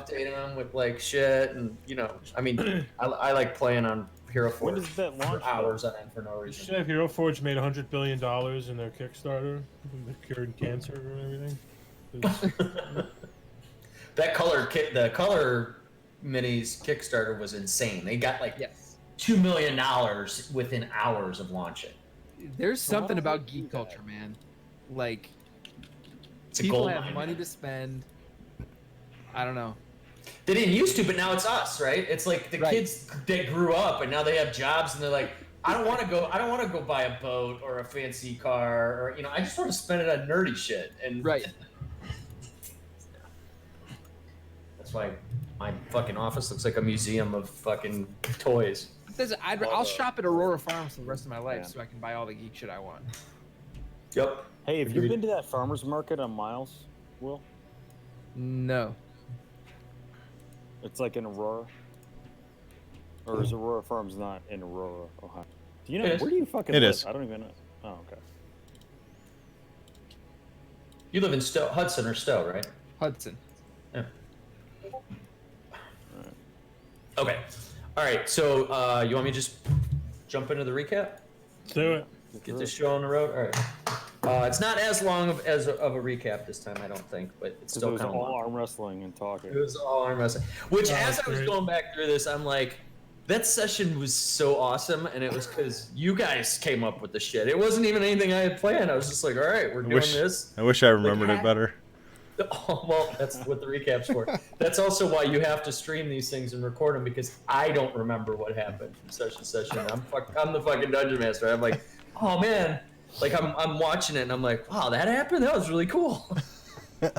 updating them with like shit, and I mean, I like playing on Hero When Forge does that launch? for hours on end for no You reason. should have Hero Forge made $100 billion in their Kickstarter, the cured cancer and everything. That the color minis Kickstarter was insane. They got like $2 million within hours of launching. There's something about geek culture, man. Like, it's people have money to spend. I don't know. They didn't used to, but now it's us, right? It's like the kids that grew up and now they have jobs and they're like, I don't want to go buy a boat or a fancy car, or I just want to spend it on nerdy shit. And that's why my fucking office looks like a museum of fucking toys. I'll shop at Aurora Farms for the rest of my life so I can buy all the geek shit I want. Yep. Hey, have you been to that farmer's market on Miles, Will? No. It's like in Aurora. Or is Aurora Farms not in Aurora, Ohio? Do you know where do you fucking live? Is. I don't even know. Oh, okay. You live in Hudson or Stowe, right? Hudson. Yeah. Okay. All right. So you want me to just jump into the recap? Let's do it. Get this show on the road. All right. It's not as long of a recap this time, I don't think, but it's still kind of all arm wrestling and talking. It was all arm wrestling. Which, as I was going back through this, I'm like, that session was so awesome, and it was because you guys came up with the shit. It wasn't even anything I had planned. I was just like, all right, we're doing this. I wish I remembered it better. Oh, well, that's what the recap's for. That's also why you have to stream these things and record them, because I don't remember what happened from session to session. I'm the fucking dungeon master. I'm like, oh man, like I'm watching it and I'm like, wow, that happened. That was really cool. All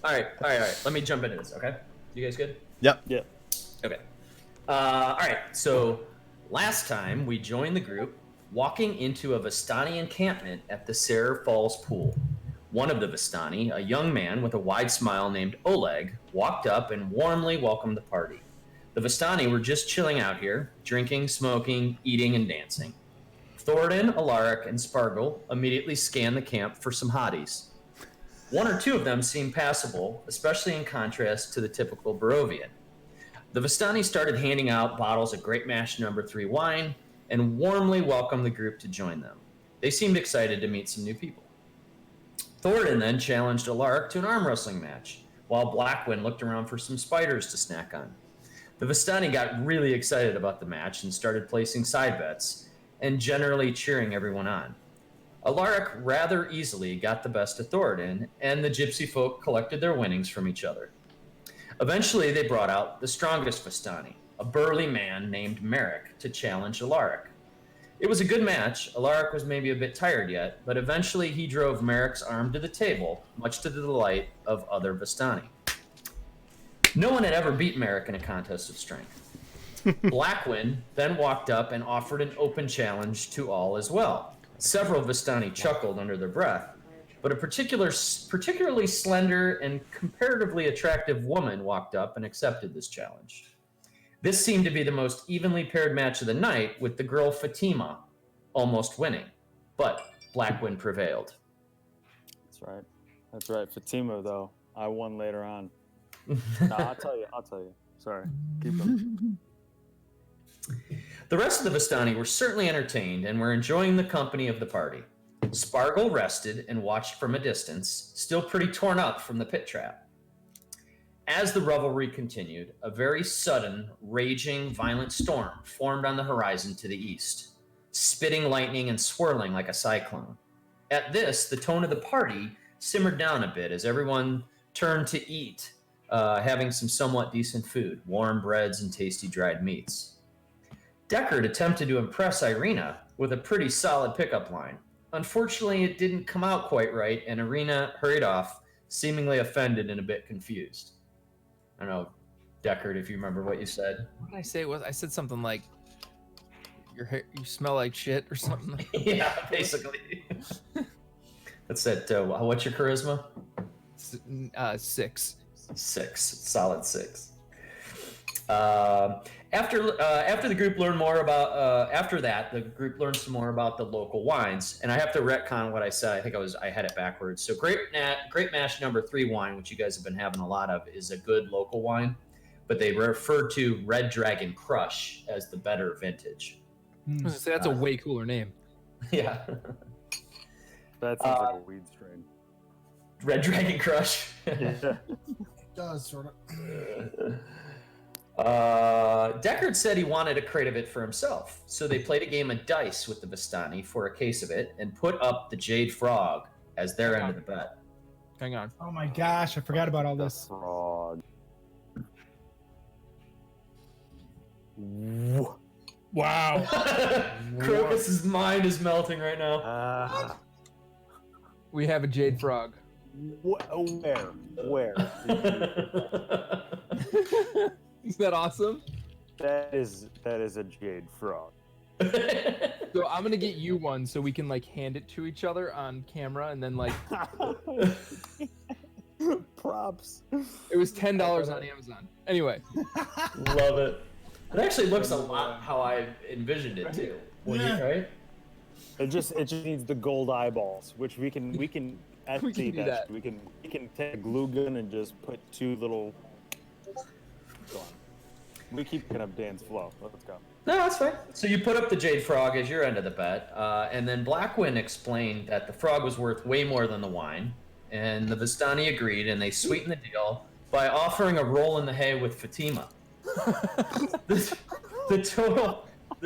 right. Let me jump into this. Okay, you guys good? Yep. Yeah. Okay. All right. So last time we joined the group walking into a Vistani encampment at the Serre Falls Pool. One of the Vistani, a young man with a wide smile named Oleg, walked up and warmly welcomed the party. The Vistani were just chilling out here, drinking, smoking, eating, and dancing. Thoradin, Alaric, and Spargle immediately scanned the camp for some hotties. One or two of them seemed passable, especially in contrast to the typical Barovian. The Vistani started handing out bottles of Great Mash No. 3 wine and warmly welcomed the group to join them. They seemed excited to meet some new people. Thoradin then challenged Alaric to an arm wrestling match, while Blackwind looked around for some spiders to snack on. The Vistani got really excited about the match and started placing side bets and generally cheering everyone on. Alaric rather easily got the best of Thoradin, and the gypsy folk collected their winnings from each other. Eventually, they brought out the strongest Vistani, a burly man named Merrick, to challenge Alaric. It was a good match. Alaric was maybe a bit tired yet, but eventually he drove Merrick's arm to the table, much to the delight of other Vistani. No one had ever beat Merrick in a contest of strength. Blackwind then walked up and offered an open challenge to all as well. Several Vistani chuckled under their breath, but a particularly slender and comparatively attractive woman walked up and accepted this challenge. This seemed to be the most evenly paired match of the night, with the girl Fatima almost winning, but Blackwind prevailed. That's right. Fatima, though, I won later on. No, I'll tell you. Sorry. Keep going. The rest of the Vistani were certainly entertained and were enjoying the company of the party. Spargle rested and watched from a distance, still pretty torn up from the pit trap. As the revelry continued, a very sudden, raging, violent storm formed on the horizon to the east, spitting lightning and swirling like a cyclone. At this, the tone of the party simmered down a bit as everyone turned to eat, having some somewhat decent food, warm breads and tasty dried meats. Deckard attempted to impress Irina with a pretty solid pickup line. Unfortunately, it didn't come out quite right, and Irina hurried off, seemingly offended and a bit confused. I don't know, Deckard, if you remember what you said. What did I say? I said something like, "Your hair, you smell like shit" or something. Yeah, basically. That's it. What's your charisma? 6. 6. Solid 6. After the group learned more about, after that, the group learned some more about the local wines, and I have to retcon what I said. I think I had it backwards. So Great Mash No. 3 wine, which you guys have been having a lot of, is a good local wine. but they refer to Red Dragon Crush as the better vintage. I was gonna say, that's a way cooler name. Yeah. That sounds like a weed strain. Red Dragon Crush. Yeah. Does sort of. Deckard said he wanted a crate of it for himself, so they played a game of dice with the Vistani for a case of it and put up the Jade Frog as their end of the bet. Hang on. Oh my gosh, I forgot about all this. Frog. Wow. Crocus's mind is melting right now. We have a jade frog. Where? Is that awesome? That is a jade frog. So I'm gonna get you one so we can like hand it to each other on camera and then like Props. it was $10 on Amazon. Anyway, Love it. It actually looks a lot how I envisioned it too. Right? It just needs the gold eyeballs, which we can actually We can do that. we can take a glue gun and just put two little. Go on. We keep picking up Dan's flow. Let's go. No, that's fine. So you put up the Jade Frog as your end of the bet, and then Blackwind explained that the frog was worth way more than the wine, and the Vistani agreed, and they sweetened the deal by offering a roll in the hay with Fatima. the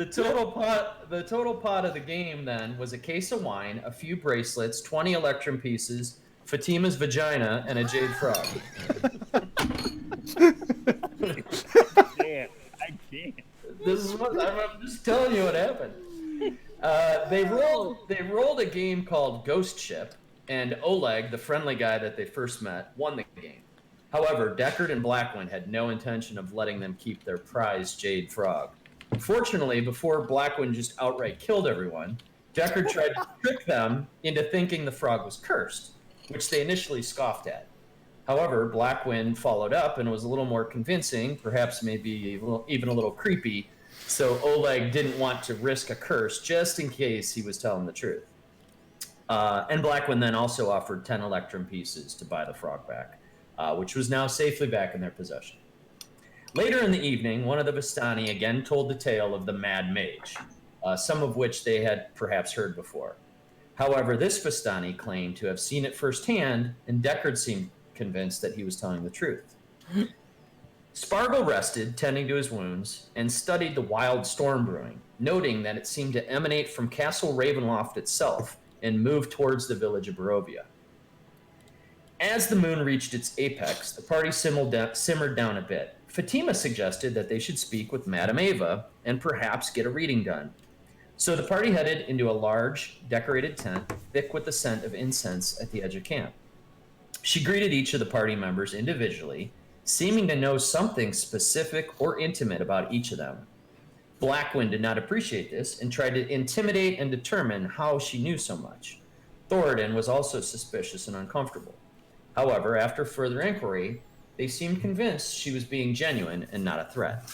total pot of the game then was a case of wine, a few bracelets, 20 electrum pieces, Fatima's vagina, and a jade frog. I can't. This is what I'm just telling you what happened. They rolled a game called Ghost Ship, and Oleg, the friendly guy that they first met, won the game. However, Deckard and Blackwind had no intention of letting them keep their prized jade frog. Fortunately, before Blackwind just outright killed everyone, Deckard tried to trick them into thinking the frog was cursed, which they initially scoffed at. However, Blackwind followed up and was a little more convincing, perhaps maybe even a little creepy, so Oleg didn't want to risk a curse just in case he was telling the truth. And Blackwind then also offered 10 electrum pieces to buy the frog back, which was now safely back in their possession. Later in the evening, one of the Vistani again told the tale of the Mad Mage, some of which they had perhaps heard before. However, this Vistani claimed to have seen it firsthand, and Deckard seemed convinced that he was telling the truth. Spargle rested, tending to his wounds, and studied the wild storm brewing, noting that it seemed to emanate from Castle Ravenloft itself and move towards the village of Barovia. As the moon reached its apex, the party simmered down a bit. Fatima suggested that they should speak with Madame Ava and perhaps get a reading done. So the party headed into a large, decorated tent, thick with the scent of incense at the edge of camp. She greeted each of the party members individually, seeming to know something specific or intimate about each of them. Blackwind did not appreciate this and tried to intimidate and determine how she knew so much. Thoradin was also suspicious and uncomfortable. However, after further inquiry, they seemed convinced she was being genuine and not a threat.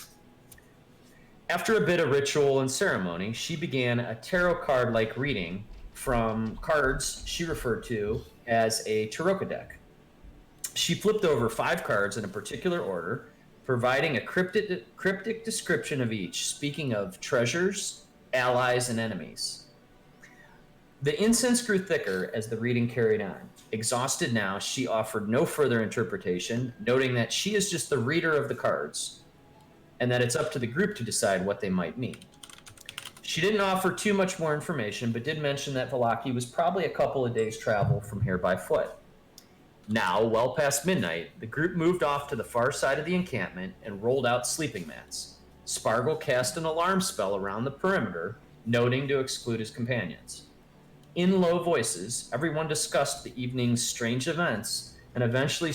After a bit of ritual and ceremony, she began a tarot card-like reading from cards she referred to as a Tarot deck. She flipped over 5 cards in a particular order, providing a cryptic description of each, speaking of treasures, allies, and enemies. The incense grew thicker as the reading carried on. Exhausted now, she offered no further interpretation, noting that she is just the reader of the cards, and that it's up to the group to decide what they might mean. She didn't offer too much more information, but did mention that Vallaki was probably a couple of days' travel from here by foot. Now, well past midnight, the group moved off to the far side of the encampment and rolled out sleeping mats. Spargle cast an alarm spell around the perimeter, noting to exclude his companions. In low voices, everyone discussed the evening's strange events and eventually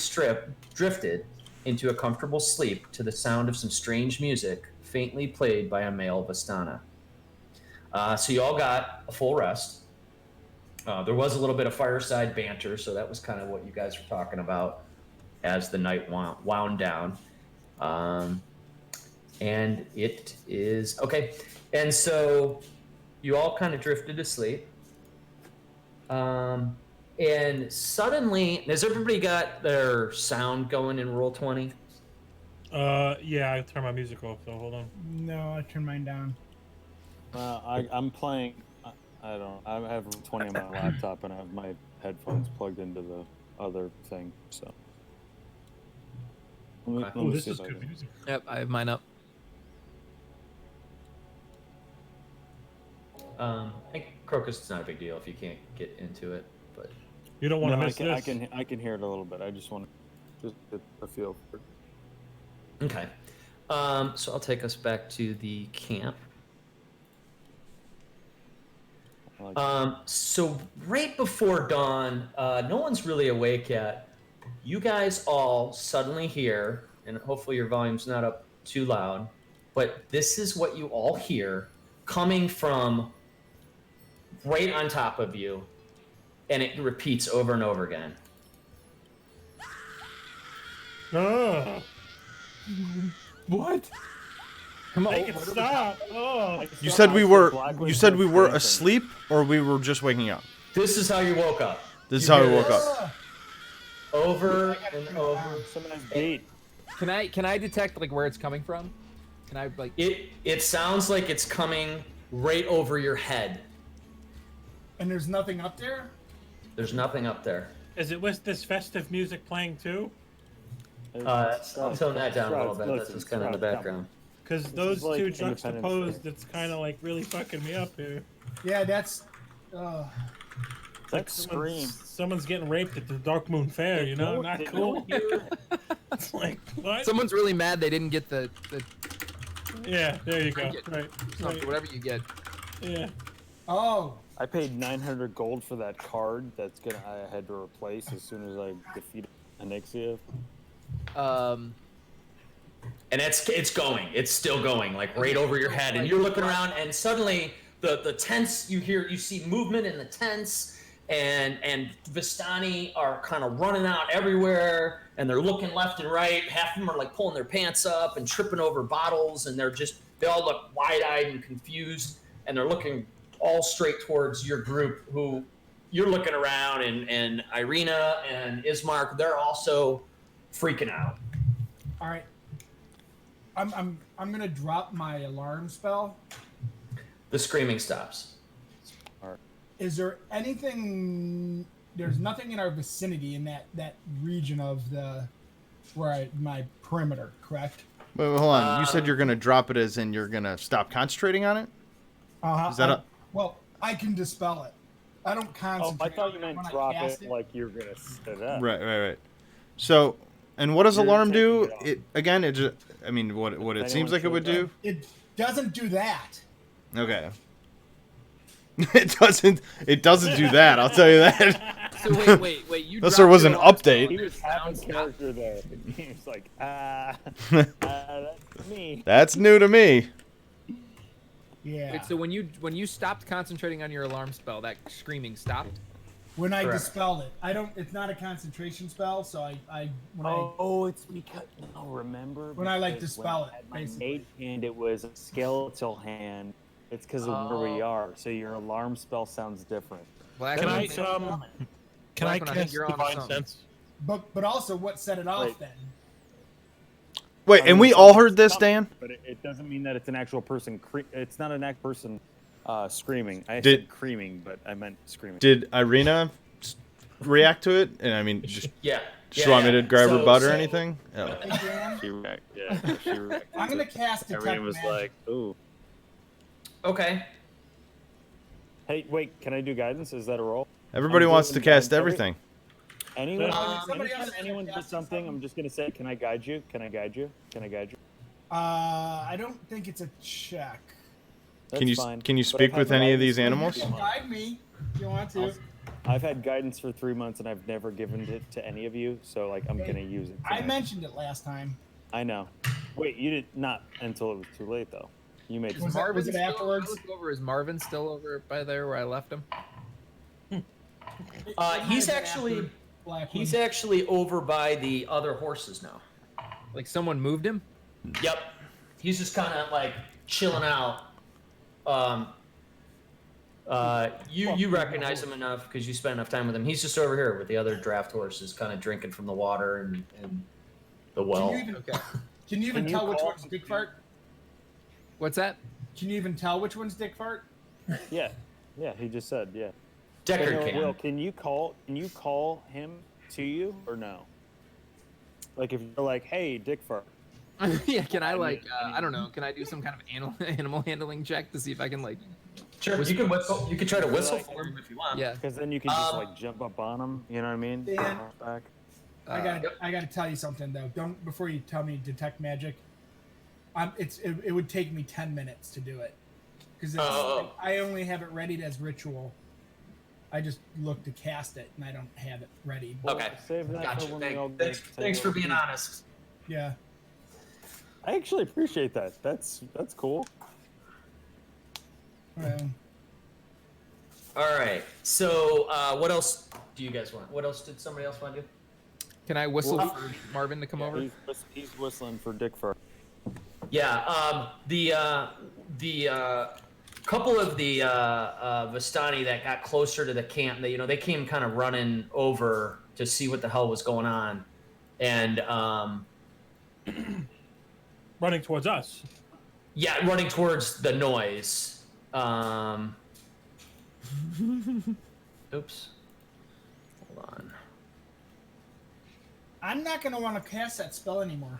drifted into a comfortable sleep to the sound of some strange music faintly played by a male Vistana. So you all got a full rest. There was a little bit of fireside banter, so that was kind of what you guys were talking about as the night wound down. And it is okay. And so you all kind of drifted to sleep. And suddenly, has everybody got their sound going in Roll20? Yeah, I turned my music off, so hold on. No, I turned mine down. I'm playing. I don't. I have 20 on my laptop, and I have my headphones plugged into the other thing. So. Let me, Okay. let Oh, me this see is if I good can- music. Yep, I have mine up. I think Crocus is not a big deal if you can't get into it, but You don't want to No, miss this. I can hear it a little bit. I just want to just get a feel for it. okay. So I'll take us back to the camp. I like So right before dawn, no one's really awake yet. You guys all suddenly hear, and hopefully your volume's not up too loud, but this is what you all hear coming from right on top of you, and it repeats over and over again. Ah, What? Come on. make it stop. Oh, You said we were. Blackwood You said we were dancing. asleep, or we were just waking up. This is how you woke up. This is You how we hear woke this up. over and over. Some nice beat. Can I detect like where it's coming from? Can I like? It sounds like it's coming right over your head. And there's nothing up there? There's nothing up there. is it with this festive music playing too? I'll tone that down a little bit. That's Listen, just kind of in the Stroud, background. Because This those is like two Independence juxtaposed, Day. it's kind of like really fucking me up here. Yeah, that's. That scream. Someone's getting raped at the Dark Moon Fair, you know? Not cool. It's like, what? Someone's really mad they didn't get the Yeah, there you go. Trinket. Right. something, right. whatever you get. Yeah. Oh, I paid 900 gold for that card. I had to replace as soon as I defeated Anixia. And it's going. It's still going, like right over your head. And you're looking around, and suddenly the tents, you see movement in the tents, and Vistani are kind of running out everywhere, and they're looking left and right. Half of them are like pulling their pants up and tripping over bottles, and they all look wide-eyed and confused, and they're looking all straight towards your group, who you're looking around, and Irina and Ismark, they're also freaking out. all right. I'm gonna drop my alarm spell. The screaming stops. Is there anything? There's nothing in our vicinity in that region of my perimeter, correct? Wait, hold on. You said you're gonna drop it as in you're gonna stop concentrating on it. Is that Well, I can dispel it. I don't Oh, concentrate. I thought you on it meant when I drop cast it like you're gonna set up. Right. So, and what does You're alarm taking do? it off. It again. It just. I mean, what it seems like it would do. It doesn't do that. Okay. It doesn't. It doesn't do that. I'll tell you that. So wait. You. Unless there was an update. He was half a character there. He was like, that's me. That's new to me. Yeah. Wait, so when you stopped concentrating on your alarm spell, that screaming stopped. When I Correct. dispelled it, I don't. It's not a concentration spell, so It's because remember When I, like, because dispel when it, I had my basically. mage hand, it was a skeletal hand. It's because of where we are. So your alarm spell sounds different. Black Can one, I maybe? can I Black one, I think cast you're onto Divine something. Sense? But also, what set it off Wait. then? Wait, I and mean, we so all it's heard this, coming, Dan? But it doesn't mean that it's an actual person. It's not an actual person screaming. I Did- said creaming, but I meant screaming. Did Irina react to it? And I mean, just Yeah. want me to grab her butt or So- anything? Oh. Hey, Dan, She reacted. Yeah, she reacted. I'm gonna cast detect Everyone was magic. like, "Ooh, Okay. hey, wait, can I do guidance? Is that a roll?" Everybody I'm wants to doing cast every- everything. Anyone, somebody else anytime anyone can does cast something, something. I'm just gonna say, "Can I guide you? Can I guide you? Can I guide you?" I don't think it's a check. That's Can you fine. can you But speak I've with had any of guidance these for animals? 3 You can months. guide me if you want to. I've had guidance for 3 months and I've never given it to any of you, so like I'm gonna use it. I tonight. mentioned it last time. I know. Wait, you did not until it was too late though. You made. Was Marvin it still, afterwards? I looked over. Is Marvin still over by there where I left him? It He's might have been actually after Blackwood. he's actually over by the other horses now. Like someone moved him? Yep. He's just kind of like chilling out. You recognize him enough because you spent enough time with him. He's just over here with the other draft horses, kind of drinking from the water and the well. Do you even, Okay. Can you even Can you tell which call- one's Dick Fart? What's that? Can you even tell which one's Dick Fart? Yeah, he just said yeah. Deckard Hey, can. Will, can you call him to you or no? Like if you're like, hey, Dick Fart. Yeah, can I I like mean- I don't know, can I do some kind of animal handling check to see if I can like Sure, you can whistle. You can try to whistle Like- for him if you want. yeah. Because then you can just Um, like jump up on him. You know what I mean? Dan. Back. I gotta tell you something though. Don't before you tell me detect magic. It would take me 10 minutes to do it because Oh. I only have it ready as ritual. I just look to cast it and I don't have it ready. Okay. Save that Gotcha. for when we all Thanks, get thanks for being together. honest. Yeah. I actually appreciate that. That's cool. All right. So, what else do you guys want? What else did somebody else want to do? Can I whistle Well, for Marvin to come over? He's whistling for Dick Fart. Yeah. The couple of the Vistani that got closer to the camp, they came kind of running over to see what the hell was going on, and Running towards us. yeah, running towards the noise. Oops. Hold on. I'm not gonna want to cast that spell anymore.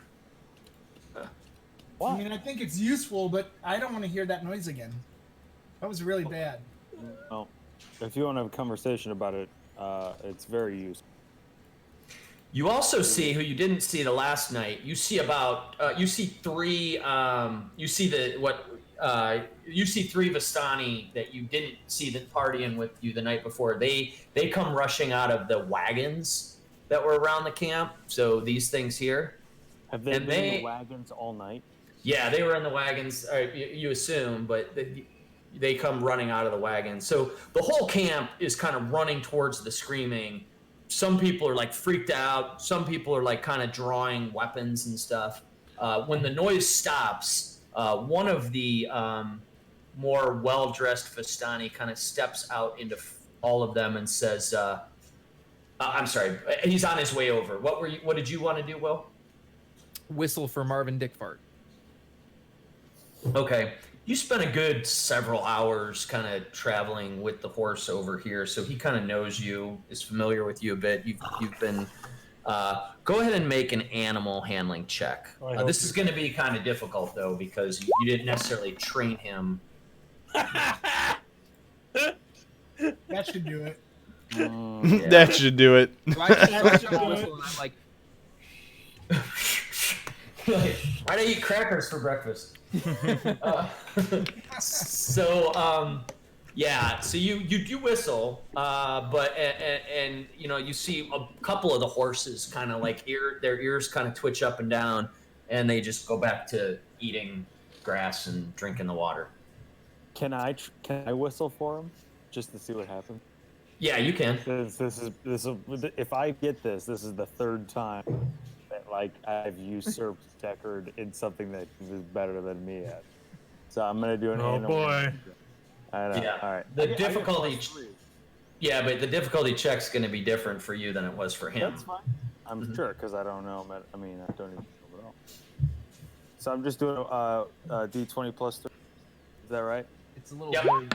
What? I mean, I think it's useful, but I don't want to hear that noise again. That was really bad. Well, if you want to have a conversation about it, it's very useful. You also see who you didn't see the last night. You see about you see three you see three Vistani that you didn't see that partying with you the night before. They come rushing out of the wagons that were around the camp. So these things here. Have they And been in they- the wagons all night? Yeah, they were in the wagons. You assume, but they come running out of the wagons. So the whole camp is kind of running towards the screaming. Some people are like freaked out. Some people are like kind of drawing weapons and stuff. When the noise stops, one of the more well-dressed Vistani kind of steps out into all of them and says, "I'm sorry." He's on his way over. What did you want to do, Will? Whistle for Marvin Dickfart. Okay. You spent a good several hours kind of traveling with the horse over here, so he kind of knows you, is familiar with you a bit. You've been. Go ahead and make an animal handling check. I hope This you- is going to be kind of difficult though because you didn't necessarily train him. That should do it. Yeah. That should do it. So I just whistle and I'm like, Why do I eat crackers for breakfast? So you do whistle, but and you see a couple of the horses kind of like their ears kind of twitch up and down, and they just go back to eating grass and drinking the water. Can I whistle for him just to see what happens? Yeah, you can. This is if I get this is the third time that like I've usurped Deckard in something that he was better than me at. So I'm gonna do an Oh animal. boy. I know. Yeah. All right. The I get difficulty- +3. Yeah, but the difficulty check's going to be different for you than it was for him. That's fine. I'm Mhm. sure because I don't know. I mean, I don't even know at all. So I'm just doing a D20 +3. Is that right? it's a little Yep. blurry.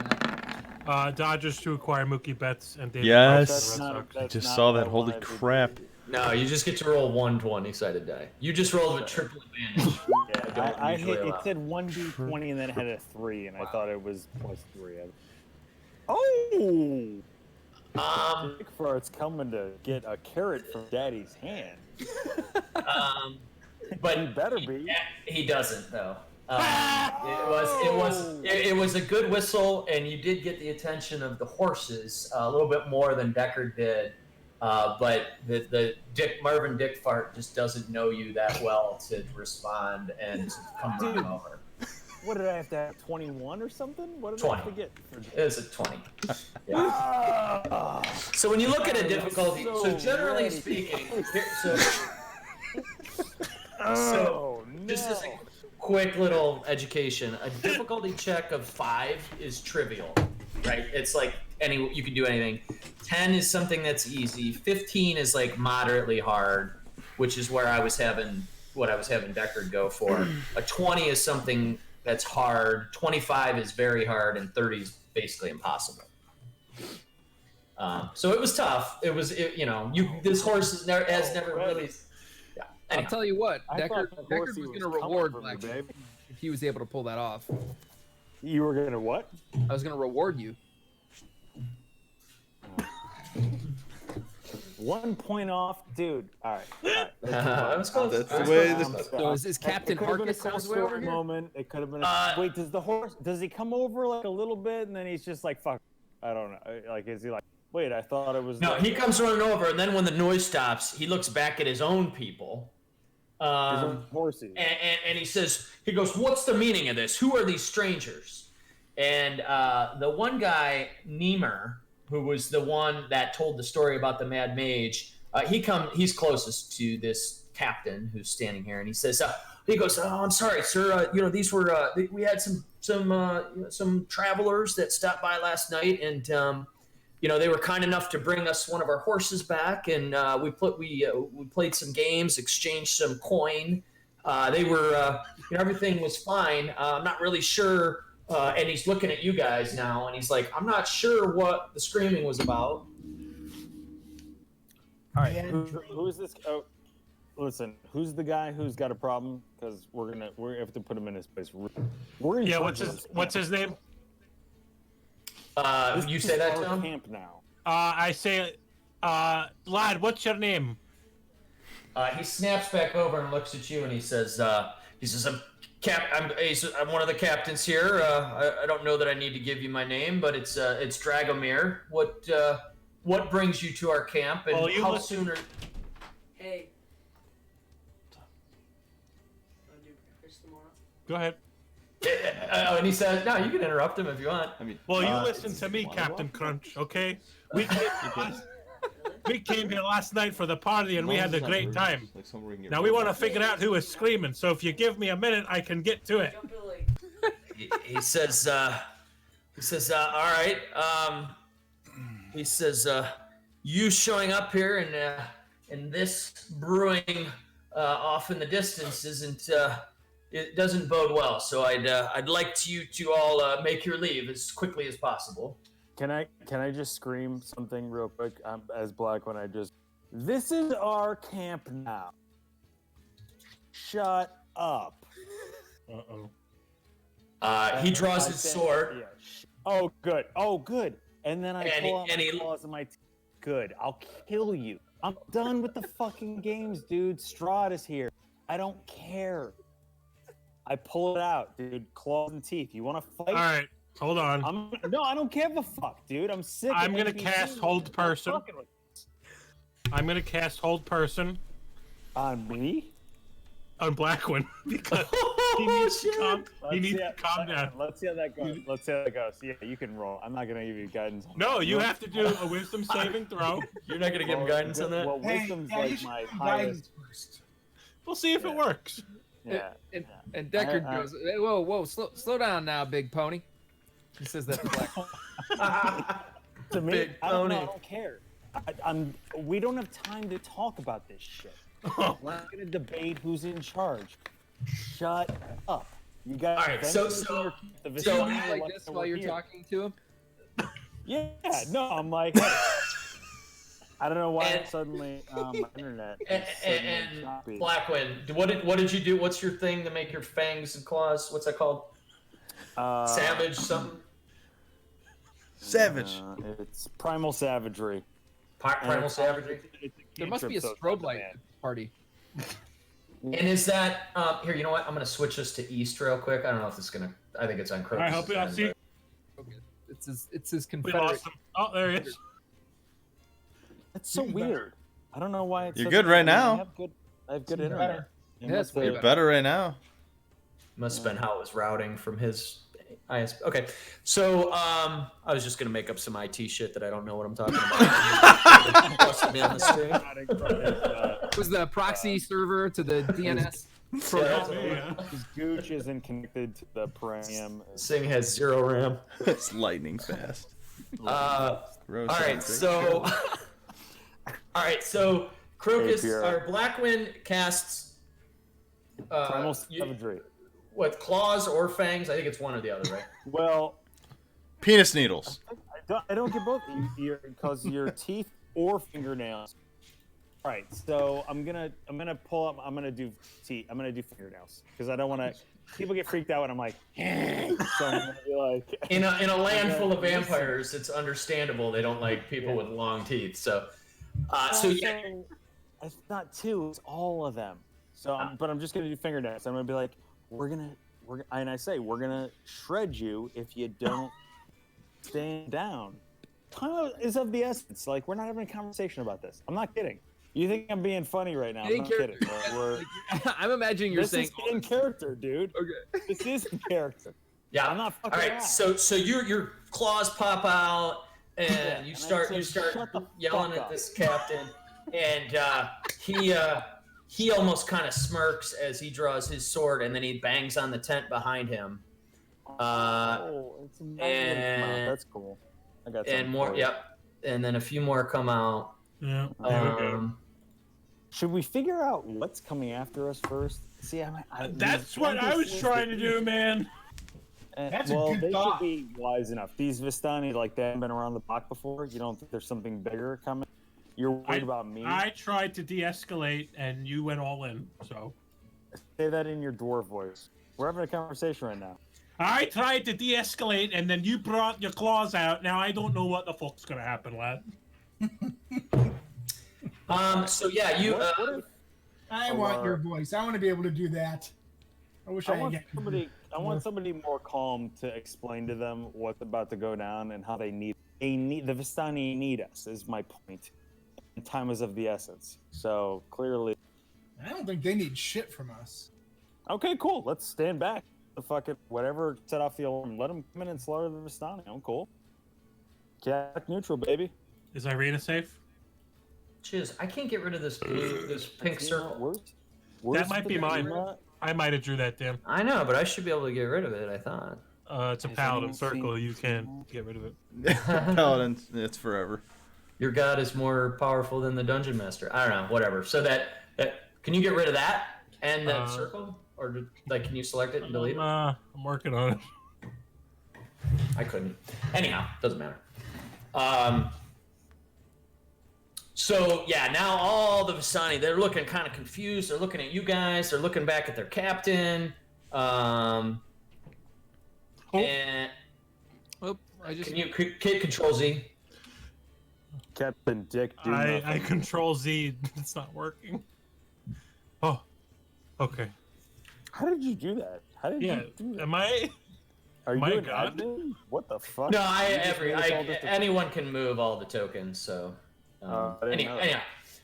Dodgers to acquire Mookie Betts and David Yes. Price for the Red Sox. I just not saw what that. I Holy wanted to crap. do. No, you just get to roll one 20-sided die. You just rolled with triple advantage. Yeah, don't I usually hit. allow. It said 1D20 and then it had a 3, and I thought it was +3. Oh! Dick Fart's coming to get a carrot from Daddy's hand. But He better be. He doesn't though. It was a good whistle, and you did get the attention of the horses a little bit more than Deckard did. But the Marvin Dickfart just doesn't know you that well to respond and to come running Dude. over. What did I have to have? 21 or something? What did I have to 20. get? It was a 20. Yeah. So when you look at a difficulty, so generally ready. speaking, so Oh, no. just as a quick little education, a difficulty check of 5 is trivial, right? It's like you can do anything. 10 is something that's easy. 15 is like moderately hard, which is where I was having what I was having Deckard go for. A 20 is something that's hard. 25 is very hard, and 30 is basically impossible. So it was tough. This horse has never really. Yeah. I'll Anyhow. tell you what, I Deckard thought the was horsey going to was reward coming for me, Blackman babe. if he was able to pull that off. You were gonna what? I was going to reward you. 1 point off, dude. All right. That was close. That's the way this. So is Captain It could have been a Harkis cool on his way over story here? moment. It could have been. Uh, Wait, does he come over like a little bit and then he's just like, fuck? I don't know. Like, is he like, wait, I thought it was. No, like, he comes running over, and then when the noise stops, he looks back at his own people. his own horsey. And he goes, what's the meaning of this? Who are these strangers? And the one guy, Niemer, who was the one that told the story about the Mad Mage, he's closest to this captain who's standing here, and he says, he goes, oh, I'm sorry, sir. These were we had some travelers that stopped by last night, and they were kind enough to bring us one of our horses back, and we played some games, exchanged some coin. They were everything was fine. I'm not really sure. And he's looking at you guys now, and he's like, I'm not sure what the screaming was about. All right, who's this? Oh, listen, who's the guy who's got a problem? Because we have to put him in his place. We're in charge of this what's his name? camp. You This say is that, our Tom? camp now. I say, lad, what's your name? He snaps back over and looks at you, and he says, I'm one of the captains here. I don't know that I need to give you my name, but it's Dragomir. What brings you to our camp, and Well, you how listen- soon are... Hey. Wanna do breakfast tomorrow? Go ahead. And he says, no, you can interrupt him if you want. I mean, Well, you listen to me, Captain Crunch, okay? We came here last night for the party, and we had a great time. Now we want to figure out who is screaming, so if you give me a minute, I can get to it. Jump in the lake. He says, all right. He says, you showing up here and this brewing off in the distance it doesn't bode well. So I'd like you to all make your leave as quickly as possible. Can I just scream something real quick as Black when this is our camp now. Shut up. Uh-oh. He draws I his said- sword. Yeah, oh, good. Oh, good. And then I And pull he- out and my he- claws in my teeth. Good. I'll kill you. I'm done with the fucking games, dude. Strahd is here. I don't care. I pull it out, dude. Claws and teeth. You want to fight? All right, hold on. No, I don't give a fuck, dude. I'm sick. of I'm gonna NPCs. cast Hold Person. Stop fucking with- I'm going to cast Hold Person On me? on Blackwood because he needs to calm, down. Let's see how that goes. Yeah, you can roll. I'm not gonna give you guidance. On No, that. you have to do a wisdom saving throw. You're not going to give him guidance on that? Well, Hey, wisdom's yeah, you like should my do highest. guidance first. We'll see if it works. Yeah. And Deckard I- goes, "Hey, whoa, slow down now, big pony." He says that to Black. To me, Big I don't know. pony. I don't care. We don't have time to talk about this shit. Oh, We're not gonna debate who's in charge. Shut up. You guys. All right, so- the so vicinity you of Like what's this while you're here. talking to him. Yeah. No, I'm like. Hey. I don't know why And- suddenly my internet is And, suddenly choppy. Blackwind, what did you do? What's your thing to make your fangs and claws? What's that called? Savage something? savage. It's primal savagery. Primal savagery? There must be a So it's strobe not light bad. at the party. And is that here? You know what? I'm gonna switch this to East real quick. I don't know if it's gonna. I think it's on Crocus. I hope I'll see. Okay. It's his We Confederate. lost him. Oh, there he is. That's so Even better. weird. I don't know why it's. You're suddenly- good right now. I have good Even internet. better. It Yeah, must it's way have- You're better right now. Must have been how it was routing from his ISP. Okay, so I was just gonna make up some IT shit that I don't know what I'm talking about. Busted me on the stream. It was the proxy server to the DNS. Yeah, Yeah. His gooch isn't connected to the premium. this thing has 0 RAM. It's lightning fast. Rose All right, sounds so all right, so Crocus Hey, Pierre. or Blackwind casts Primal you- savagery. with claws or fangs? I think it's one or the other, right? Well, Penis needles. I don't get both because your teeth or fingernails. All right, so I'm gonna pull up. I'm gonna do fingernails because I don't want to. People get freaked out when I'm like, so I'm gonna be like, In a land full of vampires, it's understandable they don't like people with long teeth. So, so yeah, it's not two, it's all of them. So, but I'm just gonna do fingernails. I'm gonna be like, we're gonna shred you if you don't stand down. Time is of the essence. Like, we're not having a conversation about this. I'm not kidding. You think I'm being funny right now? I'm not kidding. I'm imagining you're This saying. is in character, dude. Okay. This is in character. yeah. I'm not fucking All right, around. so your claws pop out, and Yeah, you and start I say, "Shut the yelling fuck at up." this captain, and he almost kind of smirks as he draws his sword, and then he bangs on the tent behind him. It's a and- that's cool. I got And something more, for you. yep. And then a few more come out. Yeah, there we go. Should we figure out what's coming after us first? See, That's what I was trying to do, man. That's a well, good they thought. should be wise enough. These Vistani, like, they haven't been around the block before. You don't think there's something bigger coming? You're worried about me? I tried to de-escalate, and you went all in. So Say that in your dwarf voice. We're having a conversation right now. I tried to de-escalate, and then you brought your claws out. Now I don't know what the fuck's gonna happen, lad. So yeah, you. What if I want your voice. I want to be able to do that. I wish I, I want had. I want somebody more calm to explain to them what's about to go down and how they need the Vistani need us is my point. And time is of the essence. So clearly, I don't think they need shit from us. okay, cool. Let's stand back. The fucking whatever set off the alarm. Let them come in and slaughter the Vistani. I'm cool. Cat neutral, baby. Is Irina safe? Chiz, I can't get rid of this blue, this pink circle. That might be mine. I might have drew that, damn. I know, but I should be able to get rid of it. I thought. It's a Has paladin anyone circle. seen- You can get rid of it. Paladin, it's forever. Your god is more powerful than the dungeon master. I don't know. Whatever. So that can you get rid of that and that circle, or like can you select it and delete it? I'm working on it. I couldn't. Anyhow, doesn't matter. So yeah, now all the Vistani, they're looking kind of confused. They're looking at you guys. They're looking back at their captain. And Oh, I just. can you Kid Control Z? Captain Dick. Do I nothing. control Z. It's not working. Oh, okay. How did you do that? How did Yeah. you do that? Am I? Are you my doing God. admin? What the fuck? No, You just made us all just- anyone can move all the tokens. So I didn't know that. anyhow.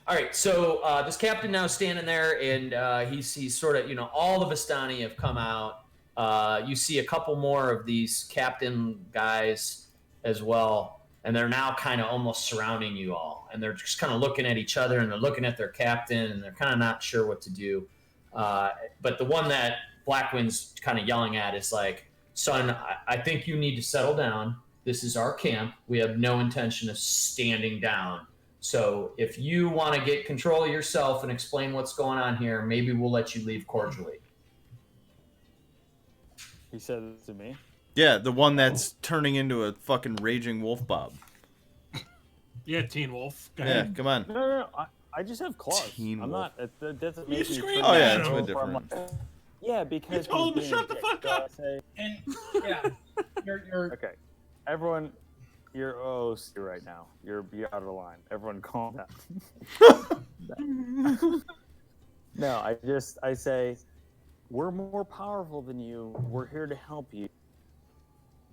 All right, so this captain now standing there, and he's sort of, all the Vistani have come out. You see a couple more of these captain guys as well, and they're now kind of almost surrounding you all, and they're just kind of looking at each other, and they're looking at their captain, and they're kind of not sure what to do. But the one that Blackwind's kind of yelling at is like, son, I think you need to settle down. This is our camp. We have no intention of standing down. So if you want to get control of yourself and explain what's going on here, maybe we'll let you leave cordially. He said it to me. Yeah, the one that's turning into a fucking raging wolf bob. Yeah, Teen Wolf. Go Yeah, ahead. come on. No. I just have claws. Teen I'm wolf. not. That doesn't You make me. screamed Oh, yeah, at it's him. way I'm different. like, yeah, because You told him he's to shut being the a fuck dick, so I up. say, And yeah, you're okay, everyone, you're OC right now. You're out of the line. Everyone, calm down. No, I say, we're more powerful than you. We're here to help you.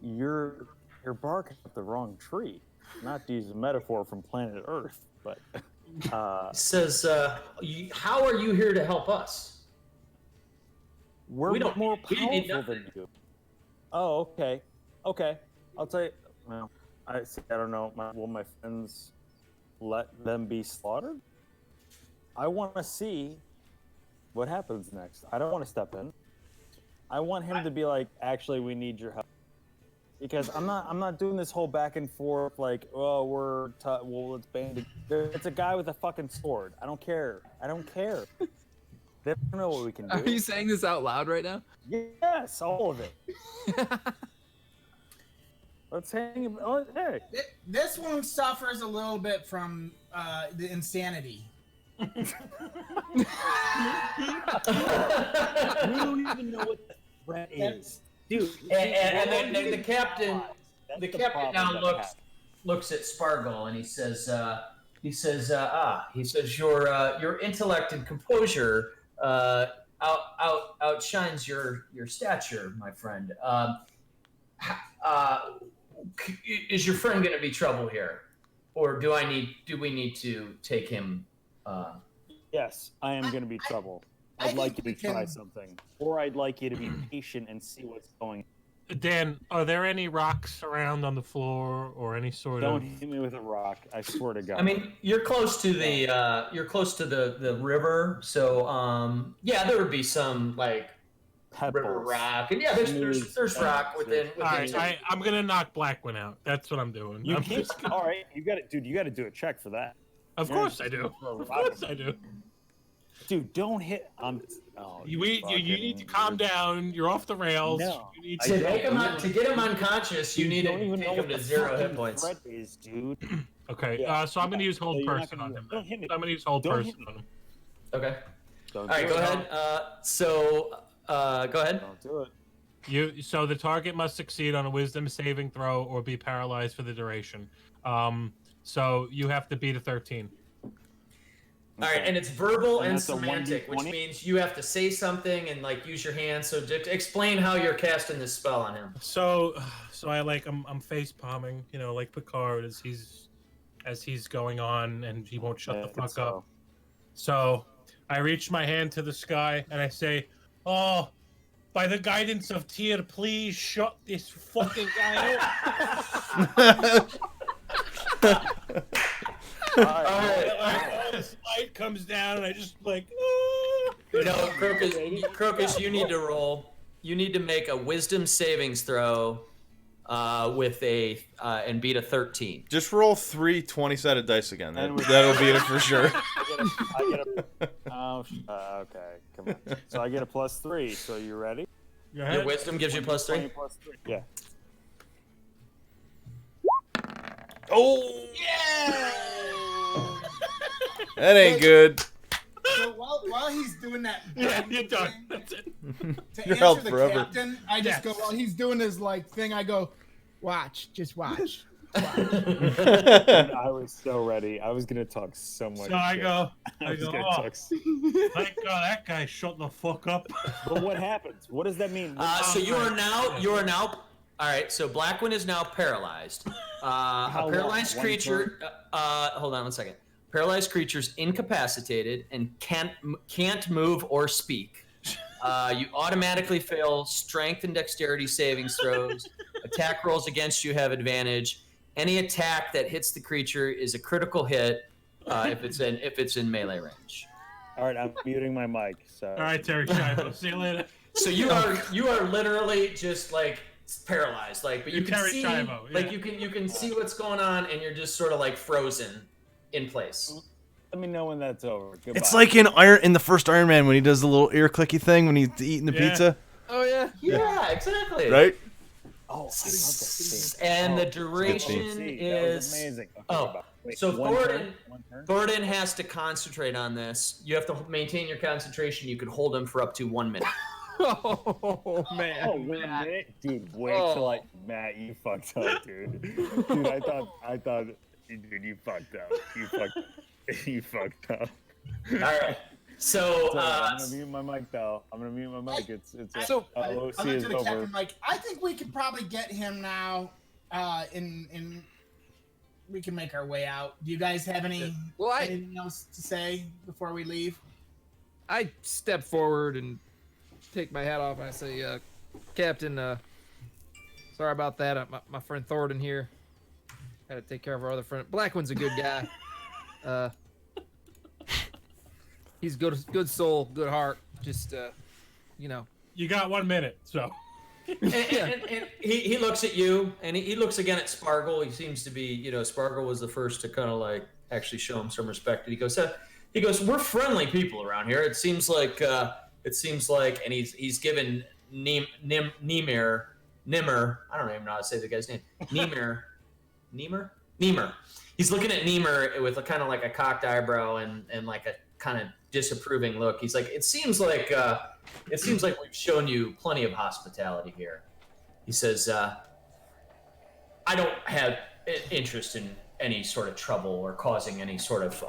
You're barking up the wrong tree. Not to use a metaphor from planet Earth, but It says, how are you here to help us? we're We don't- more we didn't need powerful than you. Oh, okay. Okay. I'll tell you. Well, I don't know. Will my friends let them be slaughtered? I want to see what happens next. I don't want to step in. I want him to be like, actually, we need your help. Because I'm not doing this whole back and forth like, oh, let's band together. It's a guy with a fucking sword. I don't care. They don't know what we can do. Are you saying this out loud right now? Yes, all of it. Let's hang him. Oh, hey. This one suffers a little bit from the insanity. We don't even know what the threat is, dude. And then the captain, That's the the captain problem now that we have. looks at Spargle and he says, your intellect and composure outshines your stature, my friend. Is your friend going to be trouble here, or do we need to take him? Yes, I am going to be trouble. I I'd like you think to we try can- something, or I'd like you to be patient and see what's going. Dan, are there any rocks around on the floor or any sort Don't of? hit me with a rock. I swear to God. I mean, you're close to the the river, so yeah, there would be some like river pebbles. rock, and yeah, there's rock within. All right, I'm gonna knock Blackwin out. That's what I'm doing. You I'm can't. just- All right, you got it, dude. You got to do a check for that. of course I do. Throw a Of rock course at I do. Dude, don't hit. Oh, You need to calm down. You're off the rails. No, You need I To to. don't. to get him unconscious, you need don't to even take know him what to the 0 hit fucking points. threat is, dude. Okay, Yeah. so I'm gonna use hold So you're not person gonna- on him. don't hit me. I'm gonna use hold Don't person hit me. on him. Okay. Don't All right, do go it. ahead. Go ahead. Don't do it. So the target must succeed on a Wisdom saving throw or be paralyzed for the duration. So you have to beat a 13. All right, Okay. and it's verbal and that's a semantic, which 1d20? means you have to say something and like use your hands. So explain how you're casting this spell on him. So I'm face palming, like Picard as he's going on, and he won't shut the fuck up. So I reach my hand to the sky and I say, "Oh, by the guidance of Tyr, please shut this fucking guy up." All right. All this light comes down, and I just like, "Ah." No, Crocus, you need to roll. You need to make a Wisdom savings throw with a and beat a 13. Just roll 3 20-sided dice again. And we- That'll beat it for sure. Okay, come on. So I get a +3. So you ready? Go Your ahead. Wisdom gives you +3. 20 + 3. Yeah. Oh! That ain't good. So while he's doing that, Yeah, dumb you're done. thing, That's it. to You're answer held the forever. captain, I just go while he's doing his like thing. I go, watch, just watch. I was so ready. I was gonna talk so much. So I shit. go, I was gonna "Oh, talk. thank God that guy shut the fuck up." But what happens? What does that mean? So you are now. All right. So Blackwin is now paralyzed. A long? paralyzed One creature. Hold on 1 second. Paralyzed creature's incapacitated and can't move or speak. You automatically fail strength and dexterity savings throws. Attack rolls against you have advantage. Any attack that hits the creature is a critical hit if it's in melee range. All right, I'm muting my mic. So. All right, Terry Shivo. See you later. So you are literally just like paralyzed, like, but you You're can Terry see, Schiavo, like yeah. you can see what's going on, and you're just sort of like frozen in place. Let me know when that's over. Goodbye. It's like in the first Iron Man when he does the little ear clicky thing when he's eating the Yeah. pizza, Oh yeah. Yeah, exactly. right? Oh, I love that scene. And the That duration was is amazing. Okay, oh, goodbye. Wait, so one Thornton- turn? One turn? Thornton has to concentrate on this. You have to maintain your concentration. You can hold him for up to 1 minute. Oh man. Oh, wait a minute, dude. Wait till Matt, you fucked up, dude. Dude, I thought, dude, you fucked up. You fucked up. All right. So I'm gonna mute my mic though. I'm gonna mute my mic. It's So- I OC looked is to the over. captain like, I think we could probably get him now. In we can make our way out. Do you guys have anything else to say before we leave? I step forward and take my hat off and I say, Captain, sorry about that. My friend Thornton here had to take care of our other friend. Blackwin's a good guy. He's good soul, good heart. Just, You got 1 minute, so. and he looks at you, and he looks again at Spargle. He seems to be, Spargle was the first to kind of like actually show him some respect. And he goes, we're friendly people around here. It seems like, and he's given Nimir, I don't even know how to say the guy's name. Nemir. He's looking at Nemir with a kind of like a cocked eyebrow and like a kind of disapproving look. He's like, it seems like we've shown you plenty of hospitality here. He says, I don't have interest in any sort of trouble or causing any sort of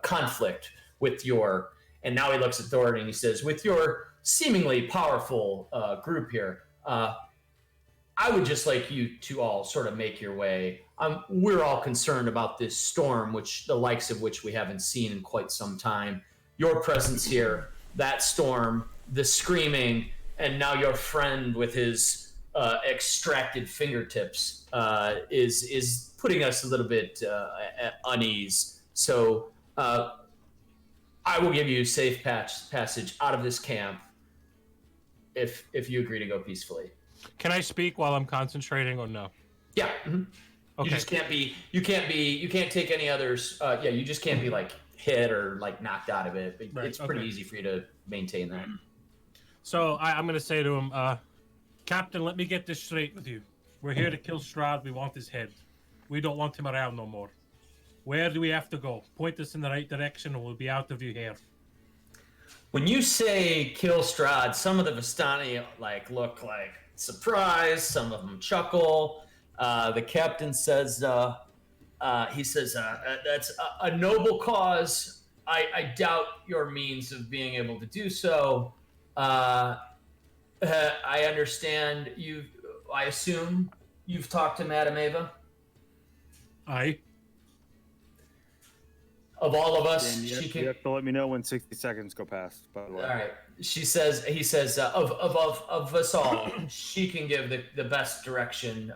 conflict with your. And now he looks at Thornton and he says, with your seemingly powerful group here, I would just like you to all sort of make your way. We're all concerned about this storm, which the likes of which we haven't seen in quite some time. Your presence here, that storm, the screaming, and now your friend with his extracted fingertips is putting us a little bit at unease. So I will give you safe passage out of this camp if you agree to go peacefully. Can I speak while I'm concentrating or no? Yeah. Mm-hmm. Okay. You just you can't take any others. You just can't be like hit or like knocked out of it. Right, It's pretty easy for you to maintain that. So I'm going to say to him, Captain, let me get this straight with you. We're here to kill Strahd. We want his head. We don't want him around no more. Where do we have to go? Point us in the right direction and we'll be out of your hair. When you say kill Strahd, some of the Vistani look like surprised. Some of them chuckle. The captain says, that's a noble cause. I doubt your means of being able to do so. I understand I assume you've talked to Madame Ava? Aye. Of all of us, Dan, she can. You have to let me know when 60 seconds go past, by the way. All right. He says, of us all, she can give the best direction.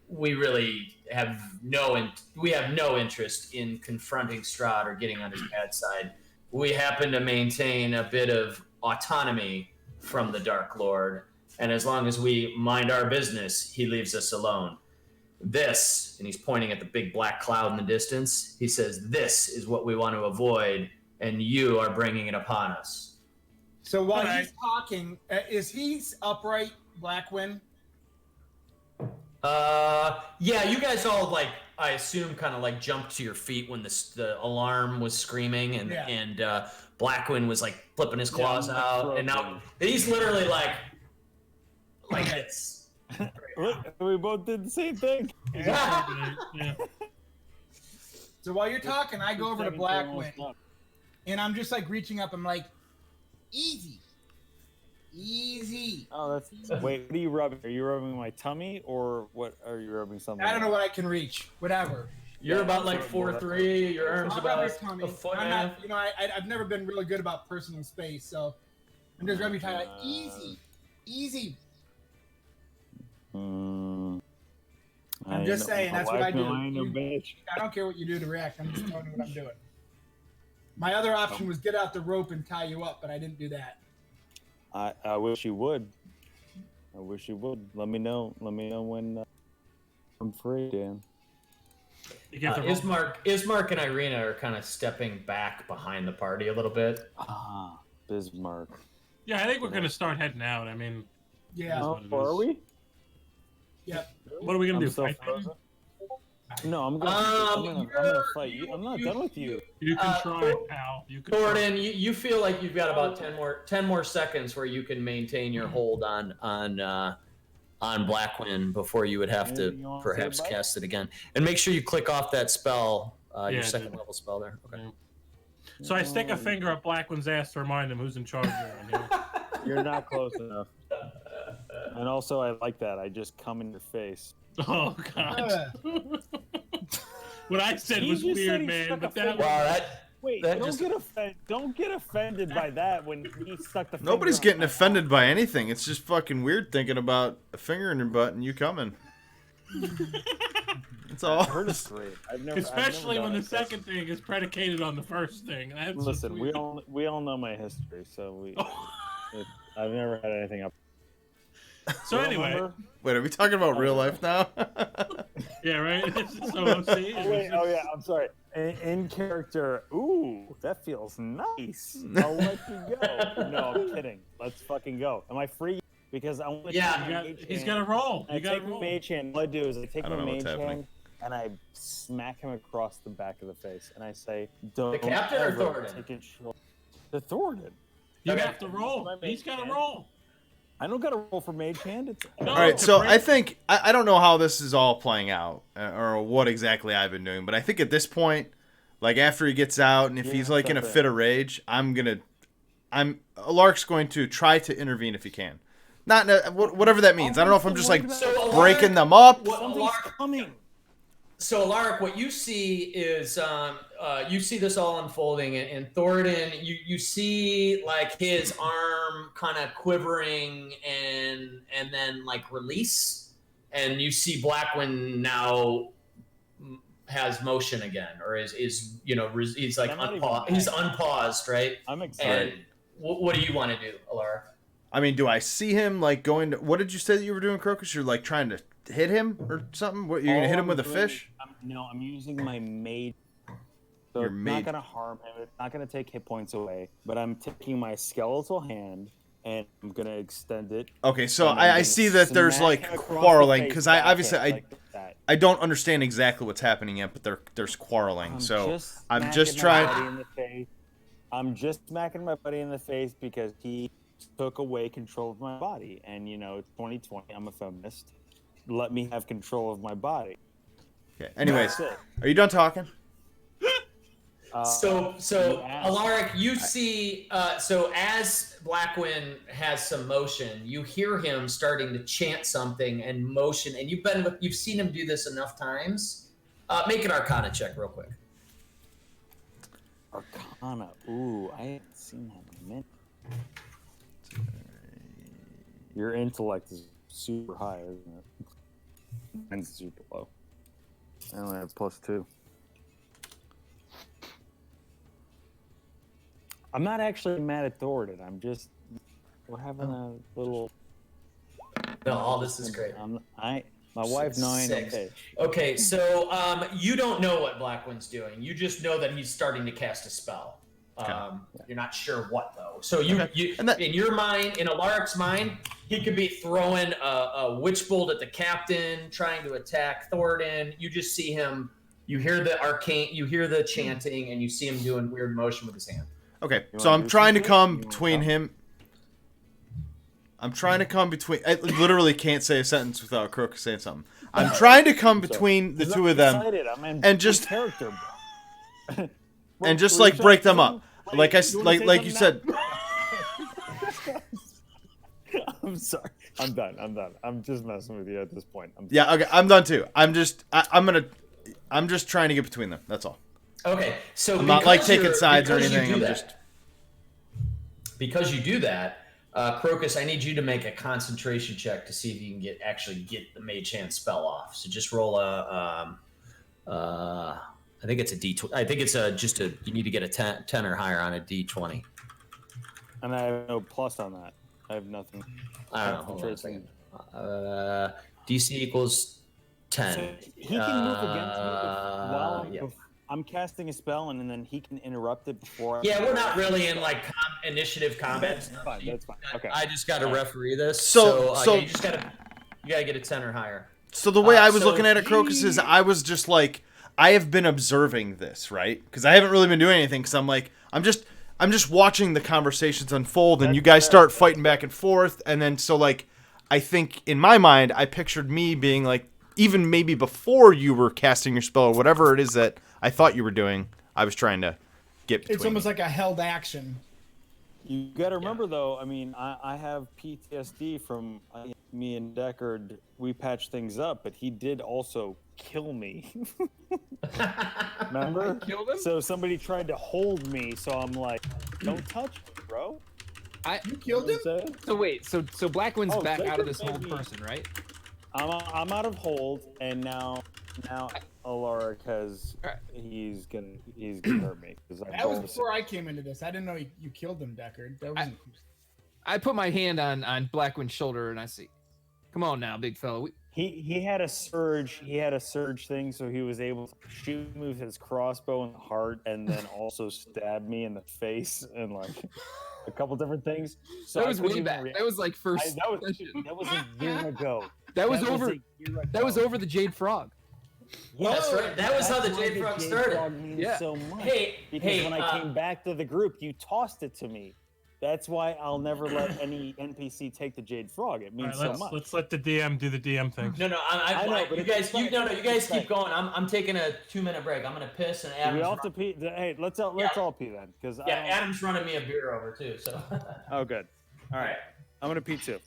We really have no interest in confronting Strahd or getting on his bad side. We happen to maintain a bit of autonomy from the Dark Lord, and as long as we mind our business, he leaves us alone. This, and he's pointing at the big black cloud in the distance, he says, this is what we want to avoid, and you are bringing it upon us. So while he's talking, is he upright, Blackwind? Yeah, you guys all, I assume, kind of, jumped to your feet when the alarm was screaming, and Blackwind was, flipping his claws out, and now he's literally, like it's... Look, we both did the same thing. Yeah. So while you're talking, I go over to Blackwind, and I'm just reaching up. I'm like, easy. Oh, that's. Wait, what are you rubbing? Are you rubbing my tummy, or what? Are you rubbing something? I don't know what I can reach. Whatever. You're about 4'3". Your arms about a foot and a half. I've never been really good about personal space, so I'm just rubbing your tummy. Easy. I'm just saying, that's what I do. I don't care what you do to react. I'm just telling you what I'm doing. My other option was get out the rope and tie you up, but I didn't do that. I wish you would. Let me know when I'm free, Dan. Ismark and Irina are kind of stepping back behind the party a little bit. Bismarck. Yeah, I think we're going to start heading out. I mean... Yeah. Are we? Yep. What are we gonna do? So frozen? No, I'm gonna fight you. I'm not done with you. You can try, pal. You can. Gordon, you feel like you've got about 10 more seconds where you can maintain your hold on Blackwind before you would have to perhaps cast it again. And make sure you click off that spell, your second level spell there. Okay. Yeah. So I stick a finger up Blackwind's ass to remind him who's in charge around here. You're not close enough. And also, I like that. I just come in your face. Oh God! What I said was weird, man. But don't get offended by that when he stuck the. Nobody's getting offended by anything. It's just fucking weird thinking about a finger in your butt and you coming. That's all. Great. Especially when the second thing is predicated on the first thing. Listen, we all know my history, so I've never had anything up. So anyway, wait, are we talking about real life now? Yeah, right. So see, Oh, wait, oh yeah, I'm sorry. In character, ooh, that feels nice. I'll let you go. No, I'm kidding. Let's fucking go. Am I free? Because I want to. Yeah, he's got to roll. I You got to take my roll. mage hand. What I do is I take I my don't know what's mage happening. hand and I smack him across the back of the face, and I say, "Don't The captain or ever Thoradin? take control." The Thoradin. You Okay. have to roll. My He's mage got to hand. roll. I don't got to roll for mage hand. It's No. All right, to so break- I think I don't know how this is all playing out or what exactly I've been doing, but I think at this point, like after he gets out and if Yeah, he's like in a stop fit of rage, Alarc's going to try to intervene if he can. Not whatever that means. I don't know if I'm just like So Alaric, breaking them up. something's Alaric, coming. So Alaric, what you see is you see this all unfolding, and Thoradin, you see like his arm kind of quivering and then like release, and you see Blackwind now has motion again, or is he's like I'm not even unpaused. mad. He's unpaused, right? I'm excited. And what do you want to do, Alaric? I mean, do I see him like going to? What did you say that you were doing, Crocus? You're like trying to hit him or something? What, you're gonna All hit him I'm with a doing fish? is I'm using my mage. So Your it's mage. not gonna harm him. It's not gonna take hit points away. But I'm taking my skeletal hand and I'm gonna extend it. Okay, so and I'm I gonna see that there's smack like him across the quarreling face because I obviously backhand like that. I don't understand exactly what's happening yet, but there's quarreling. I'm just trying. I'm just smacking my buddy in the face because he took away control of my body. And it's 2020. I'm a feminist. Let me have control of my body. Okay. Anyways, That's it. are you done talking? So you asked. Alaric, you see, so as Blackwind has some motion, you hear him starting to chant something and motion, and you've seen him do this enough times. Make an Arcana check real quick. Arcana. Ooh, I haven't seen that in a minute. Your intellect is super high, isn't it? Mine's super low. I only have +2. I'm not actually mad at Thoradin. We're having a little. No, all this is great. My wife knowing a Six. bitch. Okay, so you don't know what Blackwind's doing. You just know that he's starting to cast a spell. You're not sure what though. So you And that- in your mind, in Alaric's mind, he could be throwing a witch bolt at the captain, trying to attack Thoradin. You just see him. You hear the chanting, and you see him doing weird motion with his hand. Okay, You so wanna I'm do trying to something? come You wanna between talk? him. I'm trying to come between. I literally can't say a sentence without Crocus saying something. I'm trying to come between the two of them Excited. I'm in and just- character. and just like break them up. Like you said. I'm sorry. I'm done. I'm just messing with you at this point. Yeah, okay, I'm done too. I'm just trying to get between them. That's all. Okay, so I'm not like because taking you're- sides or because you anything. do I'm that- just because you do that, Crocus, I need you to make a concentration check to see if you can actually get the Mage Hand spell off. So just roll a, I think it's a D20. I think it's you need to get a 10 or higher on a D20. And I have no plus on that. I have nothing. I don't know. Hold on a second. DC equals 10. So he can move against me while yeah. I'm casting a spell, and then he can interrupt it before. Yeah, we're not really in like initiative combat. That's fine. That's fine. Okay. I just got to referee this. So- So, so- yeah, you gotta get a 10 or higher. So the way I was so looking at it, Crocus, is I was just like, I have been observing this, right? Because I haven't really been doing anything. Because I'm like, I'm just watching the conversations unfold, and you guys start fighting back and forth, and then so like, I think in my mind, I pictured me being like, even maybe before you were casting your spell or whatever it is that I thought you were doing, I was trying to get between. It's almost like a held action. You got to remember, though. I mean, I have PTSD from me and Deckard. We patched things up, but he did also kill me. Remember? Killed him? So somebody tried to hold me. So I'm like, "Don't touch me, bro." You killed him? So wait, so Blackwind's Oh, back out of Deckard this hold made me- person, right? I'm out of hold, and now Alaric has Alright. he's gonna hurt me because I That was told him. before I came into this. I didn't know you killed him, Deckard. That wasn't. I put my hand on Blackwind's shoulder and I say, "Come on now, big fella. He had a surge. He had a surge thing, so he was able to shoot me with his crossbow in the heart, and then also stab me in the face, and like a couple different things. So That was I couldn't way even back. react. That was like first. That was a year ago. That was a over. year ago. That was over the Jade Frog. That's right. That was how the That's why Jade Frog Jade started. Frog means Yeah. so much. Hey, Because when I came back to the group, you tossed it to me. That's why I'll never let any NPC take the Jade Frog. It All means right, so much. let's let the DM do the DM thing. No, I know, but you it's guys, you respect. guys It's keep respect. going. I'm taking a 2-minute break. I'm gonna piss and We Adam's. all have to pee. Hey, let's all pee then, because Yeah, Adam's running me a beer over too. So. Oh, good. All right, I'm gonna pee too.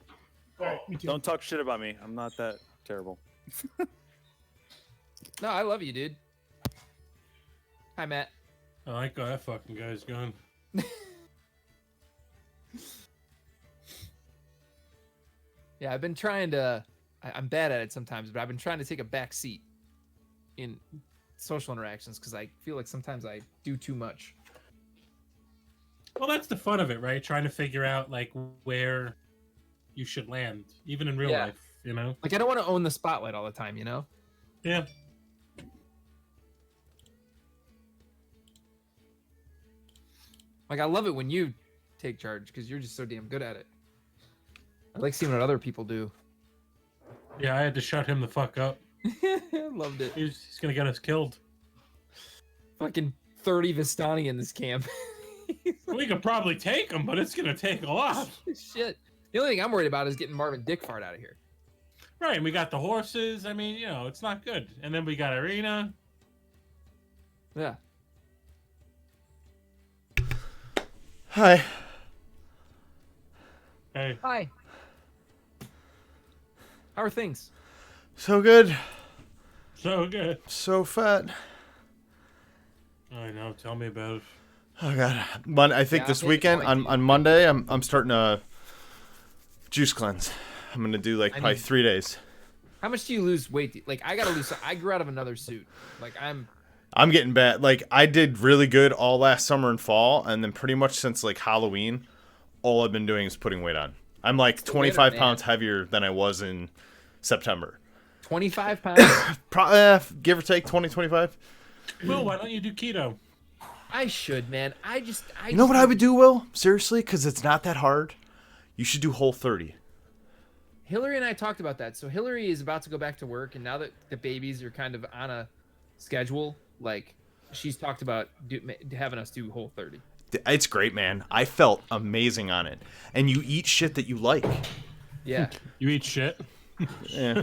All right, me too. Don't talk shit about me. I'm not that terrible. No, I love you, dude. Hi, Matt. I like how that fucking guy's going. Yeah, I've been trying to. I'm bad at it sometimes, but I've been trying to take a back seat in social interactions because I feel like sometimes I do too much. Well, that's the fun of it, right? Trying to figure out like where you should land, even in real Yeah. life. You know? Like I don't want to own the spotlight all the time, you know? Yeah. Like I love it when you take charge because you're just so damn good at it. I like seeing what other people do. Yeah, I had to shut him the fuck up. Loved it. He's gonna get us killed. Fucking 30 Vistani in this camp. We could probably take him, but it's gonna take a lot. Shit. The only thing I'm worried about is getting Marvin Dickfart out of here. Right, and we got the horses. I mean, you know, it's not good. And then we got Arena. Yeah. Hi. Hey, Hi. How are things? So good. so good. So fat. I know. Tell me about it. Oh god. I think Yeah, this I'll take weekend it on Monday I'm starting a juice cleanse. I'm gonna do like I probably need- 3 days. How much do you lose weight? Like I gotta lose. I grew out of another suit. Like I'm getting bad. Like I did really good all last summer and fall, and then pretty much since like Halloween, all I've been doing is putting weight on. I'm like 25 man. pounds heavier than I was in September. 25 pounds. Give or take 20, 25. Will, why don't you do keto? I should, man. You know what I would do, Will? Seriously, because it's not that hard. You should do Whole30. Hillary and I talked about that. So Hillary is about to go back to work, and now that the babies are kind of on a schedule, like she's talked about having us do Whole30. It's great, man. I felt amazing on it. And you eat shit that you like. Yeah. You eat shit. Yeah.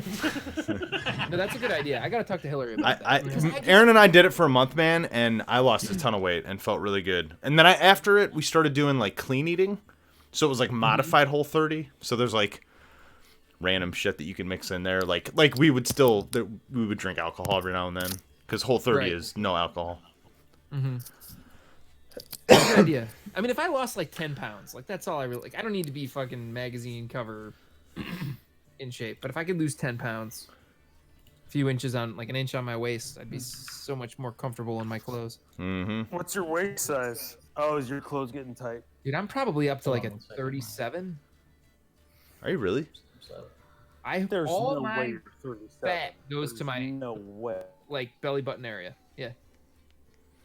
No, that's a good idea. I gotta talk to Hillary about that. Because I just- Aaron and I did it for a month, man, and I lost a ton of weight and felt really good. And then after it, we started doing like clean eating. So it was like modified Whole30. So there's like random shit that you can mix in there. Like we would drink alcohol every now and then because Whole30 Right. is no alcohol. That's a good idea. I mean, if I lost like 10 pounds, like that's all I really like. I don't need to be fucking magazine cover in shape, but if I could lose 10 pounds, a few inches on like an inch on my waist, I'd be so much more comfortable in my clothes. What's your waist size? Oh, is your clothes getting tight? Dude, I'm probably up to like a one second. 37. Are you really? There's all no my way you're 37. fat goes to my No way. like belly button area. Yeah,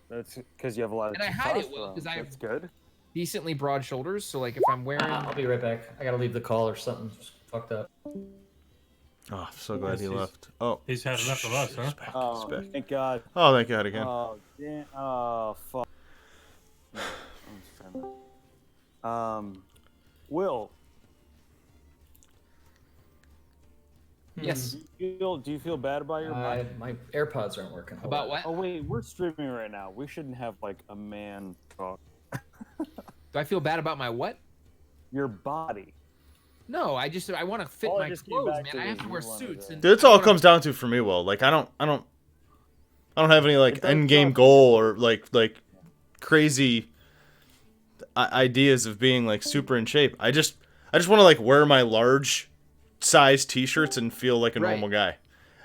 That's because you have a lot of. And I hide it well, testosterone. 'cause I have- That's good. decently broad shoulders. So like if I'm wearing, I'll be right back. I gotta leave the call or something fucked up. Oh, I'm so glad he left. Oh, He's had enough of us, huh? he's back. Oh, He's back. thank God. Oh, thank God again. Oh, damn. Oh, fuck. No, I'm just trying to- Will, yes. do you feel bad about your body? My AirPods aren't working. Hold About on. what? Oh wait, we're streaming right now. We shouldn't have like a man talk. Do I feel bad about my what? Your body. No, I want to fit All I my just came clothes, back man. to I have was to wear you wanted suits. to- And That's I all it wanna- comes down to for me, Will. Like I don't have any like It does end game suck. goal or like crazy ideas of being like super in shape. I just want to like wear my large size t-shirts and feel like a Right. normal guy,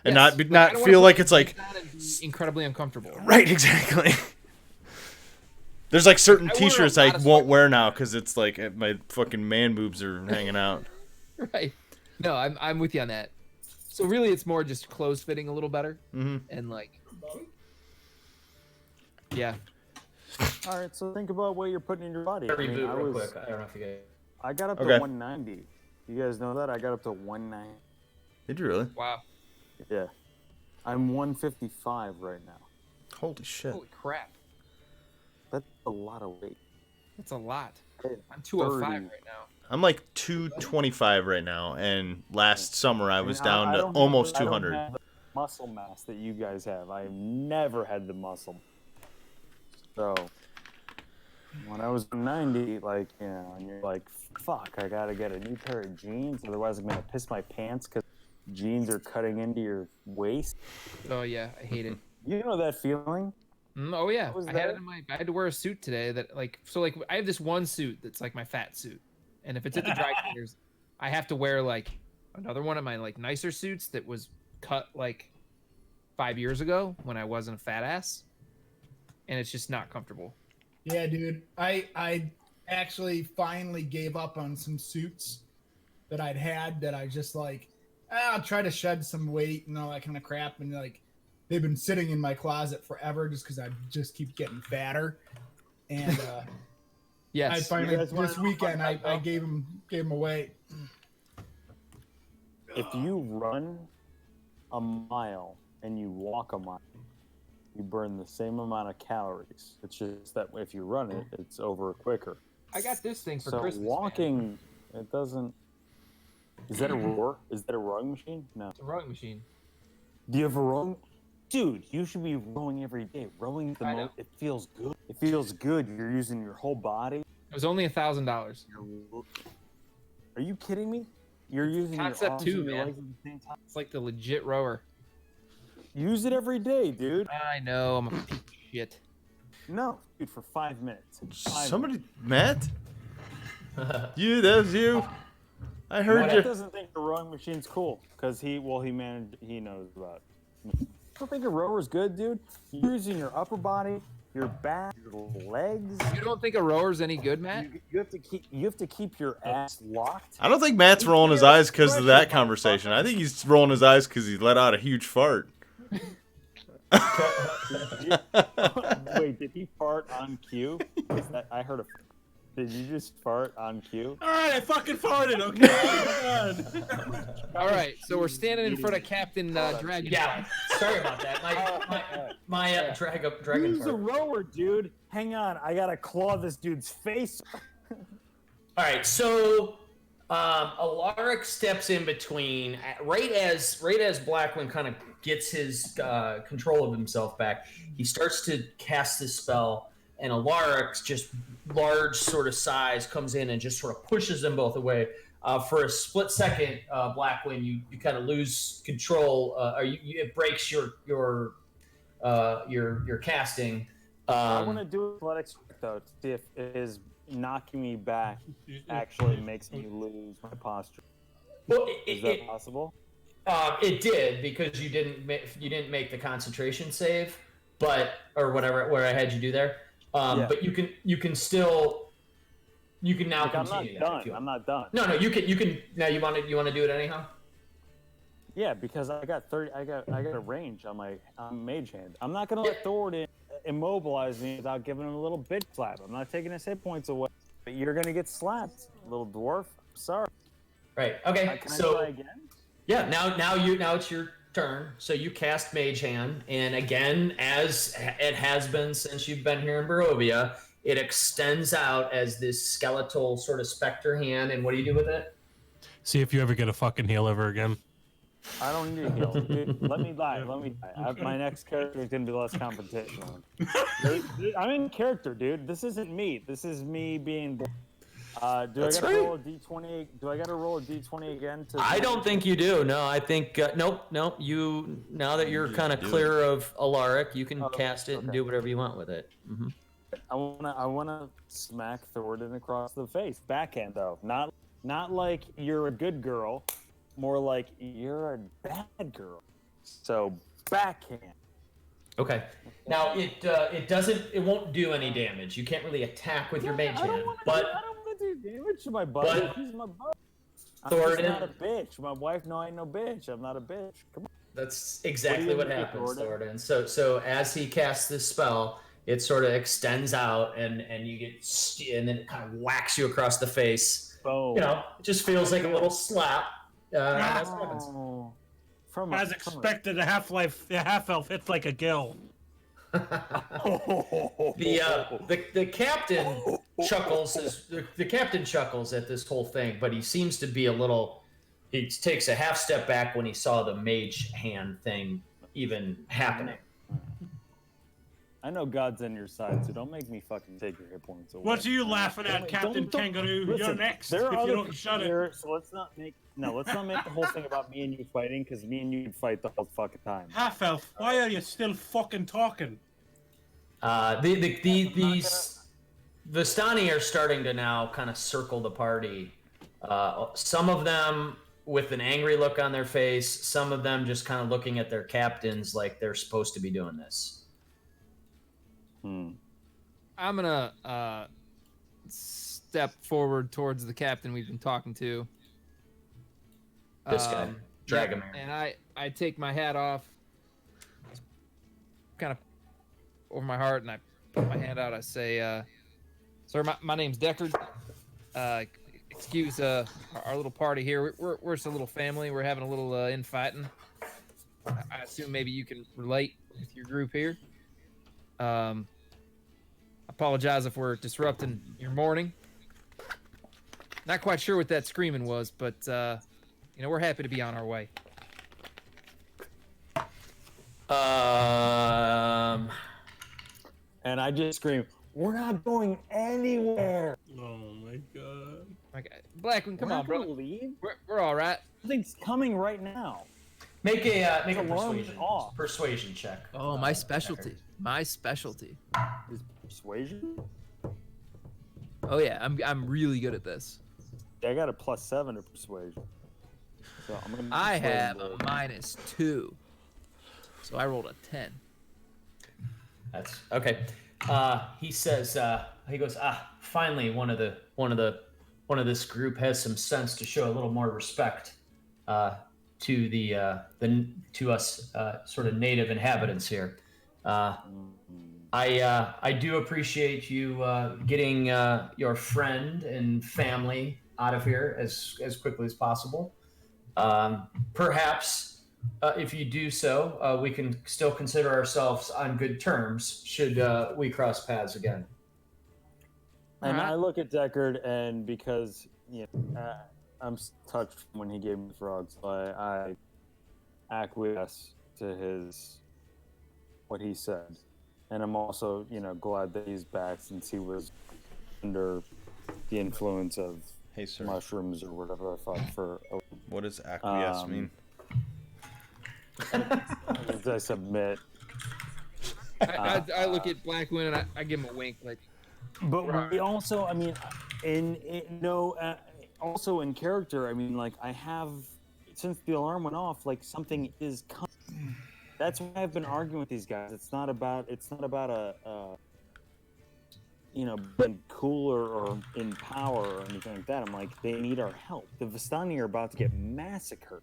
and Yes. not I not don't wanna feel put like it's like on and be incredibly uncomfortable. right exactly. There's like certain I wear a t-shirts I lot of won't wear now because it's like my fucking man boobs are hanging out. Right. No, I'm with you on that. So really, it's more just clothes fitting a little better, and like, yeah. All right, so think about what you're putting in your body. Reboot real quick. I don't know if you guys. I got up to Okay. 190. You guys know that? I got up to 190. Did you really? Wow. Yeah. I'm 155 right now. Holy shit. Holy crap. That's a lot of weight. That's a lot. Hey, I'm 205 30. right now. I'm like 225 right now, and last summer I was And down I to don't almost have, 200. I don't have the muscle mass that you guys have. I've never had the muscle. So when I was 90, like, you know, and you're like, fuck, I gotta get a new pair of jeans, otherwise I'm gonna piss my pants because jeans are cutting into your waist. Oh yeah, I hate it. You know that feeling? Oh yeah, was I had that? it in my. I had to wear a suit today. That like I have this one suit that's like my fat suit, and if it's at the dry cleaners, I have to wear like another one of my like nicer suits that was cut like 5 years ago when I wasn't a fat ass, and it's just not comfortable. Yeah, dude. I actually finally gave up on some suits that I'd had that I just like, I'll try to shed some weight and all that kind of crap. And like, they've been sitting in my closet forever just because I just keep getting fatter. And Yes. I finally, You guys wanna this know weekend, about I that? gave them away. If you run a mile and you walk a mile, you burn the same amount of calories. It's just that if you run it, it's over quicker. I got this thing for So Christmas. walking, Man. it doesn't. Is that a roar? Is that a rowing machine? No. It's a rowing machine. Do you have a rowing? Dude, you should be rowing every day. Rowing the I know. most. It feels good. It feels good. You're using your whole body. It was only $1,000. Are you kidding me? You're using Concept your arms two, and your man. legs at the same time. It's like the legit rower. Use it every day, dude. I know. I'm a piece of shit. No, dude, for 5 minutes. 5 Somebody, Matt? You, that was you. I heard Matt you. doesn't think the rowing machine's cool because he knows about it. I don't think a rower's good, dude. You're using your upper body, your back, your legs. You don't think a rower's any good, Matt? You have to keep your ass locked. I don't think Matt's rolling his eyes because of that conversation. I think he's rolling his eyes because he let out a huge fart. Wait, did he fart on cue? I heard a. Did you just fart on cue? All right, I fucking farted. Okay. Oh, God. All right, so we're standing in front of Captain Dragon. Yeah, sorry about that. My dragon Use a fart. rower, dude. Hang on, I gotta claw this dude's face. All right, so Alaric steps in between right as Blackwing kind of gets his control of himself back. He starts to cast this spell, and Alaric's just large sort of size comes in and just sort of pushes them both away. For a split second, Blackwing, you kind of lose control. It breaks your casting. I want to do athletics though to see if his knocking me back actually makes me lose my posture. Well, Is that possible? It did because you didn't make the concentration save, or whatever where I had you do there. Yeah. But you can now Like, I'm continue. not that if you done. want. I'm not done. No, you can now. You want to do it anyhow? Yeah, because I got a range on my mage hand. I'm not gonna let Thorin immobilize me without giving him a little bit slap. I'm not taking his hit points away, but you're gonna get slapped, little dwarf. Sorry. Right. Okay. Can I So try again? yeah, now it's your turn. So you cast Mage Hand, and again, as it has been since you've been here in Barovia, it extends out as this skeletal sort of specter hand. And what do you do with it? See if you ever get a fucking heal ever again. I don't need a heal. Dude, let me die. My next character is gonna be less competition. I'm in character, dude. This isn't me. This is me being. Do I gotta roll a d20? Do I gotta roll a d20 again? I don't think you do. No, I think nope. You now that you're kind of clear of Alaric, you can cast it and do whatever you want with it. Mm-hmm. I wanna smack Thorin across the face. Backhand though, not like you're a good girl, more like you're a bad girl. So backhand. Okay. Now it won't do any damage. You can't really attack with your mage hand, but I don't want to do damage to my butt. but- Use my butt. I'm just Thoradin. not a bitch. My wife, no, I ain't no bitch. I'm not a bitch. Come on. That's exactly what do, happens, Thoradin? Thoradin. So as he casts this spell, it sort of extends out, and you get, and then it kind of whacks you across the face. Boom. You know, it just feels like a little slap. And that's what happens. Oh. From As expected, the half-elf hits like a gill. The captain chuckles the captain chuckles at this whole thing, but he seems to be a little. He takes a half step back when he saw the mage hand thing even happening. I know God's on your side, so don't make me fucking take your hit points away. What are you laughing at, Don't- Captain don't- Kangaroo? listen, You're next there are if you other don't people shut it. here, so let's not make the whole thing about me and you fighting, because me and you can fight the whole fucking time. Half-elf, why are you still fucking talking? These Vistani are starting to now kind of circle the party. Some of them with an angry look on their face. Some of them just kind of looking at their captains like they're supposed to be doing this. Hmm. I'm gonna step forward towards the captain we've been talking to. This guy, Dragomir. And I take my hat off, kind of over my heart, and I put my hand out. I say, "Sir, my name's Deckard. Excuse our little party here. We're just a little family. We're having a little infighting. I assume maybe you can relate with your group here. Apologize if we're disrupting your morning. Not quite sure what that screaming was, but we're happy to be on our way." And I just scream, "We're not going anywhere. Oh my god. Okay, Blackwing, come We're on, not brother. gonna leave. We're all right. Something's coming right now." Make a alarm is off. persuasion check. Oh, my specialty. My specialty. Is persuasion? Oh yeah, I'm really good at this. I got a +7 to persuasion. So I'm gonna I persuade have the- a -2, so I rolled a 10. That's okay. He says, he goes, finally one of this group has some sense to show a little more respect to us sort of native inhabitants here. I do appreciate you getting your friend and family out of here as quickly as possible. Perhaps if you do so, we can still consider ourselves on good terms should we cross paths again. And Alright. I look at Deckard, and because I'm touched when he gave me the frog, so I acquiesce to what he said, and I'm also glad that he's back since he was under the influence of Hey, sir. mushrooms or whatever the fuck for. What does acquiesce mean? As I submit. I look at Blackwing and I give him a wink, like, But we also, I mean, also in character, I mean, like I have, since the alarm went off, like something is coming. That's why I've been arguing with these guys. It's not about being cooler or in power or anything like that. I'm like, they need our help. The Vistani are about to get massacred.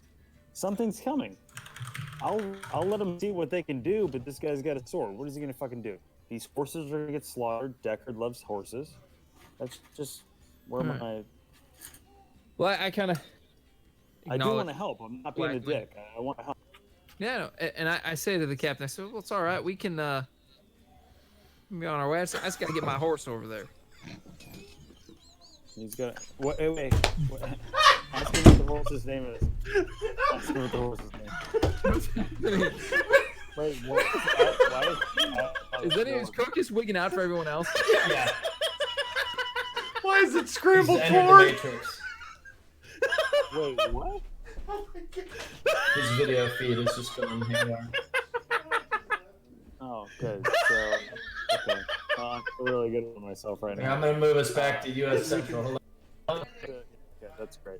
Something's coming. I'll let them see what they can do, but this guy's got a sword. What is he gonna fucking do? These horses are gonna get slaughtered. Deckard loves horses. That's just where my. well, I kind of. I do want to help. I'm not being a Blackwing. dick. I want to help. Yeah, no, and I say to the captain, I said, "Well, it's all right. We can be on our way. I just got to get my horse over there." He's got. Wait. Ask him what the horse's name is. Ask him what the horse's name. Wait, what? Why Is any of his cook just wigging out for everyone else? Yeah. Why is it He's scrambled entered the pork? Matrix. Wait, what? His video feed is just going haywire. Oh, good. So, okay. I feel really good with myself right I'm now. gonna move us back to U.S. Central. Hello? Yeah, that's great.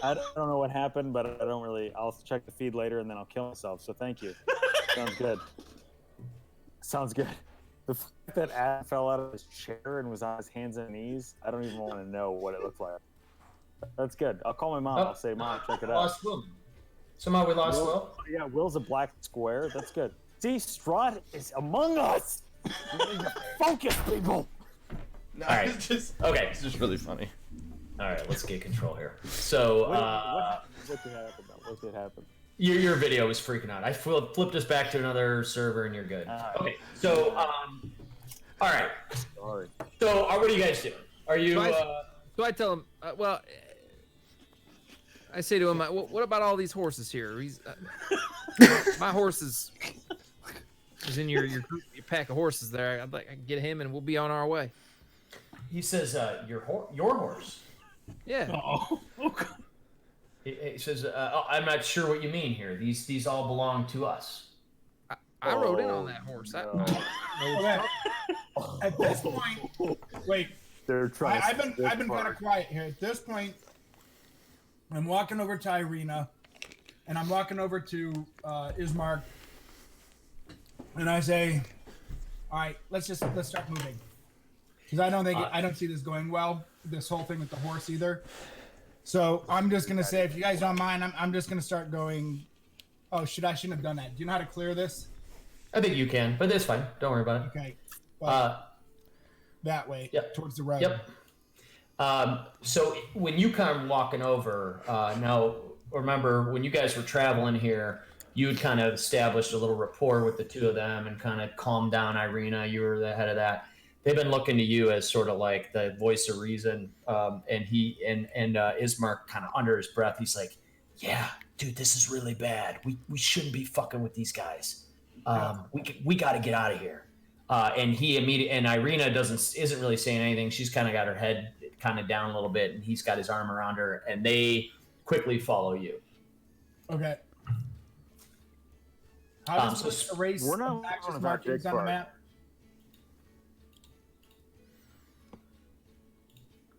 I don't know what happened, but I don't really. I'll check the feed later and then I'll kill myself. So thank you. Sounds good. Sounds good. The fact that Adam fell out of his chair and was on his hands and knees, I don't even want to know what it looked like. That's good. I'll call my mom. Oh. I'll say, Mom, check it out. Lost Will. Somehow we lost Will. Yeah, Will's a black square. That's good. See, Strahd is among us. We need to focus, people. No, All right. it's just Okay. it's just really funny. All right, let's get control here. So, What did happen? What did happen? your video was freaking out. I flipped us back to another server, and you're good. Okay. So, all right. Sorry. So, what are you guys doing? Are you? So I tell him, well, I say to him, what about all these horses here? He's, my horse is in your group, your pack of horses there. I'd like I can get him, and we'll be on our way. He says, your horse. Yeah. Oh, okay. He says, I'm not sure what you mean here. These all belong to us. I rode in on that horse. I don't know. Okay. At this point, wait. They're trying. I've been kind of quiet here. At this point, I'm walking over to Irina, and I'm walking over to Ismark, and I say, "All right, let's start moving," because I don't see this going well. This whole thing with the horse either. So I'm just gonna say, if you guys don't mind, I'm just gonna start going. Oh, I shouldn't have done that. Do you know how to clear this? I think you can, but that's fine. Don't worry about it. Okay. Well, that way, Yep. towards the road. Yep. So when you come walking over, now remember when you guys were traveling here, you had kind of established a little rapport with the two of them and kind of calmed down Irina. You were the head of that. They've been looking to you as sort of like the voice of reason. And Ismark kind of under his breath, he's like, "Yeah, dude, this is really bad. We shouldn't be fucking with these guys. We got to get out of here." And he immediately, and Irina isn't really saying anything. She's kind of got her head kind of down a little bit, and he's got his arm around her, and they quickly follow you. Okay. How does so this erase we're not some access on that markings big on the part. map?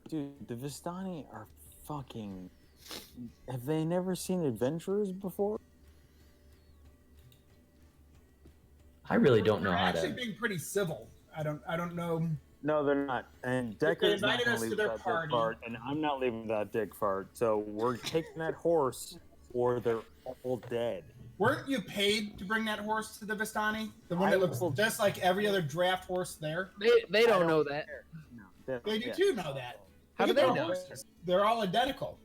Dude, the Vistani are fucking. Have they never seen adventurers before? I really don't know They're how actually to. being pretty civil. I don't know. No, they're not. And Decker's not invited going us to to leave their that dick party. fart, and I'm not leaving that dick fart. So we're taking that horse, or they're all dead. Weren't you paid to bring that horse to the Vistani? The one I that looks will- just like every other draft horse there. They don't know that. No, They do too know that. How do Look at they their know? horses. They're all identical.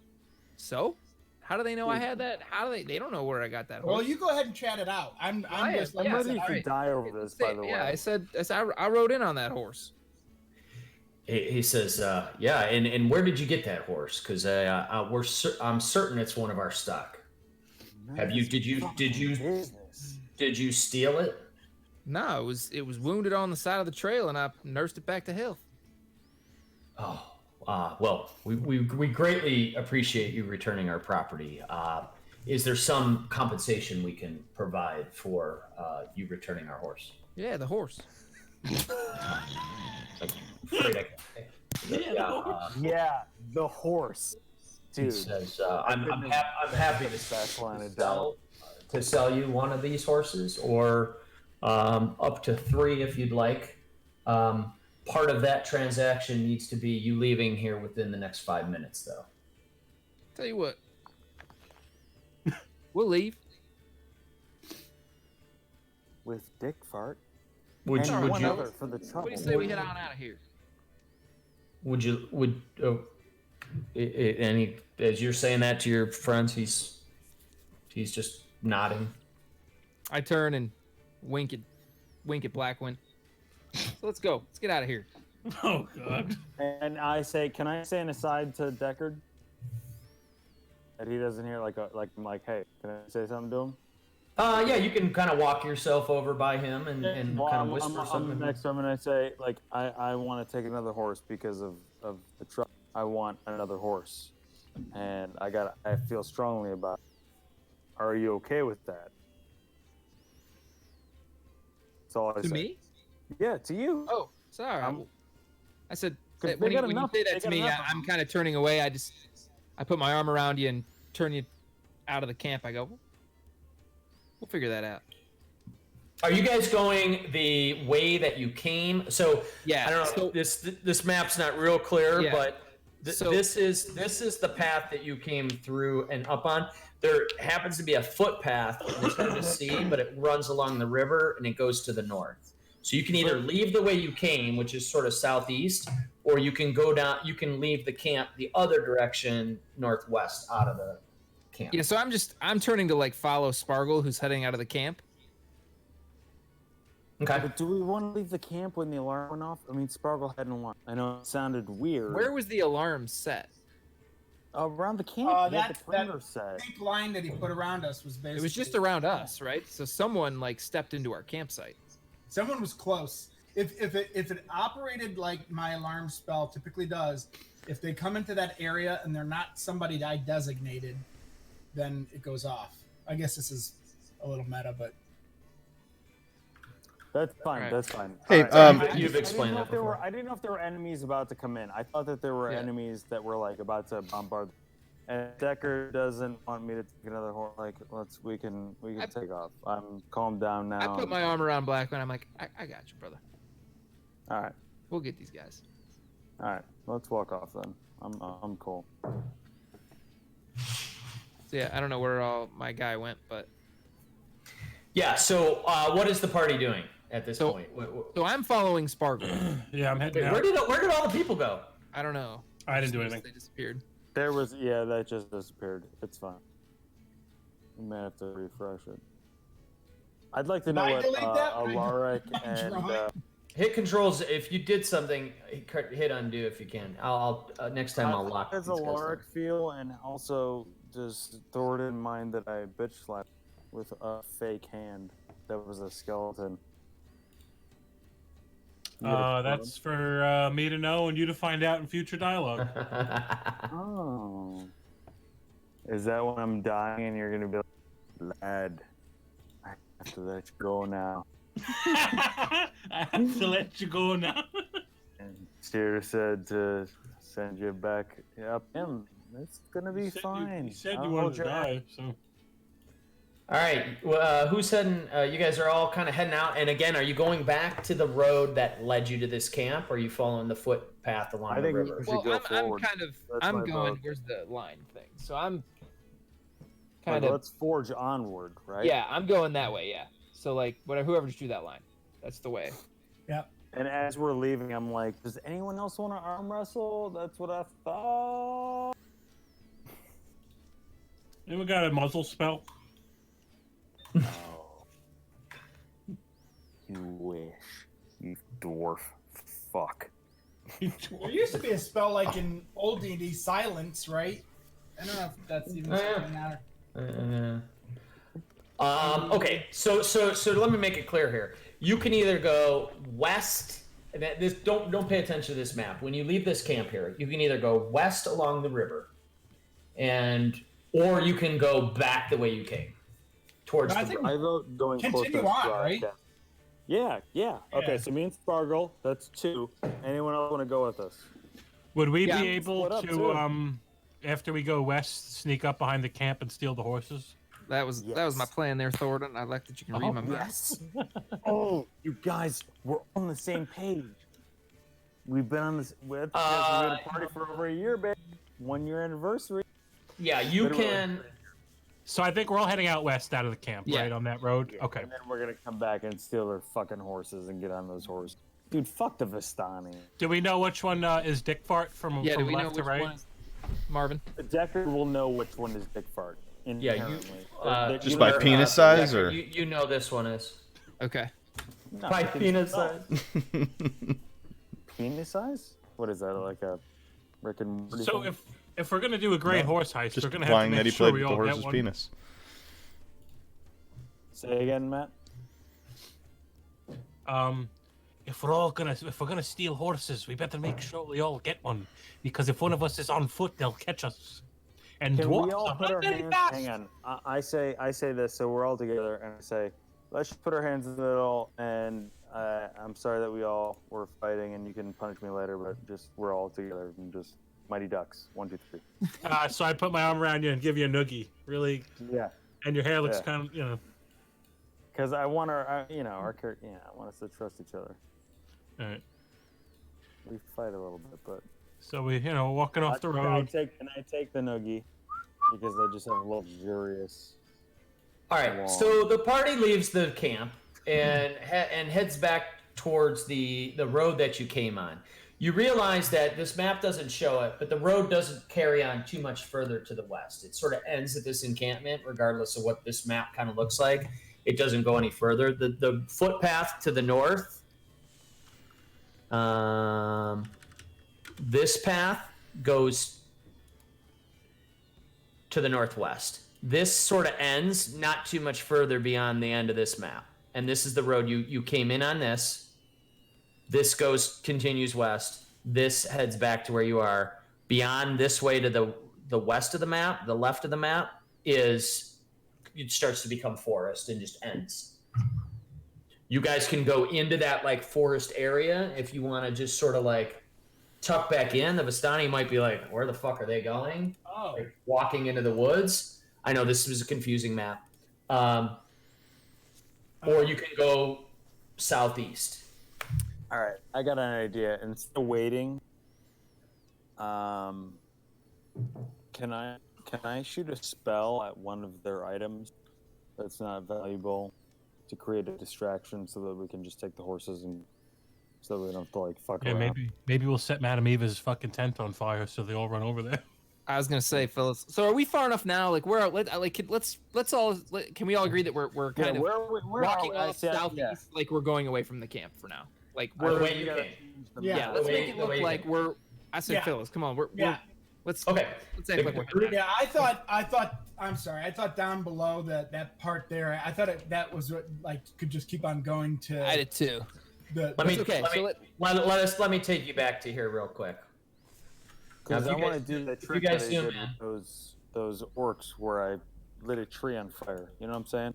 So, how do they know I had that? How do they? They don't know where I got that Well, horse. you go ahead and chat it out. I'm just like yeah, I I'm said, ready to I'm- die over this, by the way. Yeah, I said I rode in on that horse. He says, "Yeah, and where did you get that horse? Because I'm certain it's one of our stock. Have you? Did you Business. did you steal it? No, it was wounded on the side of the trail, and I nursed it back to health. Oh, well, we greatly appreciate you returning our property. Is there some compensation we can provide for you returning our horse?" Yeah, the horse. Afraid I can't say. Yeah, the horse. He Dude, says, I'm happy to best line of doubt. sell you one of these horses, or up to 3 if you'd like. Part of that transaction needs to be you leaving here within the next 5 minutes, though. Tell you what, we'll leave. With dick fart. Would And you? one other for the trouble. What do you say we head on out of here? Any as you're saying that to your friends, he's just nodding. I turn and wink at Blackwind. So let's go. Let's get out of here. Oh God. And I say, can I say an aside to Deckard? That he doesn't hear, like, I'm like, hey, can I say something to him? Yeah, you can kind of walk yourself over by him and Well, kind of I'm whisper something. next to him and I say, like, I want to take another horse because of the truck. I want another horse, and I feel strongly about it. Are you okay with that? That's all I To say. me? Yeah, to you. Oh, sorry. I said 'Cause that they when you got enough- say they that to got me, enough of I'm kind of turning away. I put my arm around you and turn you out of the camp. I go, we'll figure that out. Are you guys going the way that you came? So Yeah. I don't know. So, This map's not real clear, Yeah. but So- this is the path that you came through and up on. There happens to be a footpath, and it's hard to see, but it runs along the river and it goes to the north. So you can either leave the way you came, which is sort of southeast, or you can go down. You can leave the camp the other direction, northwest, out of the camp. Yeah, so I'm turning to like follow Spargle, who's heading out of the camp. Okay. But do we want to leave the camp when the alarm went off? I mean, Sparkle had an alarm. I know it sounded weird. Where was the alarm set? Around the camp? He had the perimeter set. Pink line that he put around us was basically. It was just around us, right? So someone like stepped into our campsite. Someone was close. If it operated like my alarm spell typically does, if they come into that area and they're not somebody that I designated, then it goes off. I guess this is a little meta, but That's fine. Alright. That's fine. Hey, Alright. You've explained that before. I didn't know if there were enemies about to come in. I thought that there were Yeah. enemies that were like about to bombard. And Decker doesn't want me to take another horse. Like, we can take off. I'm calm down now. I put my arm around Blackman. I'm like, I got you, brother. All right. We'll get these guys. All right. Let's walk off then. I'm cool. So yeah, I don't know where all my guy went, but Yeah. So what is the party doing at this So- point? so I'm following Spargle. Yeah, I'm heading Wait, out. where did all the people go? I don't know. I didn't do anything. They disappeared. There was that just disappeared. It's fine. We may have to refresh it. I'd like to know Did I what delete that? Alaric I'm and drunk. Hit controls if you did something. Hit undo if you can. I'll next time I'll lock. How does these guys Alaric down. feel? And also, just throw it in mind that I bitch slapped with a fake hand that was a skeleton. You get a That's for me to know and you to find out in future dialogue. Oh. Is that when I'm dying and you're gonna be like, lad, I have to let you go now? I have to let you go now. And Steer said to send you back up him. It's gonna be fine. You said I'll you hold wanted to your hand. die, so. All right. Who's heading? You guys are all kind of heading out. And again, are you going back to the road that led you to this camp, or are you following the footpath along I the think we river? should Well, go I'm forward. kind of That's I'm my going. vote. Where's the line thing? So I'm Like, kind of let's forge onward, right? yeah. I'm going that way. Yeah. So like whatever, whoever just drew that line, that's the way. And as we're leaving, I'm like, does anyone else want to arm wrestle? That's what I thought. Anyone got a muzzle spell? Oh. You wish. You dwarf. Fuck. There used to be a spell like in old D&D, silence, right? I don't know if that's even Oh, yeah. something now. Okay, so let me make it clear here. You can either go west. Don't pay attention to this map. When you leave this camp here, you can either go west along the river, or you can go back the way you came, towards I the think- river. I vote going Continue closer. on, to our right? camp. Yeah. Okay, Yeah. so me and Spargle, that's 2. Anyone else want to go with us? Would we Yeah, be able split up, to, too. after we go west, sneak up behind the camp and steal the horses? That was my Yes. plan there, Thornton. I like that you can read my mind. Yes. Oh, you guys, we're on the same page. We've been on this. We've been a party for over a year, babe. 1 year anniversary. Yeah, you Literally. can. So I think we're all heading out west out of the camp, Yeah. right, on that road? Okay. And then we're gonna come back and steal their fucking horses and get on those horses. Dude, fuck the Vistani. Do we know which one is Dick Fart from, Yeah. Do from we know left to which right? one is Marvin? Decker will know which one is Dick Fart. Yeah, Inherently. you. Just by penis size, Decker, or- you know this one is Okay. No, by it's penis not. size. Penis size? What is that? Like a Rick and Morty So thing? if we're gonna do a great horse heist, Just we're gonna have to implying that make he sure played we with the all get horse's one. penis. Say again, Matt. If we're gonna steal horses, we better make sure we all get one, because if one of us is on foot, they'll catch us. And Can dwarves we all are put our not very hands? fast. Hang on. I say this, so we're all together, and I say, let's just put our hands in the middle. And I'm sorry that we all were fighting, and you can punish me later, but just we're all together and just Mighty Ducks. 1, 2, 3. So I put my arm around you and give you a noogie, really, Yeah, and your hair looks Yeah. kind of, you know. because I want our character. Yeah, I want us to trust each other. All right. We fight a little bit, but So we, walking off the Can I road. take the noogie? Because I just have luxurious. All right, Wow. so the party leaves the camp and heads back towards the road that you came on. You realize that this map doesn't show it, but the road doesn't carry on too much further to the west. It sort of ends at this encampment, regardless of what this map kind of looks like. It doesn't go any further. The footpath to the north, this path goes to the northwest. This sort of ends not too much further beyond the end of this map. And this is the road you came in on this. This continues west. This heads back to where you are. Beyond this way to the west of the map, the left of the map, it starts to become forest and just ends. You guys can go into that like forest area if you want to just sort of like tuck back in. The Vistani might be like, where the fuck are they going? Oh. Like walking into the woods. I know this was a confusing map. Or you can go southeast. All right, I got an idea. Instead of waiting, can I shoot a spell at one of their items that's not valuable to create a distraction so that we can just take the horses and so we don't have to like fuck Yeah, around? maybe we'll set Madame Eva's fucking tent on fire so they all run over there. I was gonna say, Phyllis. So are we far enough now? Like we're let's all can we all agree that we're kind of walking off southeast, like we're going away from the camp for now. Like The we're way you came. Yeah. let's the make way- it the look way you like came. we're. I said, Yeah. Phyllis, come on, we're Yeah. let's Okay. let's act like we're heading back. Yeah, I thought. I'm sorry. I thought down below that part there. I thought that was what like could just keep on going to. I did too. Let me okay, so let me take you back to here real quick. Because Now, I if you want to guys- do the if you trick guys that I zoom did in. with those orcs where I lit a tree on fire. You know what I'm saying?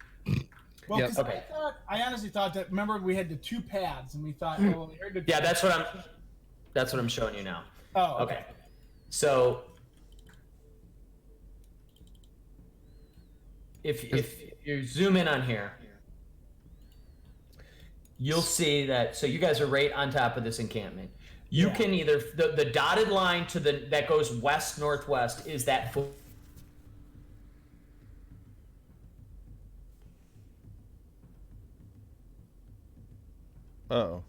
Well, Yep. 'cause Okay. I honestly thought that. Remember, we had the two paths, and we thought, well, here the Yeah, that's what I'm showing you now. Oh, Okay. So if you zoom in on here, you'll see that. So you guys are right on top of this encampment. You Yeah. can either the dotted line to that goes west northwest is that. Uh-oh.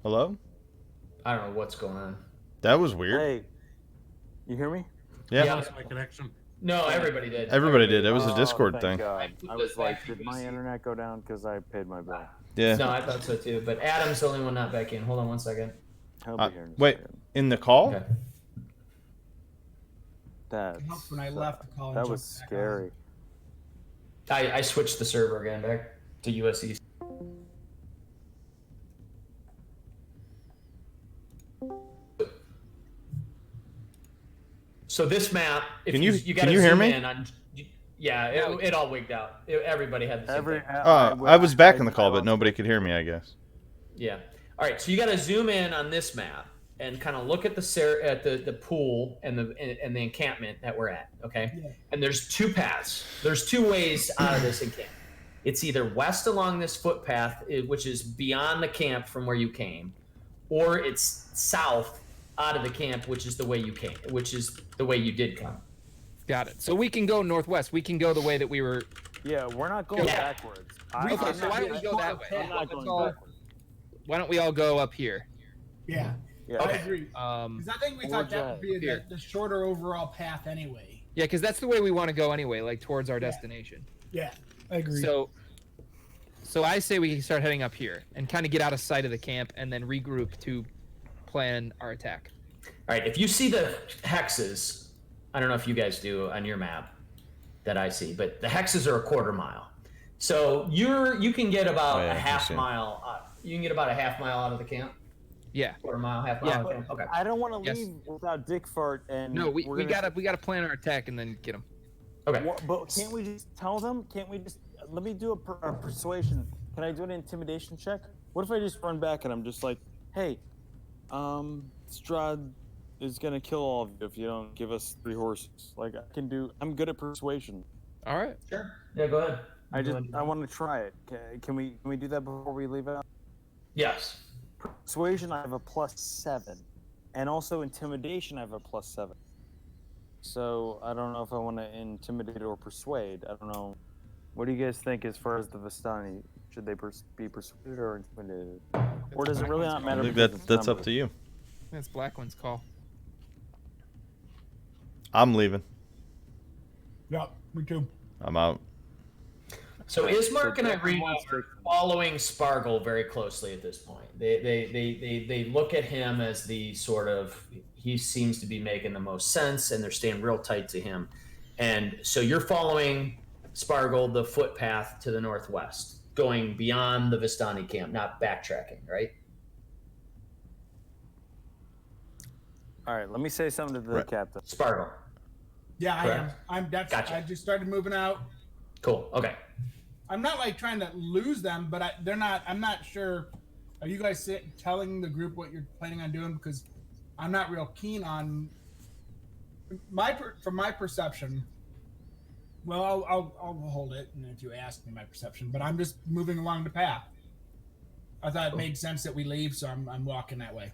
Hello? I don't know what's going on. That was weird. Hey, you hear me? Yeah. Yeah. Lost my connection. No, everybody did. Everybody did. It was a Oh, Discord thank thing. God. I I was put like, that did back my to internet go down because I paid my bill? Yeah. No, I thought so too. But Adam's the only one not back in. Hold on one second. He'll be here in a Wait, second. in the call? Okay. That's, helped when I left the call. and that was jumped back scary. I switched the server again back to USC. So this map, if Can you you- gotta can you hear zoom me? in on, yeah, it all wigged out. Everybody had the same thing. I was back in the call, but nobody could hear me, I guess. Yeah. All right. So you got to zoom in on this map and kind of look at the pool and the encampment that we're at. Okay. Yeah. And there's two paths. There's two ways out of this encampment. It's either west along this footpath, which is beyond the camp from where you came, or it's south out of the camp, which is the way you came, which is the way you did come. Got it. So we can go northwest. We can go the way that we were. Yeah, we're not going Yeah. backwards. Okay, so why don't we go that way? I'm not Let's going all- backwards. Why don't we all go up here? Yeah, Yeah. I agree. Um, Because I think we Or thought that would be Here. the shorter overall path anyway. yeah, because that's the way we want to go anyway, like towards our Yeah. destination. Yeah, I agree. So I say we can start heading up here and kind of get out of sight of the camp and then regroup to plan our attack. All right. If you see the hexes, I don't know if you guys do on your map that I see, but the hexes are a quarter mile. So you can get about Oh, yeah, a half I see. mile. You can get about a half mile out of the camp. Yeah. Quarter mile, half Yeah. mile. Okay. I don't want to Yes. leave without Dick Fart and. No, we we're gotta plan our attack and then get them. Okay. But can't we just tell them? Can't we just let me do a persuasion? Can I do an intimidation check? What if I just run back and I'm just like, hey, Strahd is gonna kill all of you if you don't give us 3 horses. Like I'm good at persuasion. All right. Sure. Yeah, go ahead. I want to try it. Can we do that before we leave out? Yes. Persuasion, I have a +7, and also intimidation, I have a +7. So I don't know if I want to intimidate or persuade. I don't know. What do you guys think as far as the Vistani? Should they be persuaded or intimidated? Or does it really not matter? I think that's up to you. That's Blackwind's call. I'm leaving. Yep, me too. I'm out. So Ismark and Jack Irina wants are to- following Spargle very closely at this point. They look at him as the sort of, he seems to be making the most sense, and they're staying real tight to him. And so you're following Spargle, the footpath to the northwest, going beyond the Vistani camp, not backtracking, right? All right, let me say something to the Right. captain. Spargle. Yeah, Correct. I'm that's Gotcha. I just started moving out. Cool. Okay. I'm not like trying to lose them, but I'm not sure. Are you guys telling the group what you're planning on doing? Because I'm not real keen on from my perception. Well, I'll hold it, and if you ask me my perception, but I'm just moving along the path. I thought it made sense that we leave, so I'm walking that way.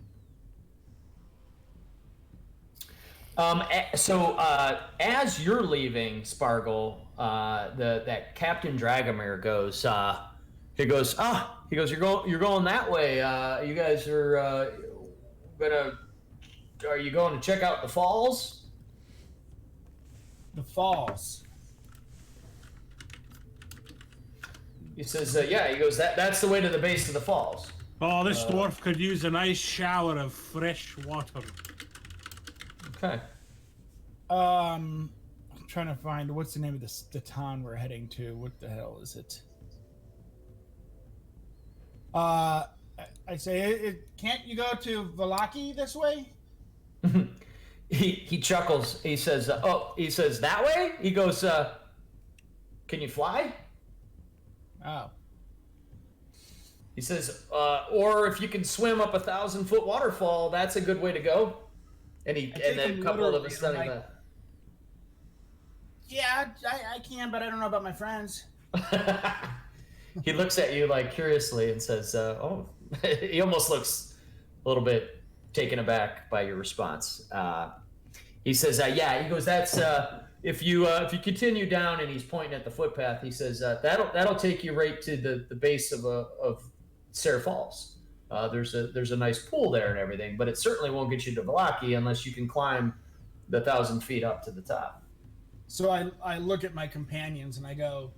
So as you're leaving, Spargle, that Captain Dragomir goes. You're going that way. You guys are Are you going to check out the falls? The falls. He says, yeah. He goes, that's the way to the base of the falls. Oh, this dwarf could use a nice shower of fresh water. Okay. I'm trying to find what's the name of the town we're heading to. What the hell is it? I say, can't you go to Vallaki this way? He chuckles. He says, that way? He goes, can you fly? Oh. He says, or if you can swim up 1,000-foot waterfall, that's a good way to go. And then a couple of us studying that. Yeah, I can, but I don't know about my friends. He looks at you like curiously and says, "Oh," he almost looks a little bit taken aback by your response. He says, "Yeah." He goes, "That's if you continue down," and he's pointing at the footpath. He says, "That'll take you right to the base of Sarah Falls. There's a nice pool there and everything, but it certainly won't get you to Vallaki unless you can climb the 1,000 feet up to the top." So I look at my companions and I go,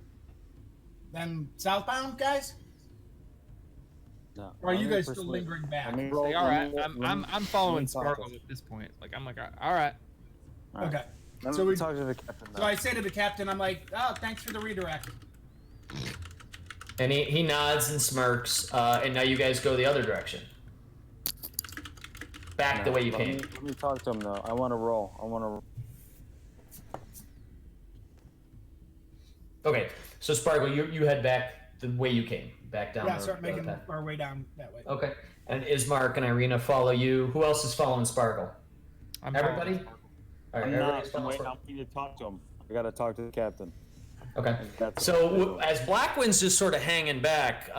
then southbound, guys? No. Or are you guys still lingering back? Say, all right, I'm following Sparkle at this point. Like I'm like, all right. Okay. Let So me we- talk to the captain. So I say to the captain, I'm like, oh, thanks for the redirect. And he nods and smirks, and now you guys go the other direction. Back the way you came. Let me talk to him though. I want to roll. Okay, so Sparkle, you head back the way you came, back down Yeah, the start the making path. our way down that way. Okay, and Ismark and Irina follow you. Who else is following Sparkle? I'm Everybody? All right, I'm everybody's not. following Wait, Sparkle. I need to talk to him. I gotta talk to the captain. Okay. That's So what I'm doing. as Blackwind's just sort of hanging back,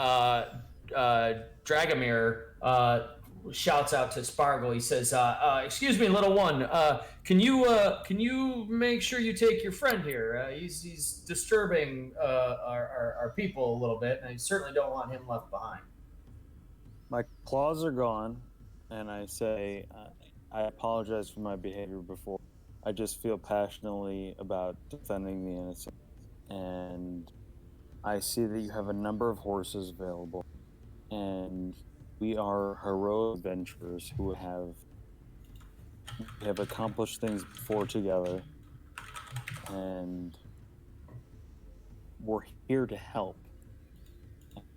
Dragomir shouts out to Spargle. He says, "Excuse me, little one. Can you make sure you take your friend here? He's disturbing our people a little bit, and I certainly don't want him left behind." My claws are gone, and I say, I apologize for my behavior before. I just feel passionately about defending the innocent. And I see that you have a number of horses available. And we are heroic adventurers who have accomplished things before together. And we're here to help.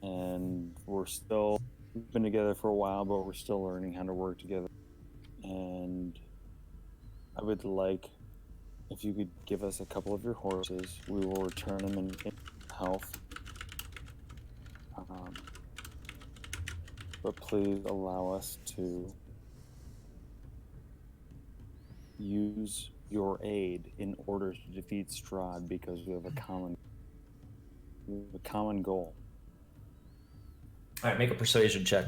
And we're still we've been together for a while, but we're still learning how to work together. And I would like if you could give us a couple of your horses. We will return them in health. But please allow us to use your aid in order to defeat Strahd, because we have a common goal. All right, make a persuasion check.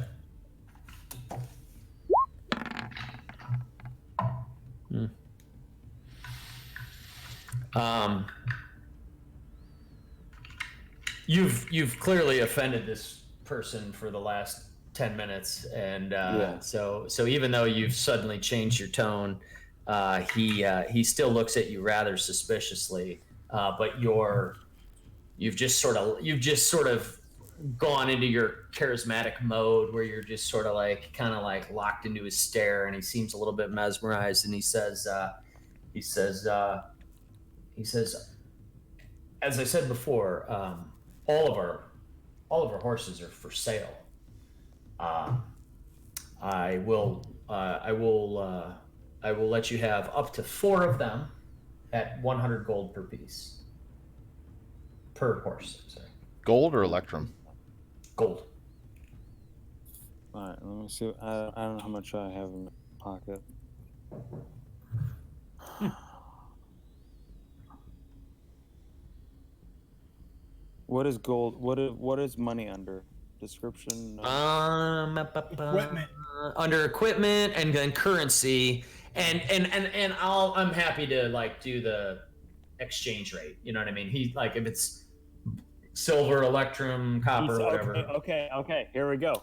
You've clearly offended this person for the last 10 minutes, and so even though you've suddenly changed your tone, he still looks at you rather suspiciously. But you've just sort of gone into your charismatic mode where you're just sort of like kind of like locked into his stare, and he seems a little bit mesmerized, and he says, as I said before, all of our horses are for sale. I will let you have up to 4 of them at 100 gold per piece. Per horse, sorry. Gold or Electrum? Gold. All right, let me see. I don't know how much I have in my pocket. What is gold? What is money under? Description? Equipment. Under equipment and then currency, and I'm happy to like do the exchange rate. You know what I mean? He like if it's silver, electrum, copper, whatever. Okay. Here we go.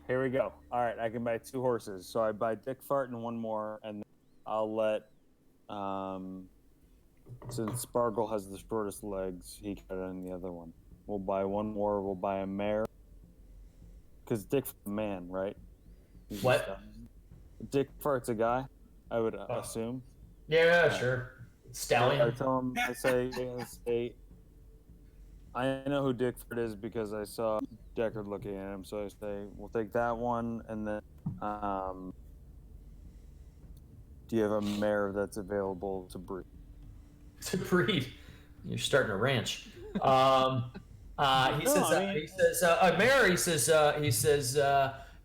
All right, I can buy 2 horses. So I buy Dick Fart and 1 more, and then I'll let since Sparkle has the shortest legs, he got it on the other one. We'll buy 1 more. We'll buy a mare. Because Dick's a man, right? What? Dick Fart's a guy, I would assume. Yeah, sure. Stallion. I tell him, I say, I know who Dick Fart is because I saw Deckard looking at him. So I say, we'll take that one, and then, do you have a mare that's available to breed? To breed. You're starting a ranch. He says,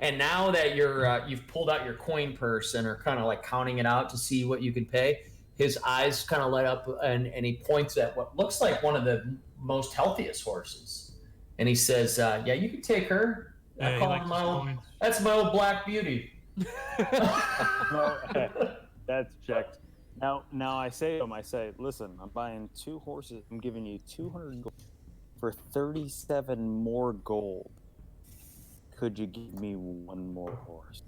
and now that you've pulled out your coin purse and are kind of like counting it out to see what you can pay, his eyes kind of light up, and he points at what looks like one of the most healthiest horses, and he says, "Yeah, you can take her. I call her that's my old Black Beauty." That's checked. Now I say to him, listen, I'm buying 2 horses. I'm giving you 200 gold for 37 more gold. Could you give me 1 more horse?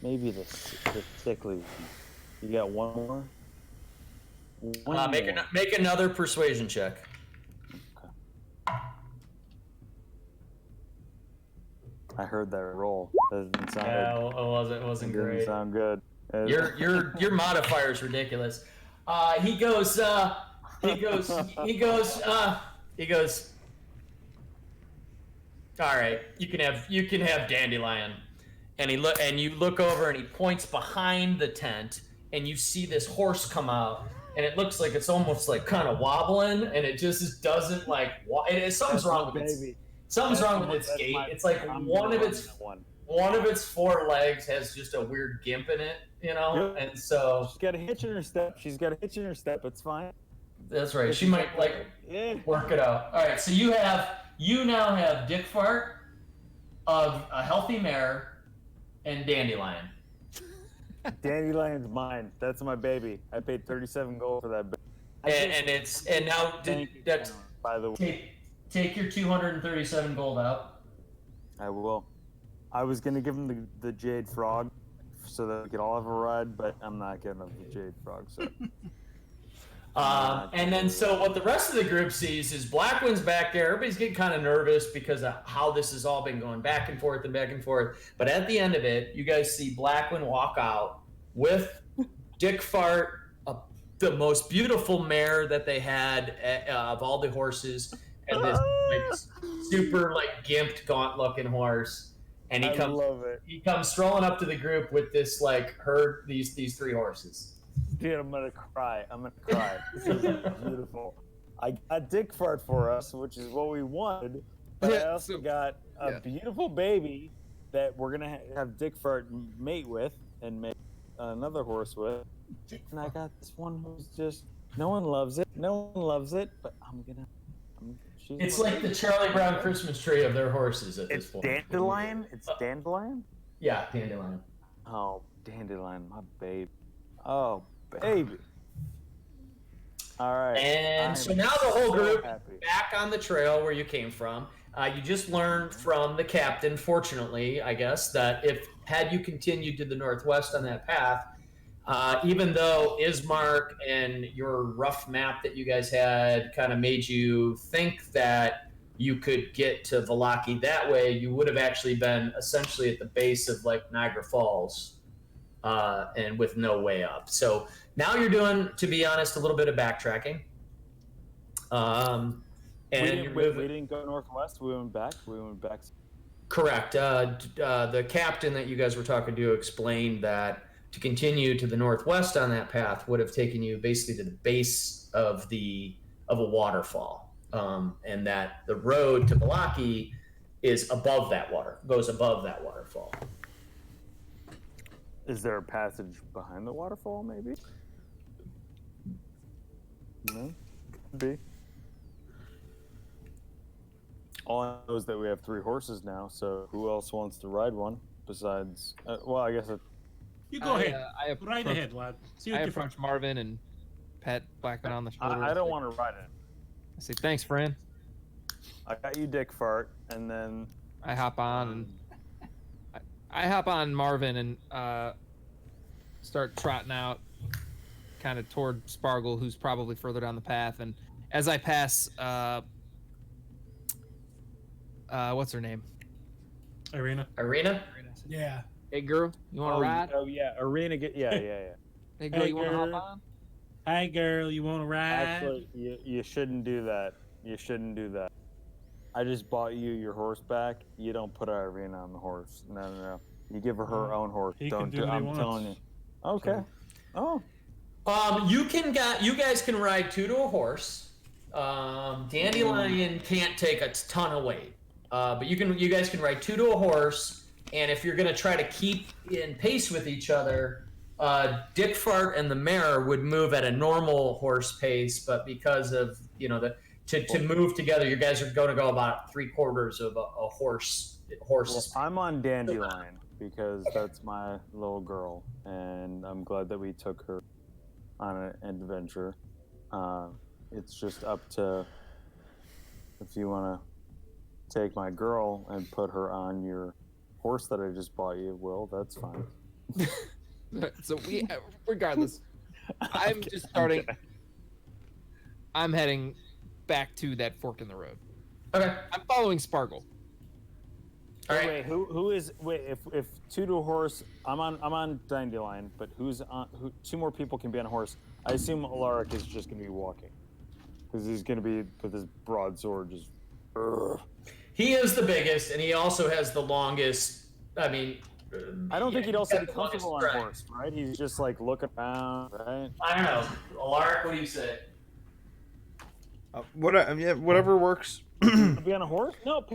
Maybe the sickly one. You got 1 more? Make another persuasion check. Okay. I heard that roll. That doesn't sound good. It wasn't It didn't great. sound good. Your modifier is ridiculous. He goes. All right, you can have Dandelion, and you look over and he points behind the tent, and you see this horse come out, and it looks like it's almost like kind of wobbling, and it just doesn't like. Something's wrong with its. Something's wrong with its gait. It's like one of its 4 legs has just a weird gimp in it, you know, and so she's got a hitch in her step. It's fine. That's right. She might like work it out. All right. So you now have Dick Fart, a healthy mare, and Dandelion. Dandelion's mine. That's my baby. I paid 37 gold for that. By the way, take your 237 gold out. I will. I was gonna give him the Jade Frog, so that we could all have a ride, but I'm not giving him the Jade Frog. So. And then so what the rest of the group sees is Blackwind's back there. Everybody's getting kind of nervous because of how this has all been going back and forth. But at the end of it, you guys see Blackwind walk out with Dick Fart, the most beautiful mare that they had of all the horses, and this like, super like gimped, gaunt-looking horse. and I love it. he comes strolling up to the group with this like herd these 3 horses. Dude, I'm gonna cry. This is beautiful. I got Dick Fart for us, which is what we wanted. But I also got a beautiful baby that we're gonna have Dick Fart mate with and make another horse with. And I got this one who's just no one loves it, but It's like the Charlie Brown Christmas tree of their horses at this point. Dandelion. It's Dandelion. Yeah, Dandelion. Oh, Dandelion, my baby. Oh, baby. All right. And so now the whole group happy. back on the trail where you came from. You just learned from the captain, fortunately, I guess, that had you continued to the northwest on that path, even though Ismark and your rough map that you guys had kind of made you think that you could get to Vallaki that way, you would have actually been essentially at the base of like Niagara Falls, and with no way up. So now you're doing, to be honest, a little bit of backtracking. And we didn't go northwest. We went back. Correct. The captain that you guys were talking to explained that to continue to the northwest on that path would have taken you basically to the base of a waterfall, and that the road to Vallaki is above that goes above that waterfall. Is there a passage behind the waterfall? Maybe. No. Could be. All I know is that we have 3 horses now, so who else wants to ride one besides? Well, I guess You go ahead. I Right ahead, lad. See I what you approach Marvin and pat Blackman on the shoulder. I don't want to ride it. I say, thanks, friend. I got you, Dick Fart, and then I hop on and I hop on Marvin and start trotting out kind of toward Spargle, who's probably further down the path. And as I pass, what's her name? Irina. Yeah. Hey, girl, you want to ride? Oh yeah, Arena. Yeah. Hey, girl, Hey, you want to hop girl. on? Hi, girl. You want to ride? Actually, you shouldn't do that. I just bought you your horse back. You don't put Irina on the horse. No. You give her her own horse. He Don't can do do. what he I'm wants. telling you. Okay. Oh. You guys can ride 2 to a horse. Dandelion can't take a ton of weight, but you guys can ride 2 to a horse. And if you're gonna try to keep in pace with each other, Dick Fart and the mare would move at a normal horse pace, but because of to move together, you guys are going to go about 3/4 of a horse's. Well, I'm on Dandelion because that's my little girl, and I'm glad that we took her on an adventure. It's just up to if you want to take my girl and put her on your horse that I just bought you. Will, that's fine. So regardless, I'm just starting. Okay. I'm heading back to that fork in the road. Okay. I'm following Spargle. All right. Wait, who is? Wait, if 2 to a horse, I'm on Dandelion, but who's on? 2 more people can be on a horse. I assume Alaric is just gonna be walking, because he's gonna be with his broadsword just. He is the biggest, and he also has the longest. I mean, I don't think he'd also be got the longest comfortable on stride. a horse, right? He's just like looking around, right? I don't know. Alaric, what do you say? Whatever works. Be on a horse? No,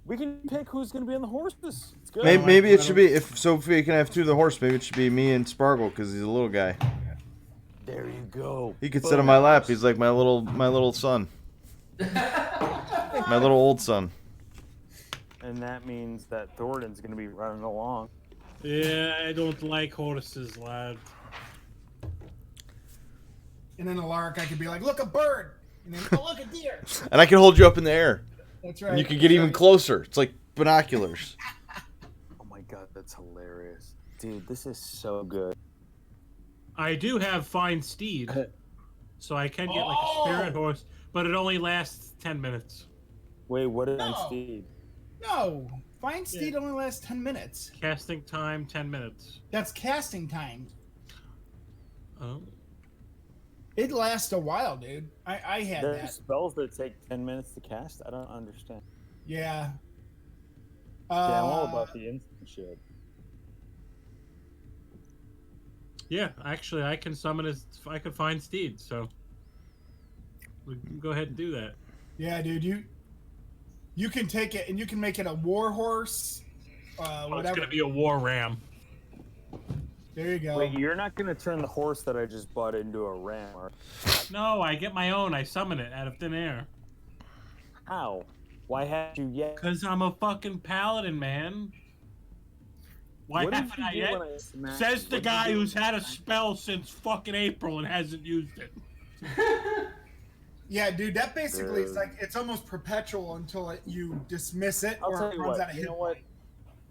we can pick who's gonna be on the horses. It's good. Maybe it should be if we can have 2 of the horse. Maybe it should be me and Spargle because he's a little guy. There you go. He could sit on my lap. He's like my little son, my little old son. And that means that Thornton's gonna be running along. Yeah, I don't like horses, lad. And then Alaric, I could be like, look, a bird. And then, oh, look, a deer. And I can hold you up in the air. That's right. And you can get even closer. It's like binoculars. Oh my god, that's hilarious. Dude, this is so good. I do have fine steed, so I can get like a spirit horse, but it only lasts 10 minutes. Wait, what is No. Steed? No. Fine Steed only lasts 10 minutes. Casting time 10 minutes. That's casting time. Oh. It lasts a while, dude. I had There's that. spells that take 10 minutes to cast? I don't understand. Yeah. Yeah, I'm all about the instant shit. Yeah, actually, I can summon as I could find Steed, so we can go ahead and do that. Yeah, dude, you can take it and you can make it a war horse. Oh, it's Whatever. gonna be a war ram. There you go. Wait, you're not gonna turn the horse that I just bought into a ram, or No, I get my own. I summon it out of thin air. how? Why haven't you yet? Cause I'm a fucking paladin, man. Why What did haven't you I do yet? when I smacked Says you? the What did guy you do? who's had a spell since fucking April and hasn't used it. Yeah, dude, that basically is Dude. like it's almost perpetual until you dismiss it I'll or tell it you runs what. out of You hit know what?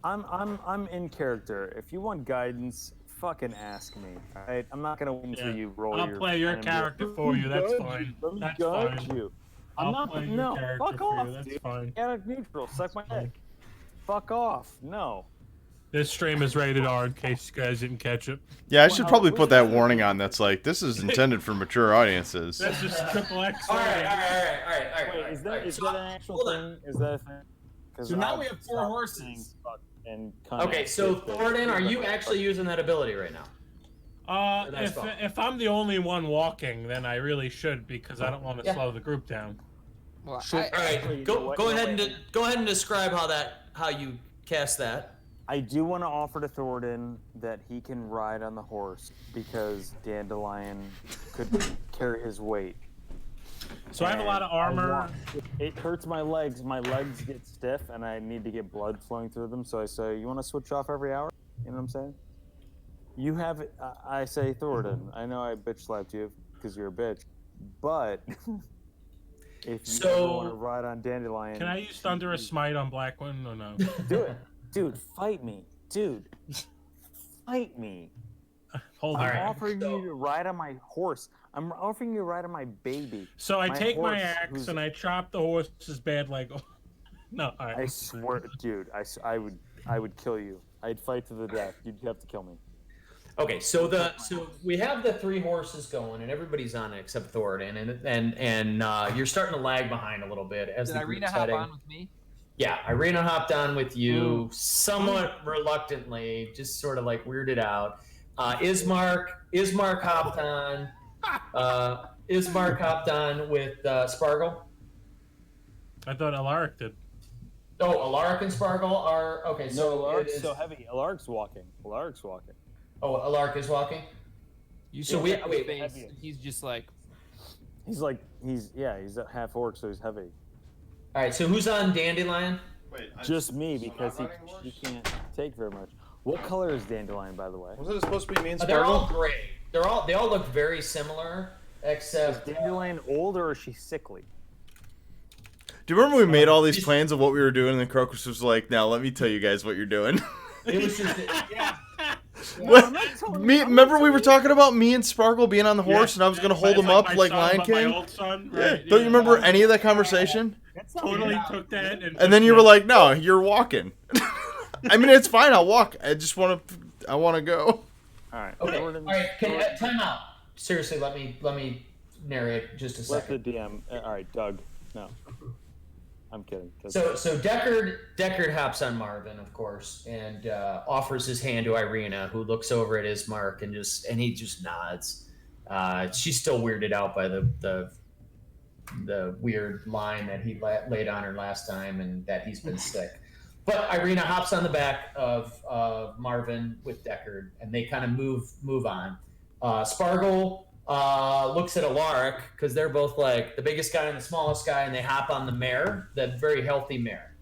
point. I'm in character. If you want guidance, fucking ask me. All right, I'm not gonna wait until Yeah. you roll I'll your. play your pen and be like, character for you. That's "Let me fine. Let me That's guide fine. you. I'm I'll not. play your No, character fuck for off, you. That's dude. fine. Chaotic neutral. Suck my dick. Fuck off. No. This stream is rated R in case you guys didn't catch it. Yeah, I should Well, probably we put should that say- warning on. That's like this is intended for mature audiences. That's just triple X. All right. Wait, is that So, an actual hold on. thing? Is that a thing? 'Cause So now I'll we have 4 stop horses. saying fuck and cunt Okay, so shit that- Thoradin, are you actually using that ability right now? That's fine. If I'm the only one walking, then I really should because I don't want to Yeah. slow the group down. Well, Should- I, All right, Actually, you know go what? go No, ahead wait. and go ahead and describe how you cast that. I do want to offer to Thoradin that he can ride on the horse because Dandelion could carry his weight. So I have a lot of And I armor. want- It hurts my legs. My legs get stiff, and I need to get blood flowing through them. So I say, "You want to switch off every hour?" You know what I'm saying? You have. I say, Thoradin. I know I bitch slapped you because you're a bitch, but if you So- want to ride on Dandelion, Can I use Thunderous Smite on Blackwing or no? do it, dude. Fight me, dude. Fight me. Hold All on. I'm right, offering so- you to ride on my horse. I'm offering you to ride on my baby. So I My take my horse, axe who's- and I chop the horse's bad leg off. No, all I right. swear, dude. I would kill you. I'd fight to the death. You'd have to kill me. Okay, so we have the 3 horses going, and everybody's on it except Thoradin, and you're starting to lag behind a little bit as did the Irina group's hop heading. on with me? Yeah, Irina hopped on with you somewhat reluctantly, just sort of like weirded out. Ismark hopped on. Ismark hopped on with Spargle. I thought Alaric did. Oh, Alaric and Spargle are okay. No, So it Alaric's is. so heavy. Alaric's walking. Alaric's walking. Oh, Alaric is walking. You So see we- his wait, face, heavy. and he's just like, He's a half orc, so he's heavy. All right. So who's on Dandelion? Wait, Just me because he can't take very much. What color is Dandelion, by the way? wasn't it supposed to be me and They're all Sparkle? gray. They all look very similar, Is except Dandelion old or is she sickly? Do you remember we made all these plans of what we were doing, and then Crocus was like, "Now let me tell you guys what you're doing." it was just. What? Remember we were talking about me and Sparkle being on the horse, and I was gonna hold him up my like son, Lion but my King. old son, Yeah. right, Don't you remember any of that conversation? Totally took that And then you were like, "No, you're walking." I mean, it's fine. I'll walk. I just want to go. All right. Okay. Thoradin- All right. Time out. Seriously, let me narrate just a Let the second. DM. All right, Doug. No, I'm kidding. So Deckard hops on Marvin, of course, and offers his hand to Irina, who looks over at Ismark and he just nods. She's still weirded out by the weird line that he laid on her last time, and that he's been sick. But Irina hops on the back of Marvin with Deckard, and they kind of move on. Spargle looks at Alaric because they're both like the biggest guy and the smallest guy, and they hop on the mare, the very healthy mare.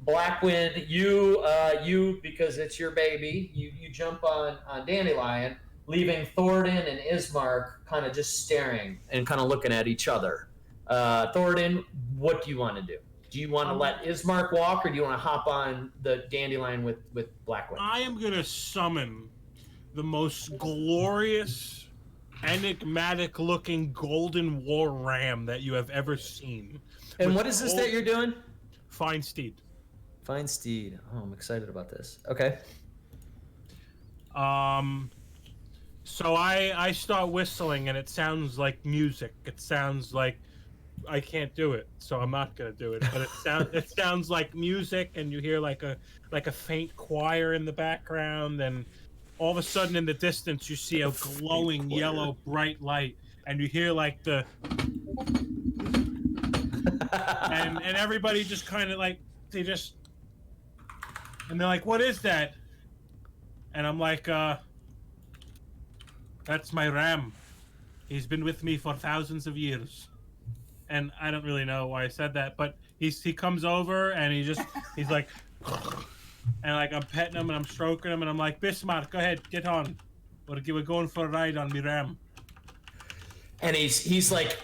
Blackwind, you because it's your baby, you jump on Dandelion, leaving Thoradin and Ismark kind of just staring and kind of looking at each other. Thoradin, what do you want to do? Do you want to let Ismark walk, or do you want to hop on the Dandelion with Blackwind? I am gonna summon the most glorious, enigmatic-looking golden war ram that you have ever seen. And With what is this that you're doing? Fine steed. Fine steed. Oh, I'm excited about this. Okay. So I start whistling and it sounds like music. It sounds like I can't do it, so I'm not gonna do it. But it sounds like music, and you hear like a faint choir in the background, and all of a sudden in the distance you see a glowing yellow bright light, and you hear like the and everybody just kind of like they're like, what is that? And I'm like, that's my ram. He's been with me for thousands of years. And I don't really know why I said that, but he comes over and he's like, and like I'm petting him and I'm stroking him and I'm like, Bismarck, go ahead, get on. We're going for a ride on me ram. And he's like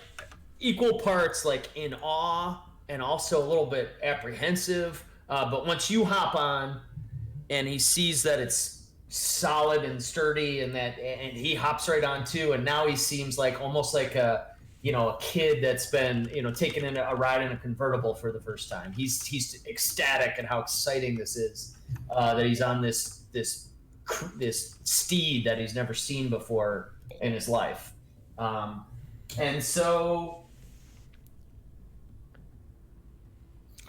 equal parts like in awe and also a little bit apprehensive. But once you hop on and he sees that it's solid and sturdy and he hops right on too, and now he seems like almost like a kid that's been taken in a ride in a convertible for the first time. He's ecstatic at how exciting this is, that he's on this steed that he's never seen before in his life. And so,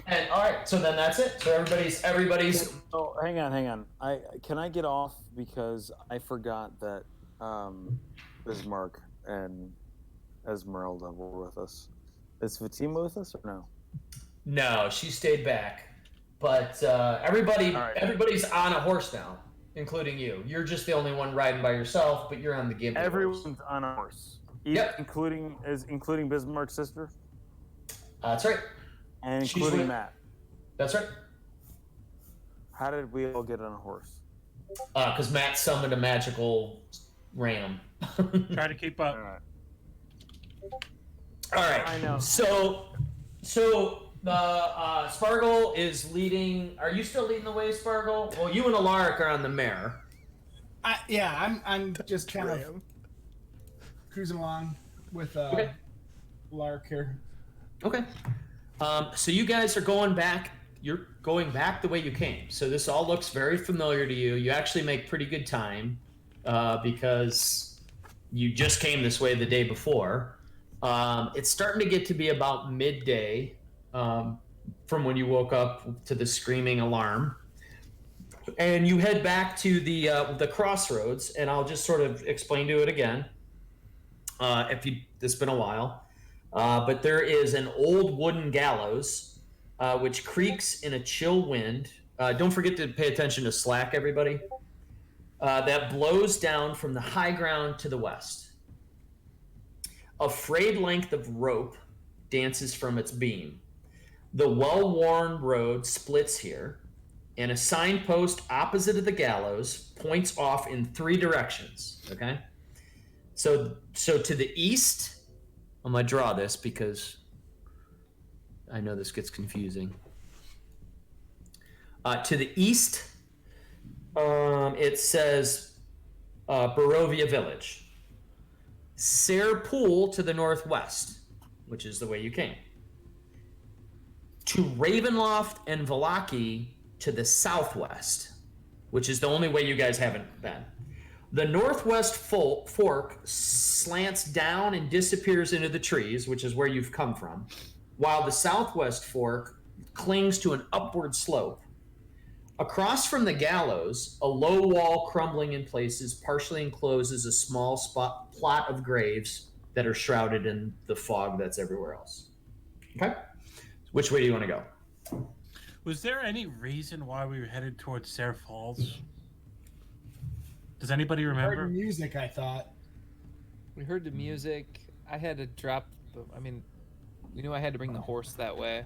and all right, so then that's it. So everybody's. Oh, hang on. Can I get off because I forgot that Bismarck and Esmeralda were with us. Is Fatima with us or no? No, she stayed back. But everybody's on a horse now, including you. You're just the only one riding by yourself, but you're on the Gimli horse. Everyone's on a horse. Yep. Including Bismarck's sister? That's right. And She's including with- Matt. That's right. How did we all get on a horse? Because Matt summoned a magical ram. Try to keep up. All right. All right. I know. So the Spargle is leading. Are you still leading the way, Spargle? Well, you and Alaric are on the mare. I'm just kind of cruising along with Okay. Lark here. Okay. So you guys are going back. You're going back the way you came. So this all looks very familiar to you. You actually make pretty good time because you just came this way the day before. It's starting to get to be about midday from when you woke up to the screaming alarm. And you head back to the crossroads, and I'll just sort of explain to it again. It's been a while. But there is an old wooden gallows which creaks in a chill wind. Don't forget to pay attention to slack, everybody. That blows down from the high ground to the west. A frayed length of rope dances from its beam. The well-worn road splits here, and a signpost opposite of the gallows points off in 3 directions. Okay? So to the east, I'm going to draw this because I know this gets confusing. To the east, it says Barovia Village. Sayre Pool to the northwest, which is the way you came. To Ravenloft and Vallaki to the southwest, which is the only way you guys haven't been. The northwest fork slants down and disappears into the trees, which is where you've come from, while the southwest fork clings to an upward slope. Across from the gallows, a low wall crumbling in places partially encloses a small plot of graves that are shrouded in the fog that's everywhere else. Okay? Which way do you want to go? Was there any reason why we were headed towards Sayre Falls? Does anybody remember? Heard music, I thought. We heard the music. I had to drop. We knew I had to bring the horse that way.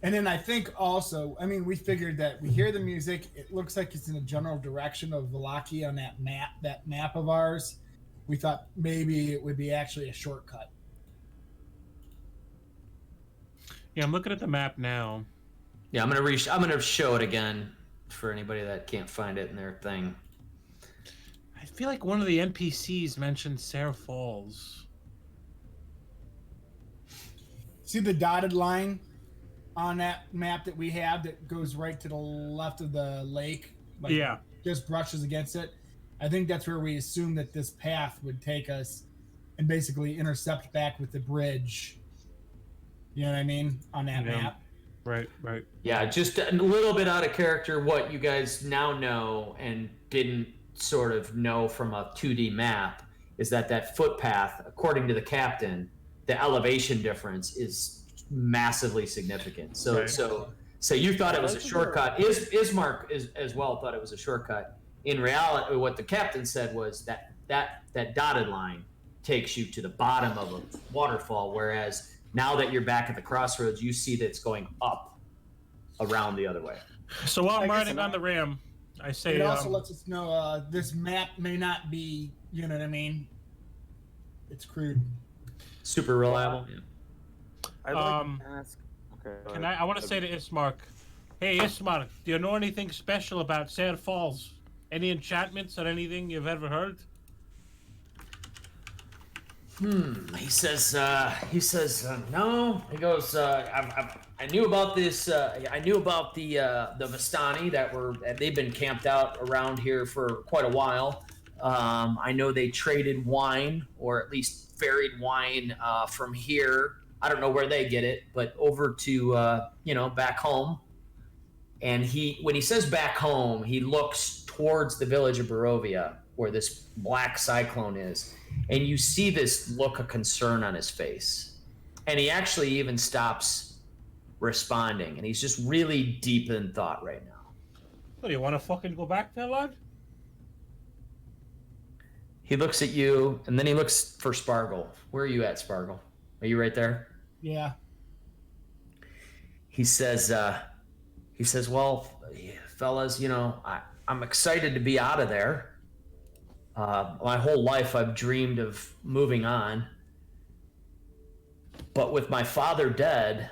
And then I think also, we figured that we hear the music. It looks like it's in the general direction of Vallaki on that map of ours. We thought maybe it would be actually a shortcut. Yeah, I'm looking at the map now. Yeah, I'm gonna show it again for anybody that can't find it in their thing. I feel like one of the NPCs mentioned Sayre Falls. See the dotted line on that map that we have that goes right to the left of the lake? Just brushes against it. I think that's where we assumed that this path would take us. and basically intercept back with the bridge. You know what I mean? On that Yeah. map. Right. Yeah, just a little bit out of character. What you guys now know and didn't sort of know from a 2D map is that footpath, according to the captain, the elevation difference is massively significant. So Right. so you thought it was a shortcut. Ismark as well thought it was a shortcut. In reality, what the captain said was that dotted line takes you to the bottom of a waterfall, whereas now that you're back at the crossroads, you see that it's going up around the other way. So while I'm I guess riding on the ram, I say, It also lets us know this map may not be, you know what I mean? It's crude. Super reliable. Yeah. I'd like to ask. Okay. I want to say to Ismark, hey Ismark, do you know anything special about Sayre Falls? Any enchantments or anything you've ever heard? He says no. He goes, I knew about this. I knew about the Vistani they've been camped out around here for quite a while. I know they traded wine, or at least ferried wine from here. I don't know where they get it, but over to back home. And when he says back home, he looks towards the village of Barovia, where this black cyclone is, and you see this look of concern on his face. And he actually even stops responding, and he's just really deep in thought right now. What, do you want to fucking go back there, lad? He looks at you, and then he looks for Spargle. Where are you at, Spargle? Are you right there? Yeah. He says, well, fellas, I'm excited to be out of there. My whole life I've dreamed of moving on. But with my father dead,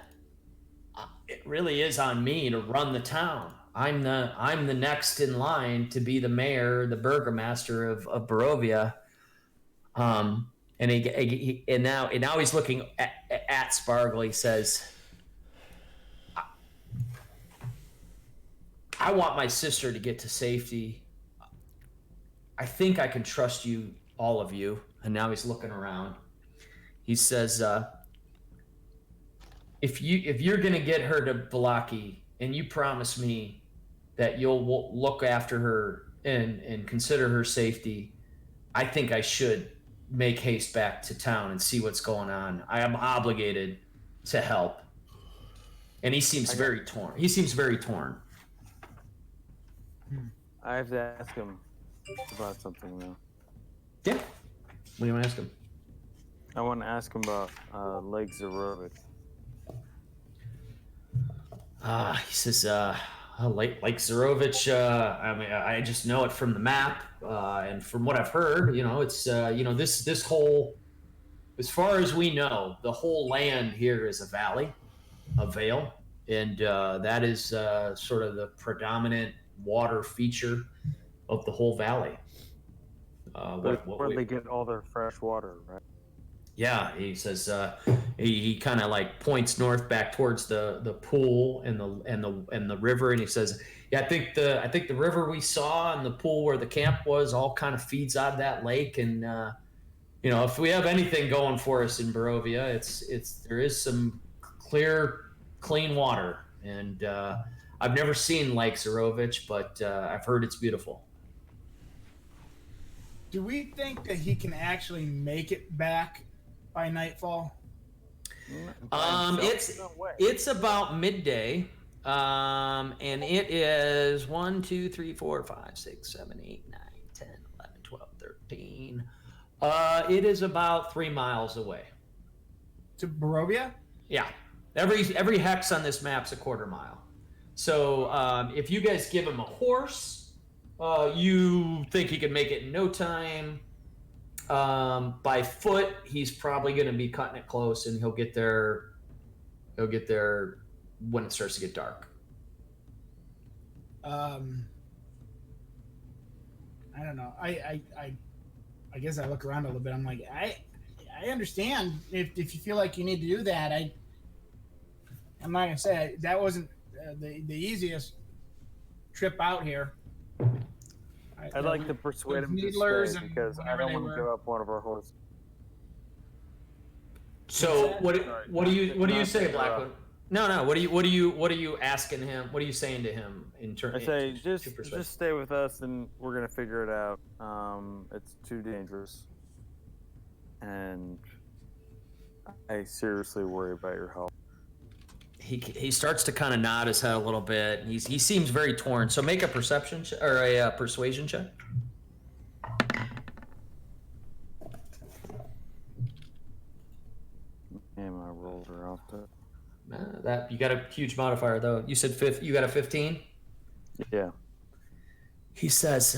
it really is on me to run the town. I'm the next in line to be the mayor, the burgomaster of Barovia. And now he's looking at Spargle. He says, I want my sister to get to safety. I think I can trust you, all of you. And now he's looking around. He says, if you're gonna get her to Vallaki, and you promise me that you'll look after her and consider her safety, I think I should make haste back to town and see what's going on. I am obligated to help. And he seems very torn. I have to ask him about something now. Yeah. What do you want to ask him? I want to ask him about Lake Zarovich. He says, Lake Zarovich, I just know it from the map, and from what I've heard, it's, this whole, as far as we know, the whole land here is a valley, a vale, and that is sort of the predominant water feature of the whole valley. Where they get all their fresh water, right? Yeah, he says he kind of like points north back towards the pool and the river, and he says, "Yeah, I think the river we saw and the pool where the camp was all kind of feeds out of that lake, and if we have anything going for us in Barovia, there is some clear, clean water, and I've never seen Lake Zarovich, but I've heard it's beautiful." Do we think that he can actually make it back by nightfall? It's about midday, and it is 1, 2, 3, 4, 5, 6, 7, 8, 9, 10, 11, 12, 13. It is about 3 miles away. To Barovia? Yeah, every hex on this map's a quarter mile. So if you guys give him a horse, you think he could make it in no time. By foot, he's probably going to be cutting it close, and he'll get there when it starts to get dark. I don't know. I guess I look around a little bit. I'm like, I understand if you feel like you need to do that. I'm not gonna say that wasn't the easiest trip out here. I'd like to persuade him to stay because I don't want to give up one of our horses. So what do you Not say, to Blackwood? No. What are you asking him? What are you saying to him in terms? I say just stay with us, and we're gonna figure it out. It's too dangerous, and I seriously worry about your health. He starts to kind of nod his head a little bit. He seems very torn. So make a perception or a persuasion check. Damn, my rolls are off to. That you got a huge modifier though. You said you got a 15. Yeah. He says,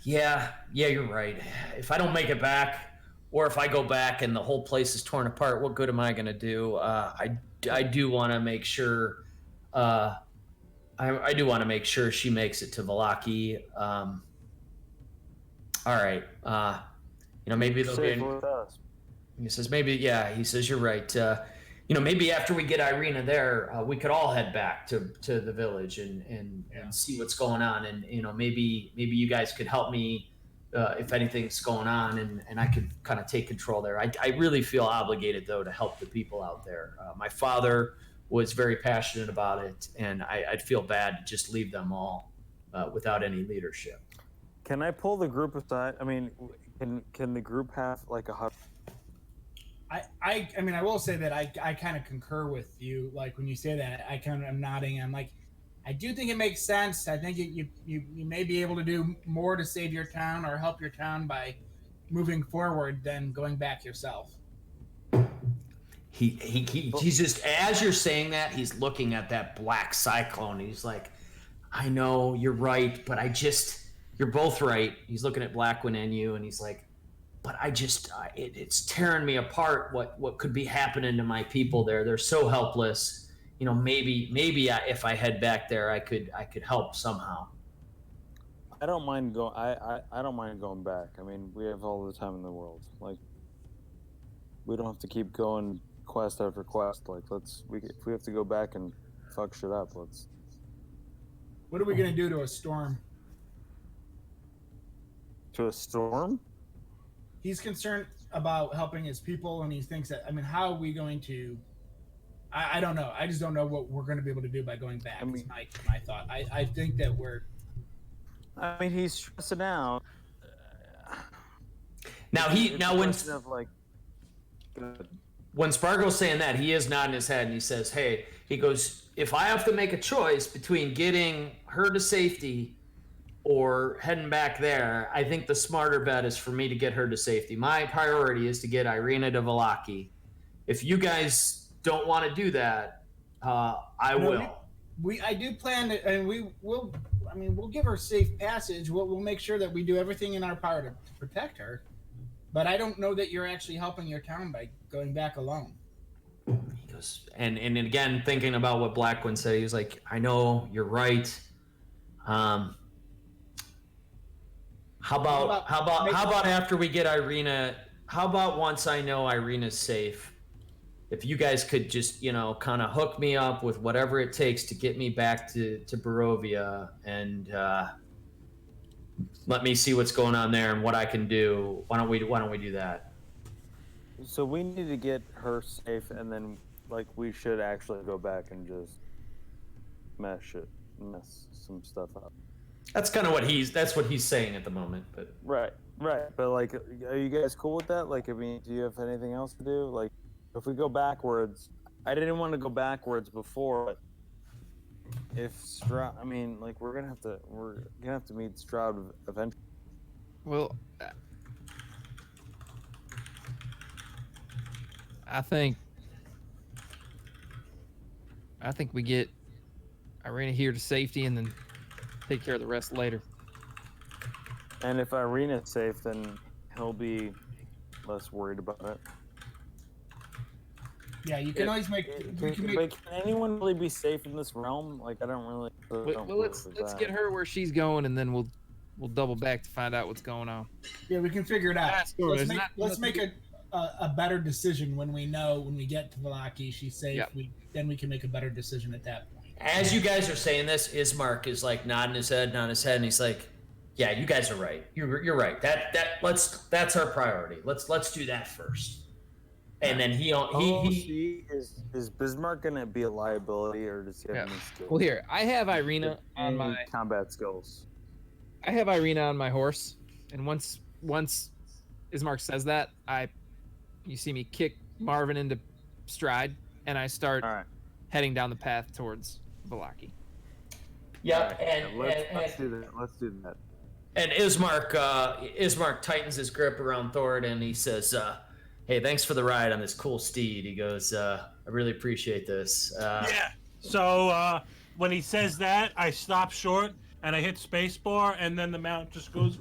"Yeah, you're right. If I don't make it back, or if I go back and the whole place is torn apart, what good am I gonna do? I do want to make sure. I do want to make sure she makes it to Valaki. All right. Maybe there'll be. Safe with us. He says maybe, yeah. He says you're right. Maybe after we get Irina there, we could all head back to the village and see what's going on, and maybe you guys could help me if anything's going on, and I could kind of take control there. I really feel obligated though to help the people out there. My father was very passionate about it, and I'd feel bad to just leave them all without any leadership. Can I pull the group aside? I mean, can the group have like a hut? I mean, I will say that I kind of concur with you. Like when you say that, I kind of am nodding. I'm like, I do think it makes sense. I think you may be able to do more to save your town or help your town by moving forward than going back yourself. He's just, as you're saying that, he's looking at that black cyclone. He's like, I know you're right, but you're both right. He's looking at Blackwood and you, and he's like, but it's tearing me apart. What could be happening to my people there? They're so helpless. Maybe if I head back there, I could help somehow. I don't mind going. I don't mind going back. I mean, we have all the time in the world. Like, we don't have to keep going quest after quest. Like, if we have to go back and fuck shit up, let's. What are we gonna do to a storm? To a storm? He's concerned about helping his people, and he thinks that. I mean, how are we going to? I don't know. I just don't know what we're going to be able to do by going back. Is my thought. I think that we're. I mean, he's stressing out. When Spargo's saying that, he is nodding his head, and he says, "Hey," he goes, "If I have to make a choice between getting her to safety or heading back there, I think the smarter bet is for me to get her to safety. My priority is to get Irina to Valaki. If you guys don't want to do that, I will." I do plan to, and we'll give her safe passage. We'll make sure that we do everything in our power to protect her. But I don't know that you're actually helping your town by going back alone. He goes, and again, thinking about what Blackwood said, he was like, I know, you're right. How about after we get Irina, how about once I know Irina's safe, if you guys could just, kind of hook me up with whatever it takes to get me back to Barovia, and let me see what's going on there and what I can do. Why don't we do that? So we need to get her safe, and then we should actually go back and just mess some stuff up. That's kind of what he's saying at the moment. But right. But are you guys cool with that? Do you have anything else to do? If we go backwards, I didn't want to go backwards before, but if Stroud, we're gonna have to meet Stroud eventually. Well, I think we get Irina here to safety and then take care of the rest later. And if Irina's safe, then he'll be less worried about it. Yeah, you can always make. Can anyone really be safe in this realm? I don't really. Let's get her where she's going, and then we'll double back to find out what's going on. Yeah, we can figure it out. Let's make a better decision when we get to Valaki, she's safe. Yep. Then we can make a better decision at that point. As you guys are saying this, Ismark is nodding his head, and he's like, "Yeah, you guys are right. You're right. That's our priority. Let's do that first." and then he see, is Bismarck gonna be a liability, or does he have any skills? Well, here I have Irina on Any my. combat skills. I have Irina on my horse, and once Ismark says that, you see me kick Marvin into stride, and I start All right. heading down the path towards Valaki. yeah, Let's do that. Let's do that. And Ismark tightens his grip around Thord and he says, "Hey, thanks for the ride on this cool steed." He goes, "I really appreciate this." Yeah. So when he says that, I stop short and I hit spacebar, and then the mount just goes.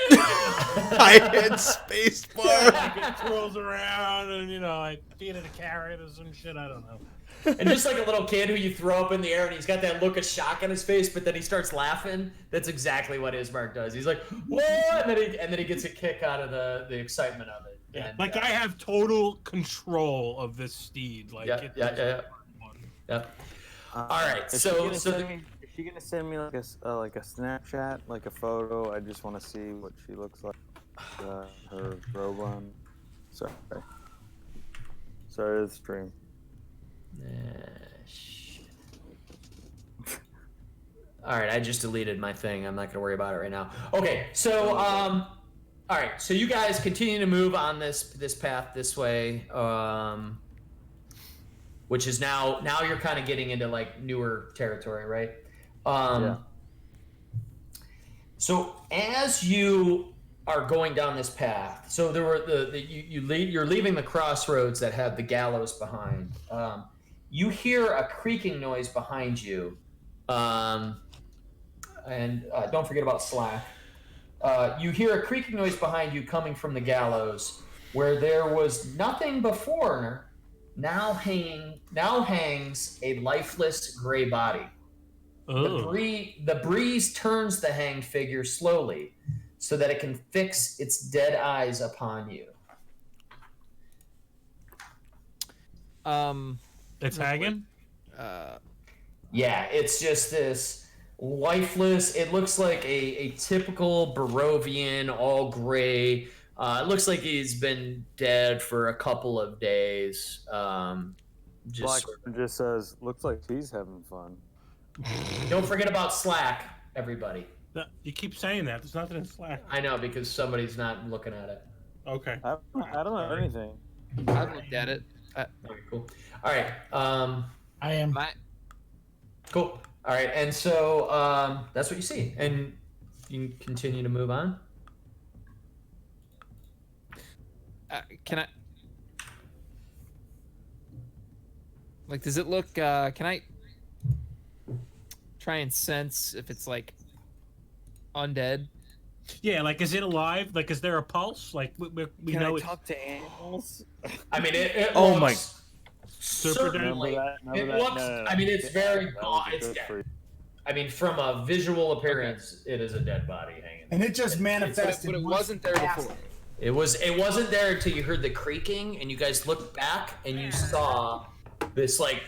I hit spacebar. It twirls around, and I feed it a carrot or some shit. I don't know. And just like a little kid who you throw up in the air and he's got that look of shock on his face, but then he starts laughing. That's exactly what Ismark does. He's like, "What?" And then he gets a kick out of the excitement of it. Yeah. And, Like I have total control of this steed. Like yeah. All right, Is she gonna send me like a Snapchat, like a photo? I just want to see what she looks like. Her robe on. Sorry to the stream. Shit. All right, I just deleted my thing. I'm not gonna worry about it right now. Okay, so all right, so you guys continue to move on this path this way, which is now you're kind of getting into like newer territory, right? Yeah. So as you are going down this path, so there were you're leaving the crossroads that have the gallows behind. You hear a creaking noise behind you, and don't forget about Slack. You hear a creaking noise behind you coming from the gallows, where there was nothing before. Now hangs a lifeless gray body. The breeze turns the hanged figure slowly, so that it can fix its dead eyes upon you. It's hanging? Yeah, it's just this lifeless. It looks like a typical Barovian, all gray. It looks like he's been dead for a couple of days. Blackburn just says, "Looks like he's having fun." Don't forget about Slack, everybody. You keep saying that. There's nothing in Slack. I know, because somebody's not looking at it. Okay. I don't know anything. I've looked at it. Okay, cool. All right. I am. Cool. All right, and so that's what you see, and you can continue to move on. Can I? Like, does it look? Can I try and sense if it's like undead? Yeah, like, is it alive? Like, is there a pulse? Like, we Can know I it's talk to animals? I mean, it Oh looks Super dead. certainly. Remember It that? looks. No. I mean, it's very. That was a It's good dead. freak. I mean, from a visual appearance, it is a dead body hanging. And it just manifested. But it once wasn't there past before. It wasn't there until you heard the creaking, and you guys looked back and you saw this like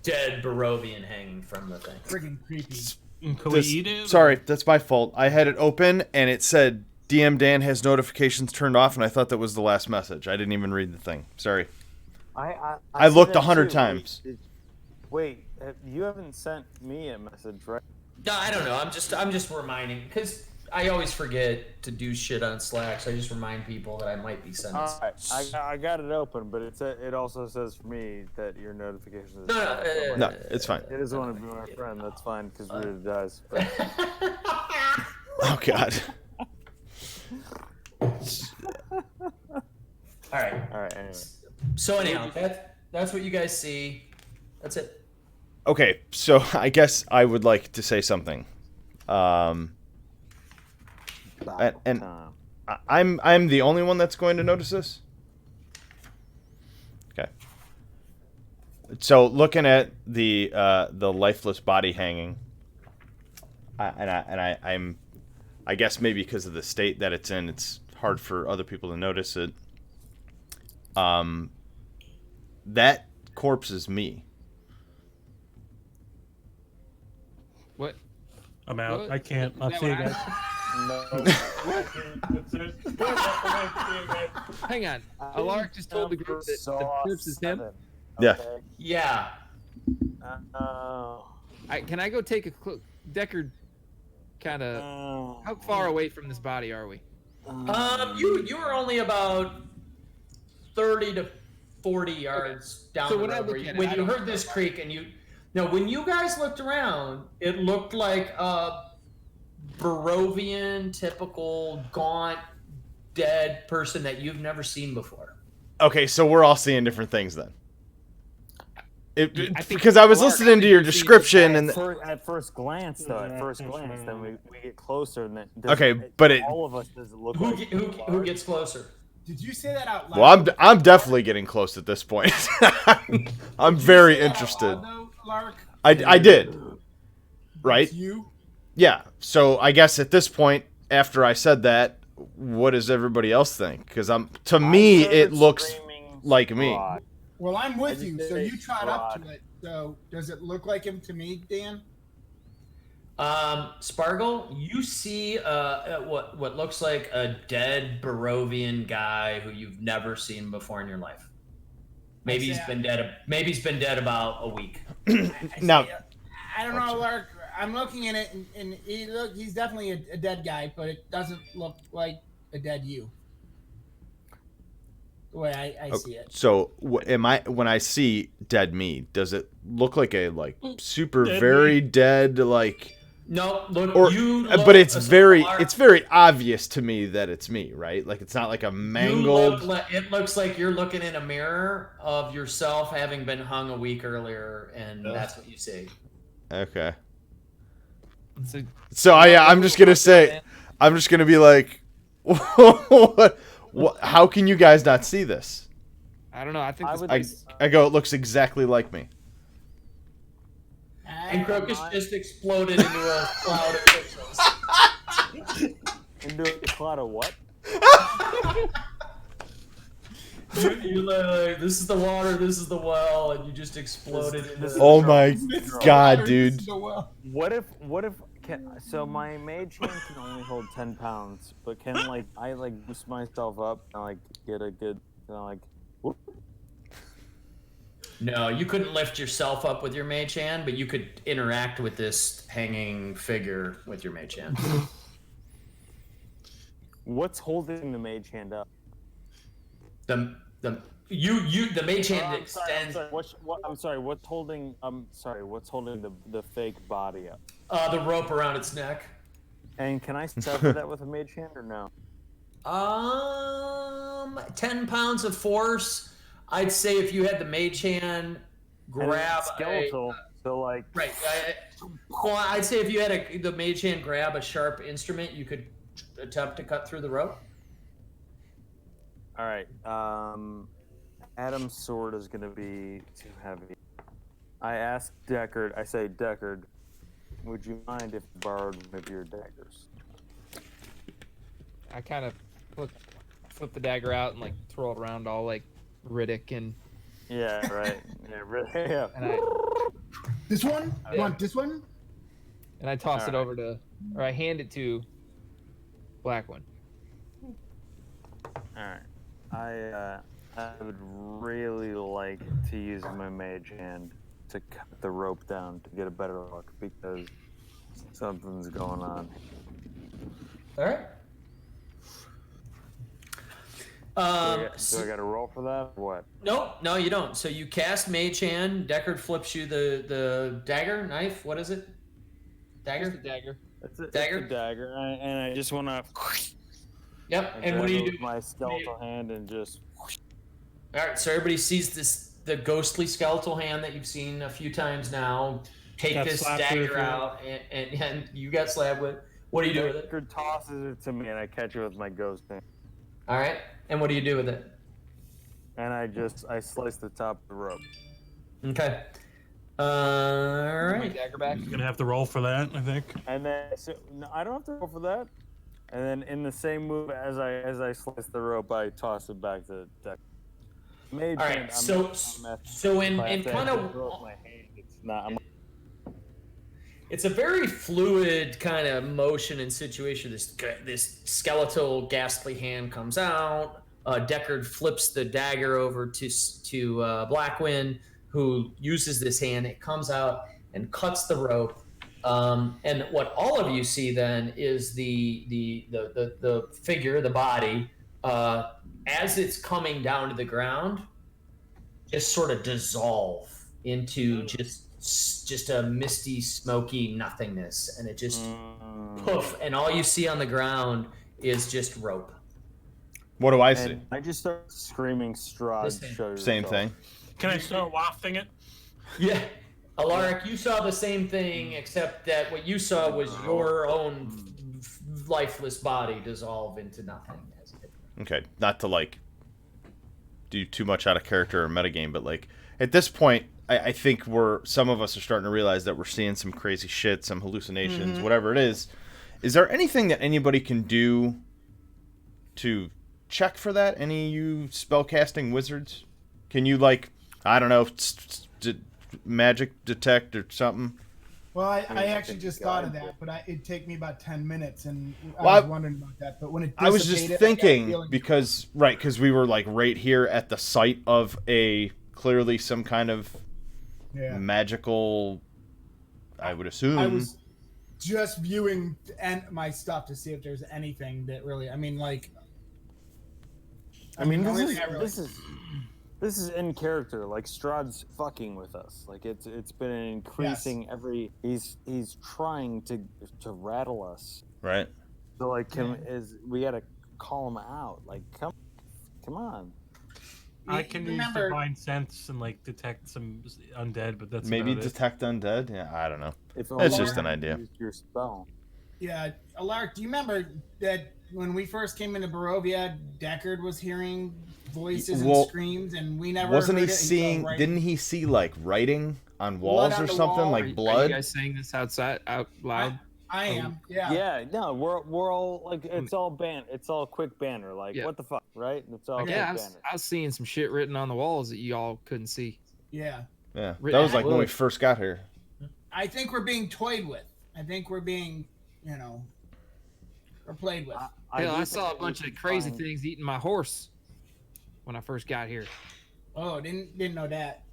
dead Barovian hanging from the thing. Friggin' creepy. Can we eat it? Sorry, that's my fault. I had it open and it said DM Dan has notifications turned off, and I thought that was the last message. I didn't even read the thing. Sorry. I I see looked that 100 too. times. Wait, you haven't sent me a message, right? No, I don't know. I'm just reminding, because I always forget to do shit on Slack, so I just remind people that I might be sending. All right, I got it open, but it also says for me that your notifications. No, it's fine. It doesn't want to be my friend. That's fine because Rita dies. But Oh God. All right. all right. Anyway, So anyhow, that's what you guys see. That's it. Okay, so I guess I would like to say something. And I'm the only one that's going to notice this. Okay. So looking at the lifeless body hanging, I guess maybe because of the state that it's in, it's hard for other people to notice it. That corpse is me. What? I'm out. What? I can't. I'll Is that see you what guys. No. That's it. Hang on. Alark just told the group that the Saw corpse is him. 7. Yeah. Okay. Yeah. Can I go take a Deckard? Kind of. How far away from this body are we? You were only about 30 to 40 yards down So the when I road. look at it, When I you don't- heard this creak and when you guys looked around, it looked like a Barovian, typical gaunt, dead person that you've never seen before. Okay, so we're all seeing different things then. I think Because I was Alark, listening to your description and At first glance, then we get closer, and then Okay, but it- all of us does it look Who like who gets closer? Did you say that out loud? well, I'm definitely getting close at this point. I'm Did you very say that out interested. loud, though, Lark? I did. Right? It's you? Yeah. So I guess at this point, after I said that, what does everybody else think? Because to me, it looks like me. Rod. Well, I'm with I you. just So say you trot up Rod. to it. So does it look like him to me, Dan? Spargle, you see what looks like a dead Barovian guy who you've never seen before in your life. Maybe he's been dead. Maybe he's been dead about a week. Now, I don't know, Lark. I'm looking at it, and he's definitely a dead guy, but it doesn't look like a dead you. The way I see it. so am I? When I see dead me, does it look like a super Dead very dead No, look, or? you. But it's look- very Alark, it's very obvious to me that it's me, right? Like it's not like a you mangled. it looks like you're looking in a mirror of yourself having been hung a week earlier, and that's what you see. Okay. So, So I'm just gonna say, I'm just gonna be like, what? How can you guys not see this? I don't know. I think I this would- I go, it looks exactly like me. And Crocus just exploded into a cloud of pixels. Into a cloud of what? You're like, this is the water, this is the well, and you just exploded into. Oh my god, dude. So well. What if so my mage hand can only hold 10 pounds, but can I boost myself up and get a good whoop? No, you couldn't lift yourself up with your mage hand, but you could interact with this hanging figure with your mage hand. What's holding the mage hand up? The mage hand extends. What's holding the fake body up? The rope around its neck. And can I sever that with a mage hand or no? 10 pounds of force. I'd say if you had the mage hand grab skeletal, so right. Well, I'd say if you had the mage hand grab a sharp instrument, you could attempt to cut through the rope. all right. Adam's sword is gonna be too heavy. I asked Deckard. I say, Deckard, would you mind if I borrowed one of your daggers? I kind of flip the dagger out and twirl it around all Riddick and Yeah, right. Yeah, really. Yeah. and I This one? You want this one? and I toss it Alright. over to, or I hand it to Black One. All right. I would really like to use my mage hand to cut the rope down to get a better look because something's going on. All right. Do I got to roll for that or what? No, you don't. So you cast Mage Hand. Deckard flips you the dagger, knife. What is it? Dagger. Just a dagger. It's a Dagger? dagger, and I just want to. Yep. And what do you do? My skeletal hand and just. All right. So everybody sees the ghostly skeletal hand that you've seen a few times now. Take Got this slapped dagger with it. out, and you got slabbed with. What do you do with it? Deckard tosses it to me, and I catch it with my ghost hand, All right. And what do you do with it? and I slice the top of the rope. Okay. All My right. dagger back. You're gonna have to roll for that, I think. And then no, I don't have to roll for that. And then in the same move as I slice the rope, I toss it back to Deckard. Mage All right, hand, so in if I have to kind actually of throw it with my hand, it's not. it's a very fluid kind of motion and situation. This skeletal, ghastly hand comes out. Deckard flips the dagger over to Blackwind, who uses this hand. It comes out and cuts the rope. And what all of you see then is the figure, the body, as it's coming down to the ground, just sort of dissolve into just a misty, smoky nothingness, and it just poof, and all you see on the ground is just rope. What do I see? And I just start screaming, Strahd, show yourself. Same thing. Can I start wafting it? Yeah. Alaric, you saw the same thing, except that what you saw was your own lifeless body dissolve into nothing. Okay, not to like do too much out of character or metagame, but like at this point, I think some of us are starting to realize that we're seeing some crazy shit, some hallucinations, whatever it is. Is there anything that anybody can do to check for that? Any of you spellcasting wizards? Can you, like, I don't know, magic detect or something? Well, I actually just thought of that, but it'd take me about 10 minutes, and I Well, was wondering about that. But when it I was just dissipated, thinking, because we were, like, right here at the site of clearly some kind of magical, I would assume. I was just viewing my stuff to see if there's anything that really, this is in character. Like, Strahd's fucking with us. Like, it's been increasing he's trying to rattle us. Right. So like, we gotta call him out. Like, come on. I can use divine sense and like detect some undead, but that's maybe about detect undead. Yeah, I don't know. It's just an idea. Your spell. Yeah, Alaric, do you remember that when we first came into Barovia, Deckard was hearing voices and screams, and we never wasn't heard he it seeing? until Didn't he see like writing on walls on or the something, wall? like Are blood? you guys saying this out loud? I am. Yeah. Yeah, no, we're all like, it's all quick banner. Like, Yeah. what the fuck, right? It's all quick Yeah, banner. I was seeing some shit written on the walls that y'all couldn't see. Yeah. Yeah, that was like when we Look. first got here. I think we're being toyed with. I think we're being, or played with. Hell, do I saw a think bunch we of can crazy find- things eating my horse when I first got here. Oh, didn't know that.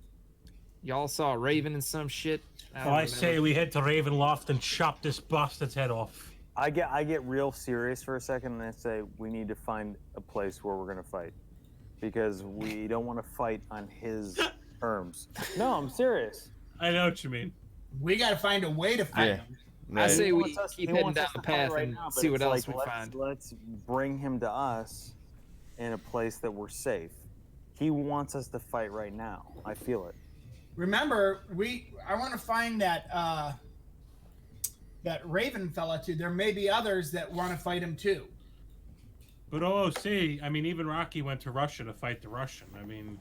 Y'all saw a raven and some shit. it. I say we head to Ravenloft and chop this bastard's head off. I get real serious for a second, and I say we need to find a place where we're gonna fight, because we don't want to fight on his terms. No, I'm serious. I know what you mean. We got to find a way to find Yeah. him. I say He we wants us- keep he heading wants down us the to fight path right and now, but see what it's else like, we find. Let's bring him to us in a place that we're safe. He wants us to fight right now. I feel it. Remember, I want to find that Raven fella too. There may be others that want to fight him too. But OOC, I mean, even Rocky went to Russia to fight the Russian. I mean,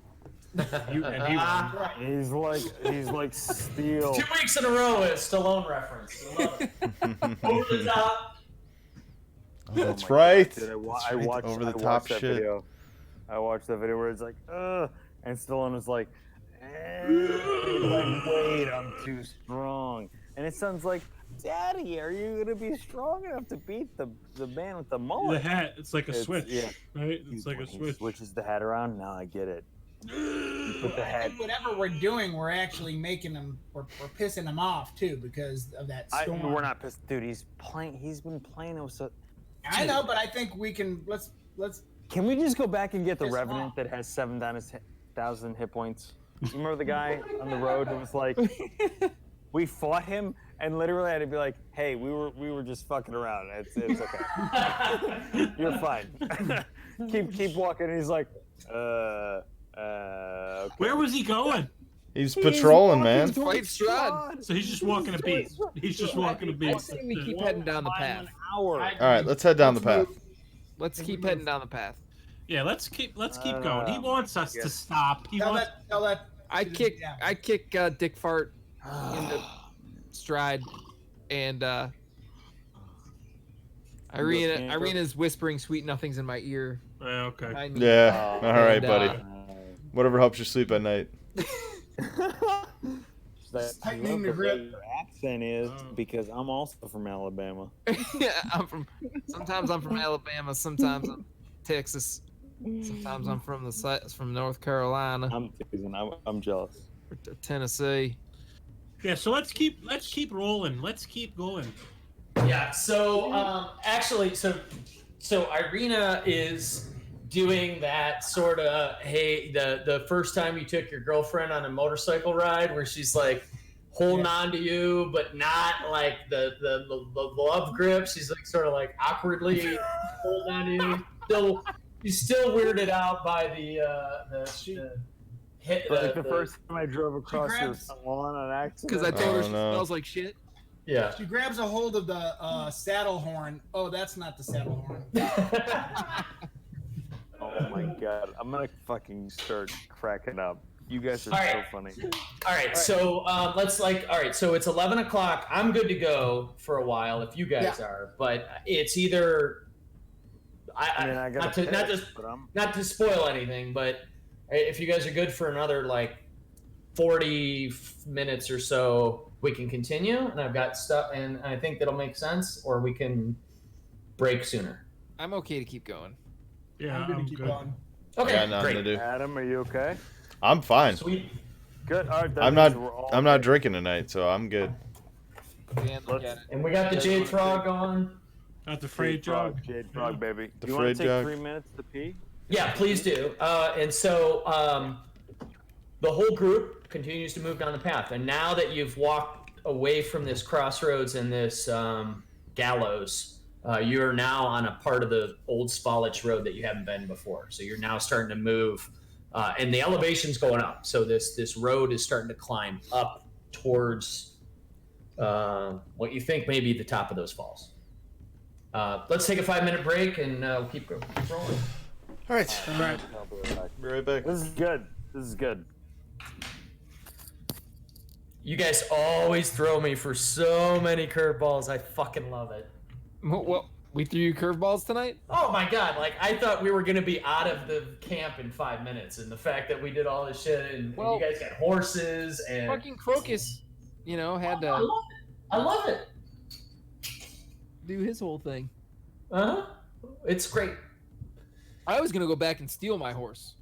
and he won. He's like steel. 2 weeks in a row is Stallone reference. I love it. Over the top. Oh, that's Oh my right. God, dude, I That's watched over the I top watched that shit. video. I watched that video where it's like, and Stallone was like, wait, I'm too strong. And it sounds like, Daddy, are you gonna be strong enough to beat the man with the The mullet? hat, it's like a It's- switch, yeah. right? It's like a He switch. switches the hat around. Now I get it. You put the I hat. think whatever we're doing, we're actually making them. We're pissing them off too because of that storm. We're not pissed, dude. He's been playing with so. I know, but I think we can. Let's. Can we just go back and get the Piss him Revenant off. that has 7,000 hit points? You remember the guy on the road who was like, we fought him, and literally I had to be like, hey, we were just fucking around. It's okay. You're fine. keep walking. And he's like, okay. Where was he going? He's patrolling, man. Fight Strahd. So he's just walking a beat. He's just walking a I beat. say we keep heading down the path. Hour. I- All right, let's head down the path. Let's keep heading down the path. Yeah, let's keep going. He wants us to stop. He Tell wants. that. I kick Dick Fart into stride, and Irina's whispering sweet nothings in my ear. Okay. behind me. Yeah. All right, And, buddy. Whatever helps you sleep at night. Should I- Tightening the grip. your axe? thing is because I'm also from Alabama. Yeah, sometimes I'm from Alabama, sometimes I'm Texas, sometimes I'm from North Carolina I'm teasing. I'm jealous. or Tennessee. Yeah, so let's keep rolling. Let's keep going. Yeah. So actually, so Irina is doing that sort of the first time you took your girlfriend on a motorcycle ride, where she's like holding on to you, but not like the love grip. She's like sort of like awkwardly holding on to you. She's still weirded out by the hit. Like the first time I drove across your grabs- lawn on accident. Because I told her Oh, she no. smells like shit. Yeah. She grabs a hold of the saddle horn. Oh, that's not the saddle horn. Oh my god, I'm gonna fucking start cracking up. You guys are All so right. funny. All right, so let's all right, so it's 11 o'clock. I'm good to go for a while if you guys are, but it's either I mean, I got not to spoil anything, but if you guys are good for another like 40 minutes or so, we can continue, and I've got stuff, and I think that'll make sense, or we can break sooner. I'm okay to keep going. Yeah, I'm gonna I'm keep good. going. Okay, Got nothing great, to do. Adam, are you okay? I'm fine. sweet. Good. All right. that I'm means not. we're all I'm not good. drinking tonight, so I'm good. Dan, look Let's- at it. And we got the Jade Frog going. Not the frayed jug. Jade Frog, baby. The Do you want to frayed take jug. 3 minutes to pee? Yeah, please do. And so the whole group continues to move down the path. And now that you've walked away from this crossroads and this gallows, you're now on a part of the old Spalich road that you haven't been before. So you're now starting to move, and the elevation's going up. So this road is starting to climb up towards what you think may be the top of those falls. Let's take a 5-minute break and we'll keep rolling. All right. All right. Be right back. This is good. This is good. You guys always throw me for so many curveballs. I fucking love it. Well, we threw you curveballs tonight? Oh my god, like I thought we were gonna be out of the camp in 5 minutes, and the fact that we did all this shit and Well, you guys got horses and Fucking Crocus, had I to love it. I love it. do his whole thing. Uh-huh. It's great. I was gonna go back and steal my horse.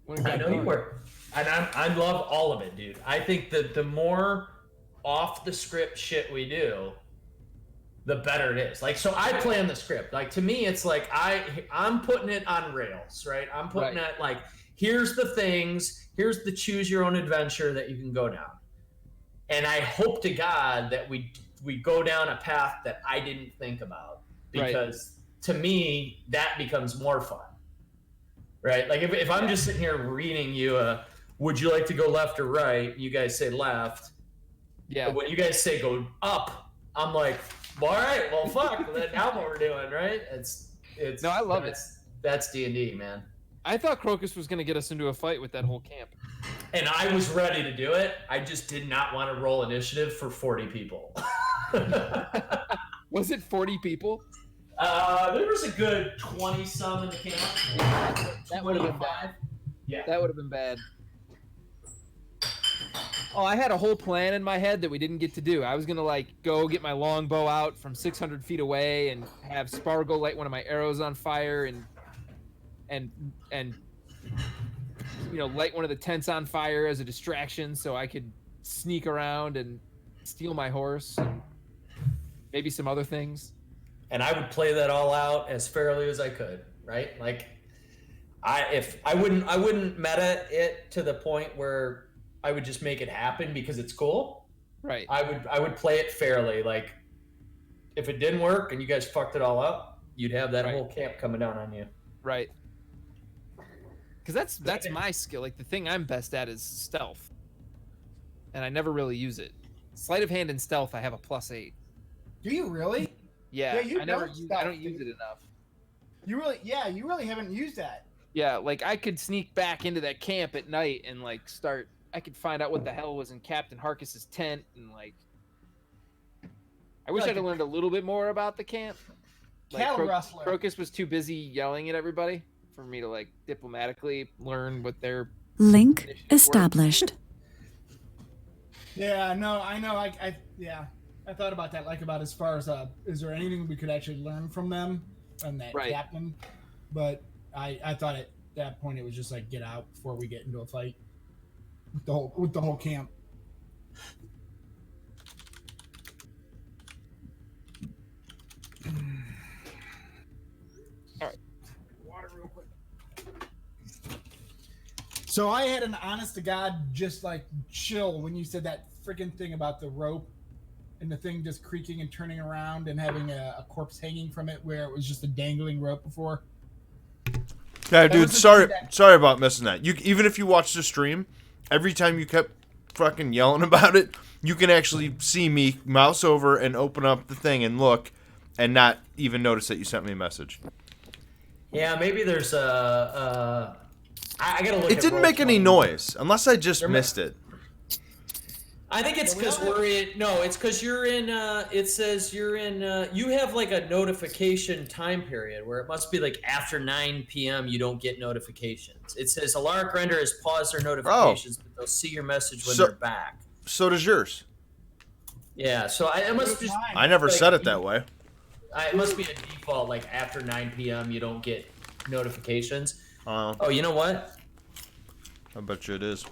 When it I got know you dark. were. And I love all of it, dude. I think that the more off the script shit we do, the better it is. Like, so I plan the script. Like, to me, it's like I'm putting it on rails, right? I'm putting Right. it like, here's the things, here's the choose your own adventure that you can go down. And I hope to God that we go down a path that I didn't think about, Right. because to me, that becomes more fun. Right? Like if I'm just sitting here reading you would you like to go left or right? You guys say left. Yeah. When you guys say go up, I'm like, well, all right, well, fuck. Then now what we're doing, right? It's. No, I love it. That's D&D, man. I thought Crocus was gonna get us into a fight with that whole camp. And I was ready to do it. I just did not want to roll initiative for 40 people. Was it 40 people? There was a good 20 some in the camp. That would have been 25. bad. Yeah. That would have been bad. Oh, I had a whole plan in my head that we didn't get to do. I was gonna like go get my longbow out from 600 feet away and have Spargo light one of my arrows on fire and light one of the tents on fire as a distraction so I could sneak around and steal my horse and maybe some other things. And I would play that all out as fairly as I could, right? Like, I wouldn't meta it to the point where I would just make it happen because it's cool. Right. I would play it fairly. Like, if it didn't work and you guys fucked it all up, you'd have that Right. whole camp coming down on you. Right. Because that's my skill. Like the thing I'm best at is stealth, and I never really use it. Sleight of hand and stealth, I have a +8. Do you really? Yeah, Yeah, you I never don't use. stealth, I don't use dude. it enough. You really haven't used that. Yeah, like I could sneak back into that camp at night and like start. I could find out what the hell was in Captain Harkis's tent and like. I wish Like I'd learned a little bit more about the camp. Cattle rustler. Crocus was too busy yelling at everybody for me to like diplomatically learn what their Link initiatives were. established. Yeah, no, I know. Yeah, I thought about that. Like about as far as is there anything we could actually learn from them and that Right. captain? But I thought at that point it was just like get out before we get into a fight with the whole camp. All right. Water real quick. So I had an honest to God just like chill when you said that freaking thing about the rope and the thing just creaking and turning around and having a corpse hanging from it where it was just a dangling rope before. Yeah, dude, was the sorry thing that- sorry about missing that. You even if you watch the stream, every time you kept fucking yelling about it, you can actually see me mouse over and open up the thing and look and not even notice that you sent me a message. Yeah, maybe there's I gotta look. It at didn't make any Roll20. noise, unless I just There missed it. I think it's because we're in. No, it's because you're in. It says you're in. You have like a notification time period where it must be like after 9 p.m. You don't get notifications. It says Alaric Render has paused their notifications, but they'll see your message when So- they're back. So does yours. Yeah, so it must just. Mine. I never Like, said it that way. It must be a default. Like after 9 p.m. you don't get notifications. Oh, you know what? I bet you it is.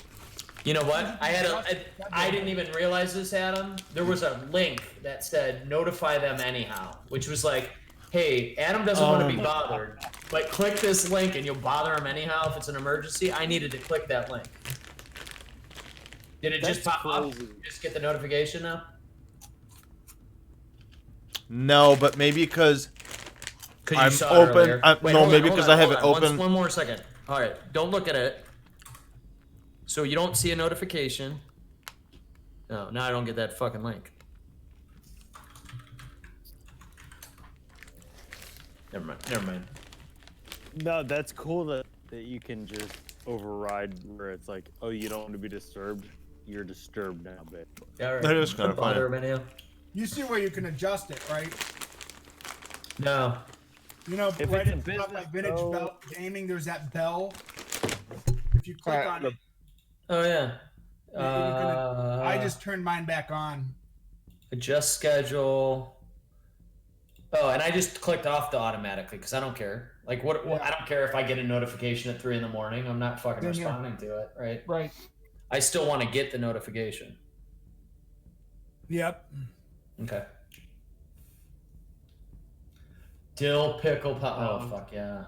You know what? I didn't even realize this, Adam. There was a link that said notify them anyhow, which was like, hey, Adam doesn't want to be bothered, but click this link and you'll bother him anyhow if it's an emergency. I needed to click that link. Did it just pop up? Did you just get the notification now? No, but maybe because 'Cause you I'm saw it open. earlier. Wait, No, hold maybe on, because hold I on, have it hold on. open. One more second. All right, don't look at it. So you don't see a notification. No, now I don't get that fucking link. Never mind. Never mind. No, that's cool that you can just override where it's like, oh, you don't want to be disturbed. You're disturbed now, babe. Yeah, all right. That is kinda Don't bother funny. him anyhow. You see where you can adjust it, right? No. You know, If right it's a at the top, business, like Vintage though- Belt Gaming, there's that bell. If you click Alright, on it, Oh yeah. I just turned mine back on. Adjust schedule. Oh, and I just clicked off the automatically because I don't care. Like what? I don't care if I get a notification at 3 a.m. I'm not fucking Then you- responding to it, right? Right. I still want to get the notification. Yep. Okay. Dill pickle pop. Oh fuck yeah.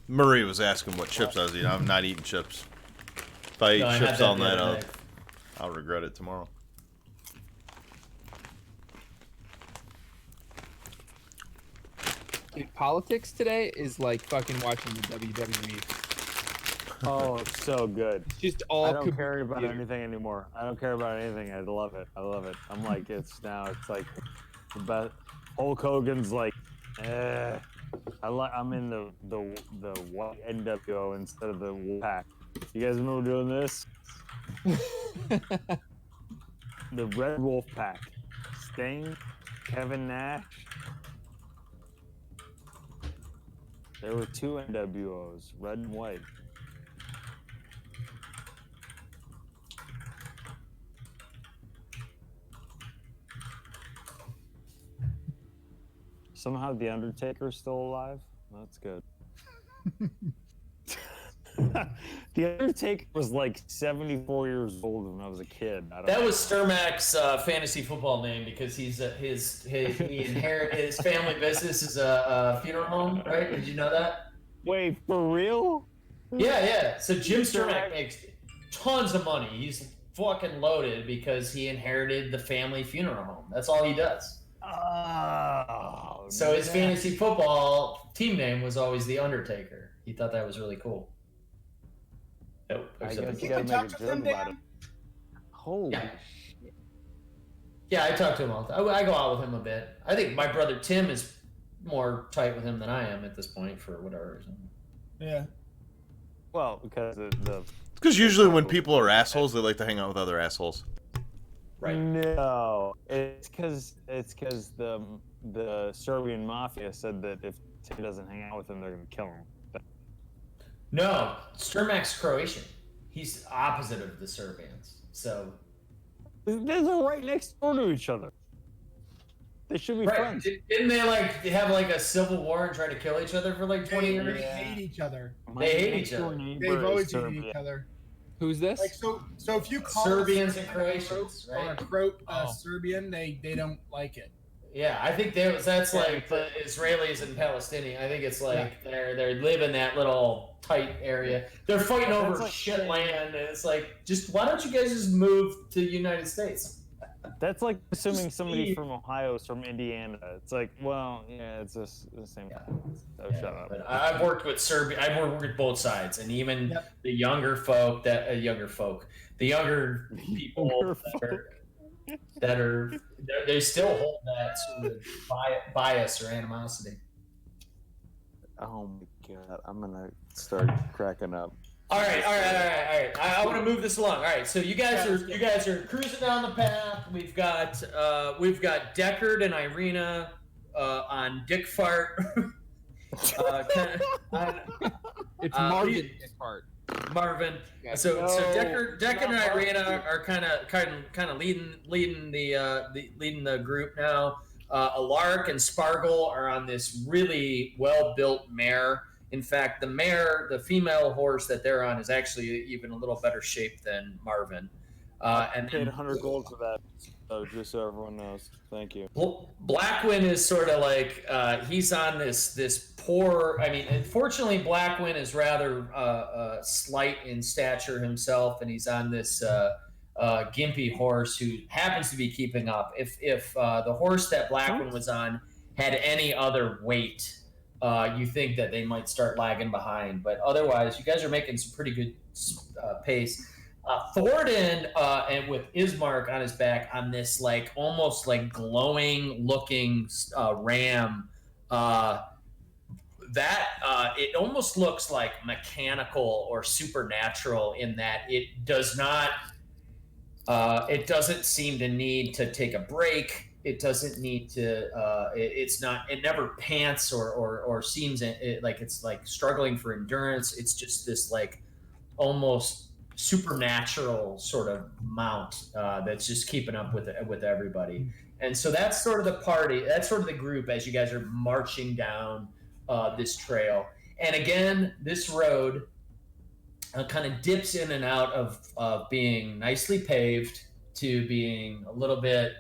Marie was asking what chips I was eating. I'm not eating chips. If I eat No, I had chips that all the night, other day. I'll regret it tomorrow. Dude, politics today is like fucking watching the WWE. Oh, so good. It's just all I don't care about computer. anything anymore. I don't care about anything. I love it. I love it. I'm like, it's like the best. Hulk Hogan's like, I'm in the white NWO instead of the Wolfpack. You guys remember doing this? The Red Wolf Pack. Sting, Kevin Nash. There were 2 NWOs, red and white. Somehow the Undertaker's still alive. That's good. The Undertaker was like 74 years old when I was a kid. I don't That know. was Sturmak's fantasy football name because he inherited his family business is a funeral home, right? Did you know that? Wait, for real? Yeah. So Jim Sturmak makes tons of money. He's fucking loaded because he inherited the family funeral home. That's all he does. Oh, So his man. fantasy football team name was always the Undertaker. He thought that was really cool. Nope. I except guess it's- you You gotta can make talk a to them, joke about it. Dan? Holy Yeah. Yeah, I talk to him all the time. I go out with him a bit. I think my brother Tim is more tight with him than I am at this point for whatever reason. Yeah. well, because the Because usually when people are assholes, they like to hang out with other assholes. Right. No, it's because the Serbian mafia said that if Tim doesn't hang out with him, they're gonna kill him. No, Sturmak's Croatian. He's opposite of the Serbians. So They're right next door to each other. They should be right, friends. didn't they have like a civil war and try to kill each other for like 20 They years? hate each other. My They hate next each door other. neighbor They've is always hated Serbian. each other. Who's this? Like so if you call Serbians a and Serbian Croatians, or a right? Croat Oh. Serbian, they don't like it. Yeah, I think that's like the Israelis and Palestinians. I think it's like they live in that little tight area. They're fighting That's over like shit saying- land, and it's like, just why don't you guys just move to the United States? That's like assuming somebody Steve. from Ohio is from Indiana. It's like, well, yeah, it's just the same. Yeah. So Yeah, shut up. But I've worked with Serbia. I've worked with both sides, and even Yep. the younger people they still hold that sort of bias or animosity. Oh my god, I'm gonna start cracking up. All right. I want to move this along. All right, so you guys are cruising down the path. We've got Deckard and Irina on Dick Fart. It's Uh, Marvin's part. Marvin. Yeah. So No, Deckard and not Irina Marvin. are kind of leading the group now. Alark and Spargle are on this really well built mare. In fact, the female horse that they're on is actually even a little better shape than Marvin. And Paid then 100 gold for that. So just so everyone knows, thank you. Blackwin is sort of like he's on this poor. I mean, unfortunately, Blackwin is rather slight in stature himself, and he's on this gimpy horse who happens to be keeping up. If the horse that Blackwin was on had any other weight, you think that they might start lagging behind. But otherwise, you guys are making some pretty good pace. Thornton and with Ismark on his back on this like almost like glowing looking ram it almost looks like mechanical or supernatural in that it doesn't seem to need to take a break. It doesn't need to it never pants or seems like it's like struggling for endurance. It's just this like almost supernatural sort of mount that's just keeping up with everybody. And so that's sort of the party, that's sort of the group as you guys are marching down this trail. And again, this road kind of dips in and out of being nicely paved to being a little bit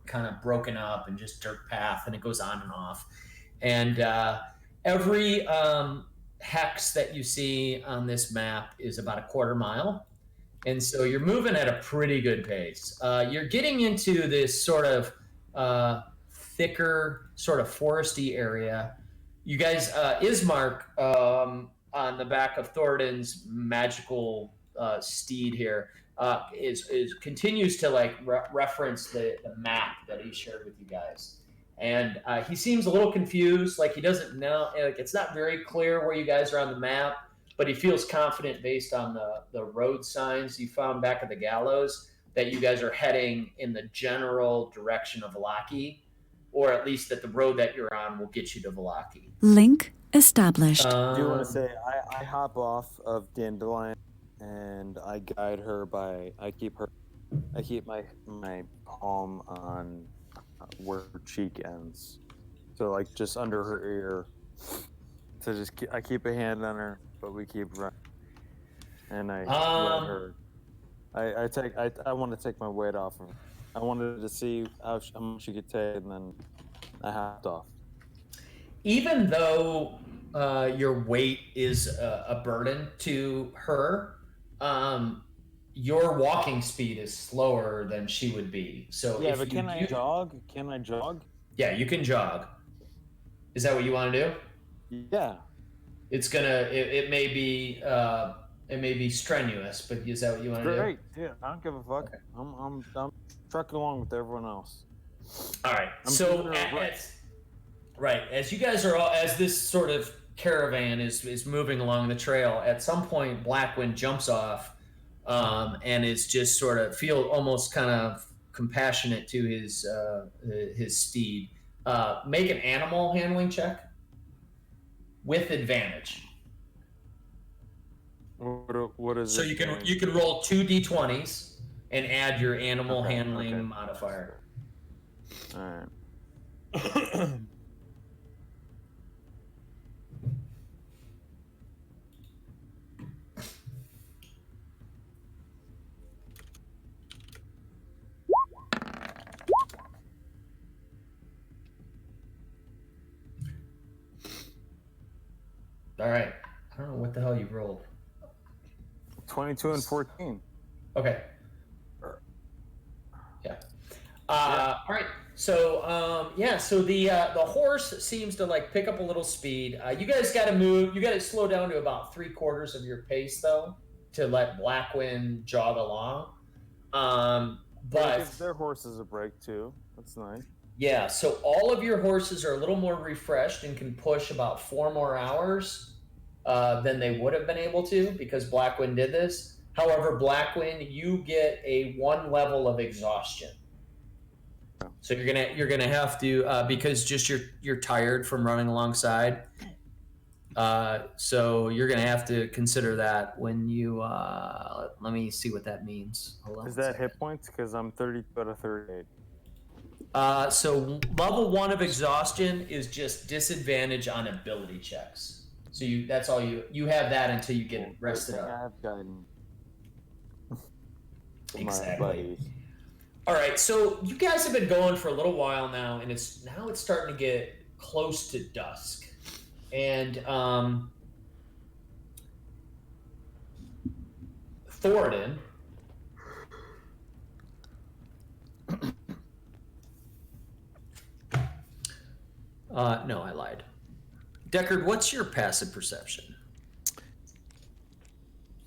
kind of broken up and just dirt path, and it goes on and off. And every hex that you see on this map is about a quarter mile, and so you're moving at a pretty good pace. You're getting into this sort of thicker, sort of foresty area. You guys, Ismark on the back of Thornton's magical steed here is continues to like reference the map that he shared with you guys. And he seems a little confused, like he doesn't know, like it's not very clear where you guys are on the map, but he feels confident based on the road signs you found back at the gallows that you guys are heading in the general direction of Vallaki, or at least that the road that you're on will get you to Vallaki. Link established. I do want to say I hop off of Dandelion and I guide her I keep my palm on where her cheek ends, so like just under her ear. So I keep a hand on her, but we keep running, and I let her. I want to take my weight off her. I wanted to see how much she could take, and then I hopped off. Even though your weight is a burden to her, your walking speed is slower than she would be. So Yeah, if but can I you- jog? Can I jog? Yeah, you can jog. Is that what you want to do? Yeah. It's gonna. It may be strenuous, but is that what you want to do? Great. Yeah, I don't give a fuck. I'm trucking along with everyone else. All right. I'm So doing it right. as you guys are as this sort of caravan is moving along the trail, at some point Blackwin jumps off, and is just sort of feel almost kind of compassionate to his steed. Make an animal handling check with advantage. What is So it? you can roll 2d20s and add your animal handling okay. modifier. All right. All right. I don't know what the hell you rolled. 22 and 14. Okay. Yeah. All right. So so the horse seems to like pick up a little speed. You guys got to move. You got to slow down to about 3/4 of your pace though to let Blackwind jog along. But Give their horses a break too. That's nice. yeah, so all of your horses are a little more refreshed and can push about 4 more hours than they would have been able to because Blackwind did this. However, Blackwind, you get a 1 level of exhaustion. So you're gonna have to because just you're tired from running alongside. So you're gonna have to consider that when you let me see what that means. Hold on. Is that hit points? Because I'm 30 out of 38. So level 1 of exhaustion is just disadvantage on ability checks. So that's all you have that until you get rested I up. have gotten Exactly. All right, so you guys have been going for a little while now, and it's starting to get close to dusk, and Thoradin. No, I lied. Deckard, what's your passive perception?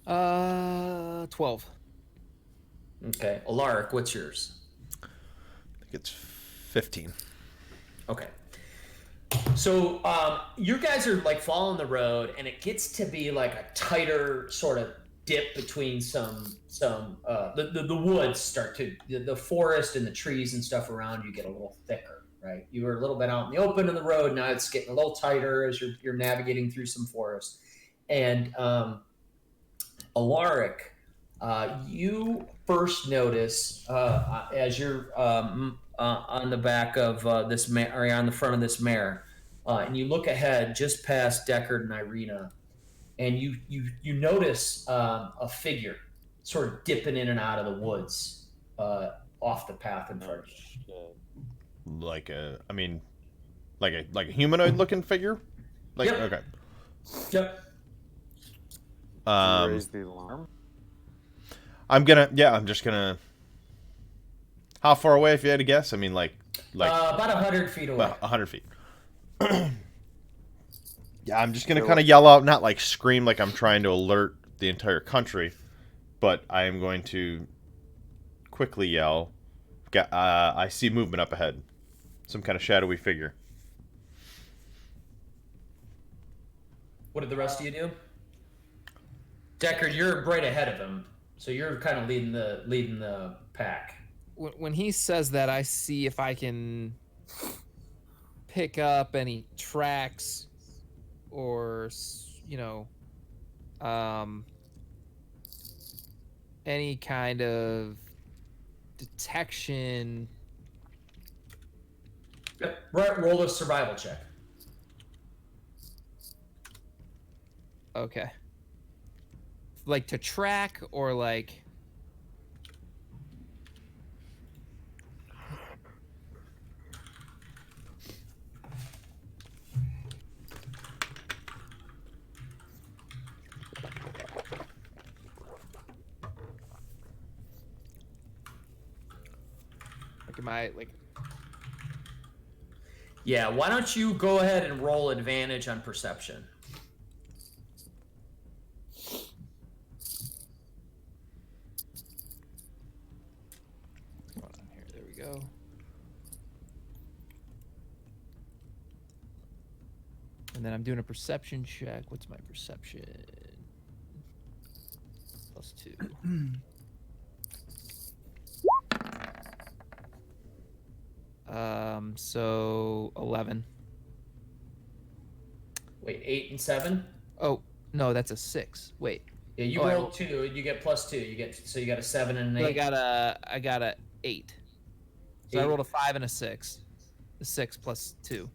12. Okay. Alaric, what's yours? I think it's 15. Okay. So you guys are like following the road, and it gets to be like a tighter sort of dip between the woods start to the forest and the trees and stuff around you get a little thicker, right? You were a little bit out in the open in the road, now it's getting a little tighter as you're navigating through some forest. And Alaric, you first notice as you're on the back of this mare, or on the front of this mare, and you look ahead just past Deckard and Irina, and you notice a figure sort of dipping in and out of the woods off the path in front of you. Like a humanoid looking figure? Like Yep. Okay. Yep. Raise the alarm. I'm just gonna. How far away, if you had to guess? I mean, like about 100 feet away. about 100 feet. Yeah, I'm just gonna kind of yell out, not like scream like I'm trying to alert the entire country, but I am going to quickly yell. I see movement up ahead, some kind of shadowy figure. What did the rest of you do? Deckard, you're right ahead of him, so you're kind of leading the pack. When he says that, I see if I can pick up any tracks or, any kind of detection. Yep. Roll a survival check. Okay. Like to track or like... Am I like? Yeah, why don't you go ahead and roll advantage on perception? Hold on here. There we go. And then I'm doing a perception check. What's my perception? +2. So 11. Wait, 8 and 7? Oh, no, that's a 6. Wait. Yeah, you Oh, I rolled rolled- 2. You get +2. You got a 7 and an So 8. I got a 8. So I 8. rolled a 5 and a 6. The 6 plus 2.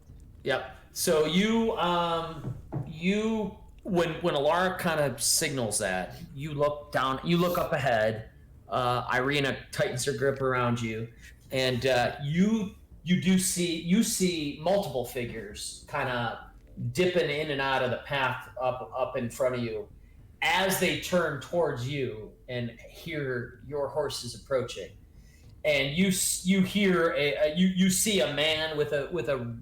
Yep. So you when Alara kind of signals that, you look down, you look up ahead. Irina tightens her grip around you, and you see multiple figures kind of dipping in and out of the path up in front of you as they turn towards you and hear your horses approaching. And you hear you see a man with a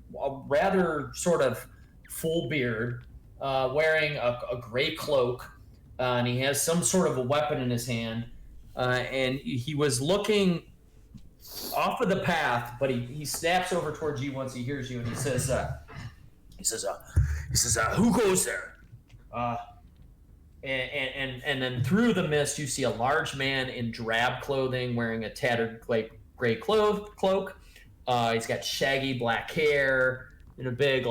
rather sort of full beard, wearing a gray cloak, and he has some sort of a weapon in his hand, and he was looking off of the path, but he snaps over towards you once he hears you, and he says, "Who goes there?" And then through the mist, you see a large man in drab clothing, wearing a tattered gray cloak. He's got shaggy black hair and a big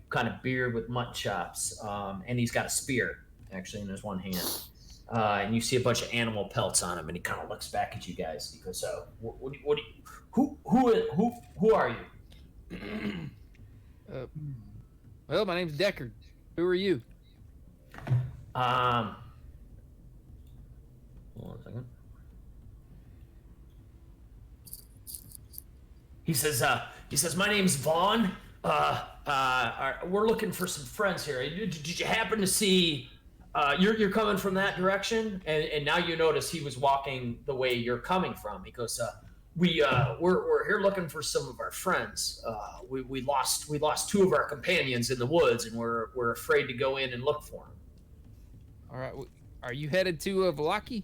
kind of beard with mutton chops, and he's got a spear actually in his one hand. And you see a bunch of animal pelts on him, and he kind of looks back at you guys. He goes, who are you?" Well, my name's Deckard. Who are you? Hold on a second. He says, "My name's Vaughn. We're looking for some friends here. Did you happen to see? You're coming from that direction, and now you notice he was walking the way you're coming from." He goes, we're here looking for some of our friends. We lost 2 of our companions in the woods, and we're afraid to go in and look for them." All right. Are you headed to Valaki?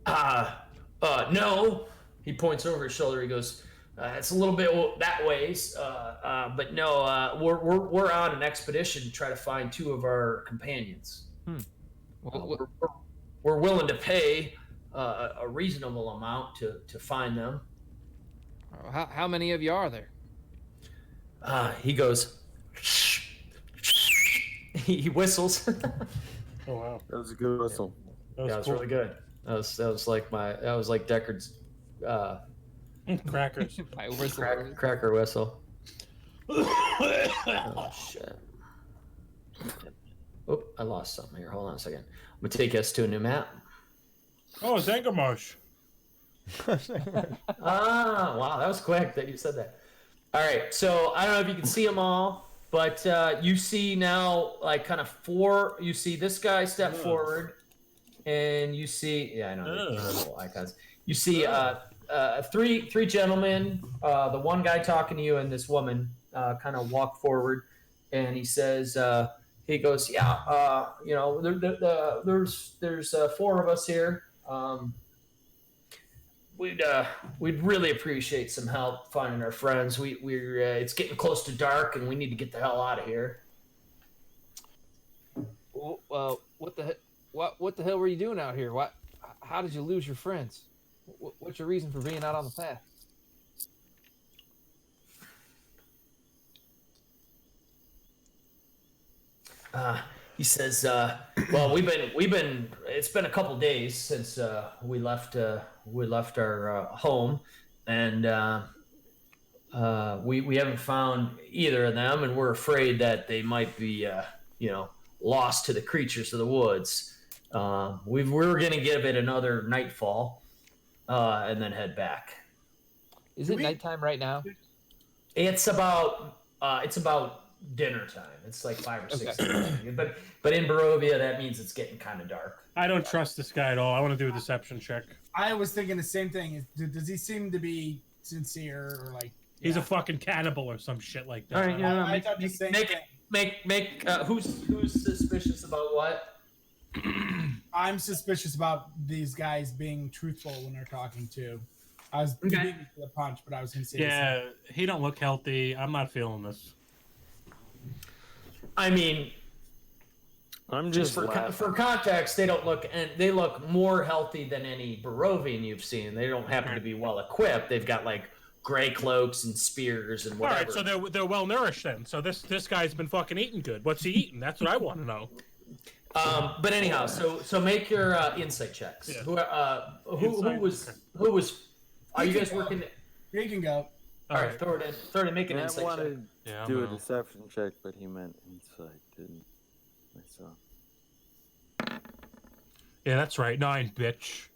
No. He points over his shoulder. He goes, "It's a little bit that ways, but no. We're on an expedition to try to find 2 of our companions. Well, We're willing to pay a reasonable amount to find them." how many of you are there? He goes. He whistles. Oh wow, that was a good whistle. That was really good. That was like Deckard's Crackers. My whistle. cracker whistle. Oh shit. Oh, I lost something here. Hold on a second. I'm gonna take us to a new map. Oh, Zangarmarsh. Wow, that was quick that you said that. All right, so I don't know if you can see them all, but you see now kind of 4. You see this guy step forward, and you see I know the little icons. You see 3 gentlemen, the one guy talking to you, and this woman kind of walk forward, and he says, he goes, "Yeah, there's 4 of us here. We'd really appreciate some help finding our friends. We're it's getting close to dark, and we need to get the hell out of here." Well, what the hell were you doing out here? How did you lose your friends? What's your reason for being out on the path? He says, "Well, we've been. It's been a couple days since we left our home, and we haven't found either of them, and we're afraid that they might be, lost to the creatures of the woods. We're gonna give it another nightfall, and then head back." Is it nighttime right now? It's about dinner time. It's like 5 or 6 in the morning. But in Barovia, that means it's getting kind of dark. I don't trust this guy at all. I want to do a deception check. I was thinking the same thing. Does he seem to be sincere or like? He's a fucking cannibal or some shit like that. All right, yeah. I thought the same thing. Make who's suspicious about what? I'm suspicious about these guys being truthful when they're talking to. I was beating for the punch, but I was going to say. Yeah, he don't look healthy. I'm not feeling this. I mean, I'm just for context, they look more healthy than any Barovian you've seen. They don't happen to be well equipped. They've got gray cloaks and spears and whatever. All right, so they're well nourished then. So this guy's been fucking eating good. What's he eating? That's what I want to know. But anyhow, so make your insight checks. Yeah. Who was? Are you guys working? You can go. All right, throw it in. Make an Matt insight check. wanted Yeah, to do a I'm out. deception check, but he meant insight, didn't myself. Yeah, that's right. 9, bitch.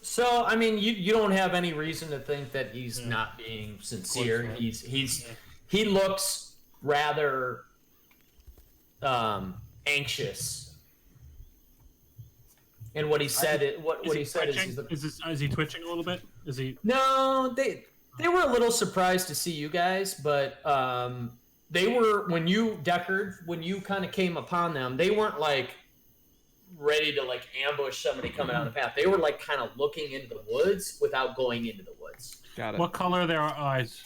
So I mean, you don't have any reason to think that he's not being sincere. He looks rather anxious. And what he said Is he twitching a little bit? Is he? No, they were a little surprised to see you guys, but they were when you kind of came upon them, they weren't like ready to like ambush somebody coming down the path. They were like kind of looking into the woods without going into the woods. Got it. What color are their eyes?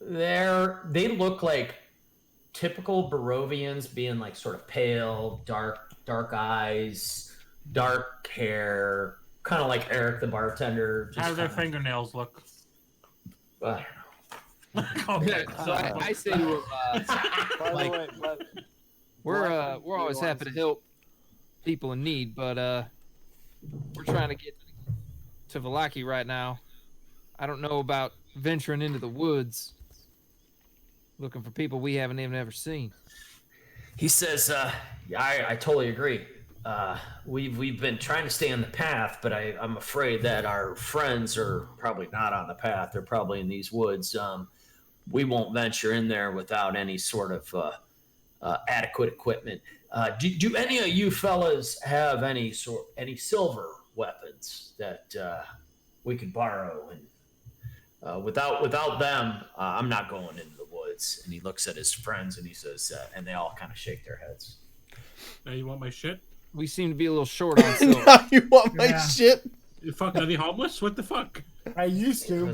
They look like typical Barovians, being like sort of pale, dark eyes, dark hair, kind of like Eric the bartender. How do their fingernails look? I Okay. So I say to him, By Like- the way, but we're always happy to help people in need, but we're trying to get to Valaki right now. I don't know about venturing into the woods, looking for people we haven't even ever seen. He says, I totally agree. We've been trying to stay on the path, but I'm afraid that our friends are probably not on the path. They're probably in these woods. We won't venture in there without any sort of adequate equipment. Do any of you fellas have any silver weapons that we could borrow? And without them, I'm not going into the woods. And he looks at his friends and he says, and they all kind of shake their heads. Now you want my shit? We seem to be a little short on silver. Now you want my Yeah. shit? You fucking are they homeless? What the fuck? I used to. He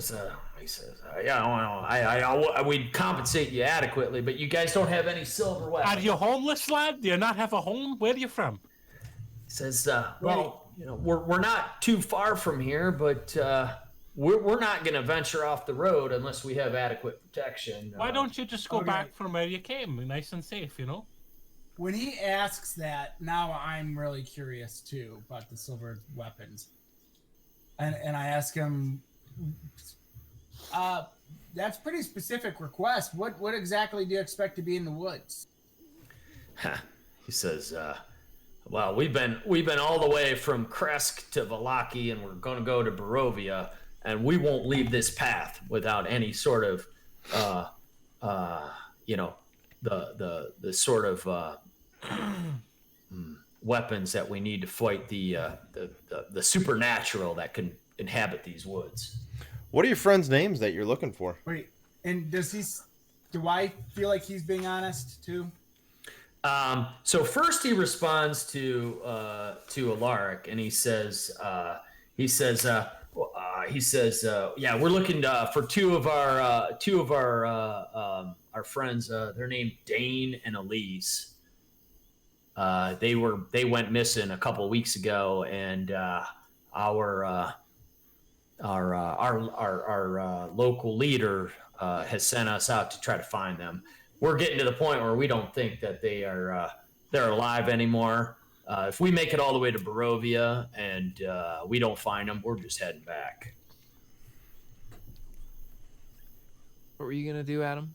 says, yeah, we'd compensate you adequately, but you guys don't have any silver Are weapons. you homeless, lad? Do you not have a home? Where are you from? He says, well, we're not too far from here, but we're not going to venture off the road unless we have adequate protection. Why don't you just go Okay. back from where you came, nice and safe, you know? When he asks that, now I'm really curious too about the silver weapons. And I ask him, that's pretty specific request. What exactly do you expect to be in the woods? He says, well, we've been all the way from Kresk to Valaki, and we're going to go to Barovia, and we won't leave this path without any sort of, the sort of weapons that we need to fight the supernatural that can inhabit these woods. What are your friends' names that you're looking for? Wait, and do I feel like he's being honest too? So first he responds to Alaric, and he says, yeah, we're looking for two of our friends. They're named Dane and Elise. They went missing a couple weeks ago, and our local leader has sent us out to try to find them. We're getting to the point where we don't think that they're alive anymore. If we make it all the way to Barovia and we don't find them, we're just heading back. What were you gonna do, Adam?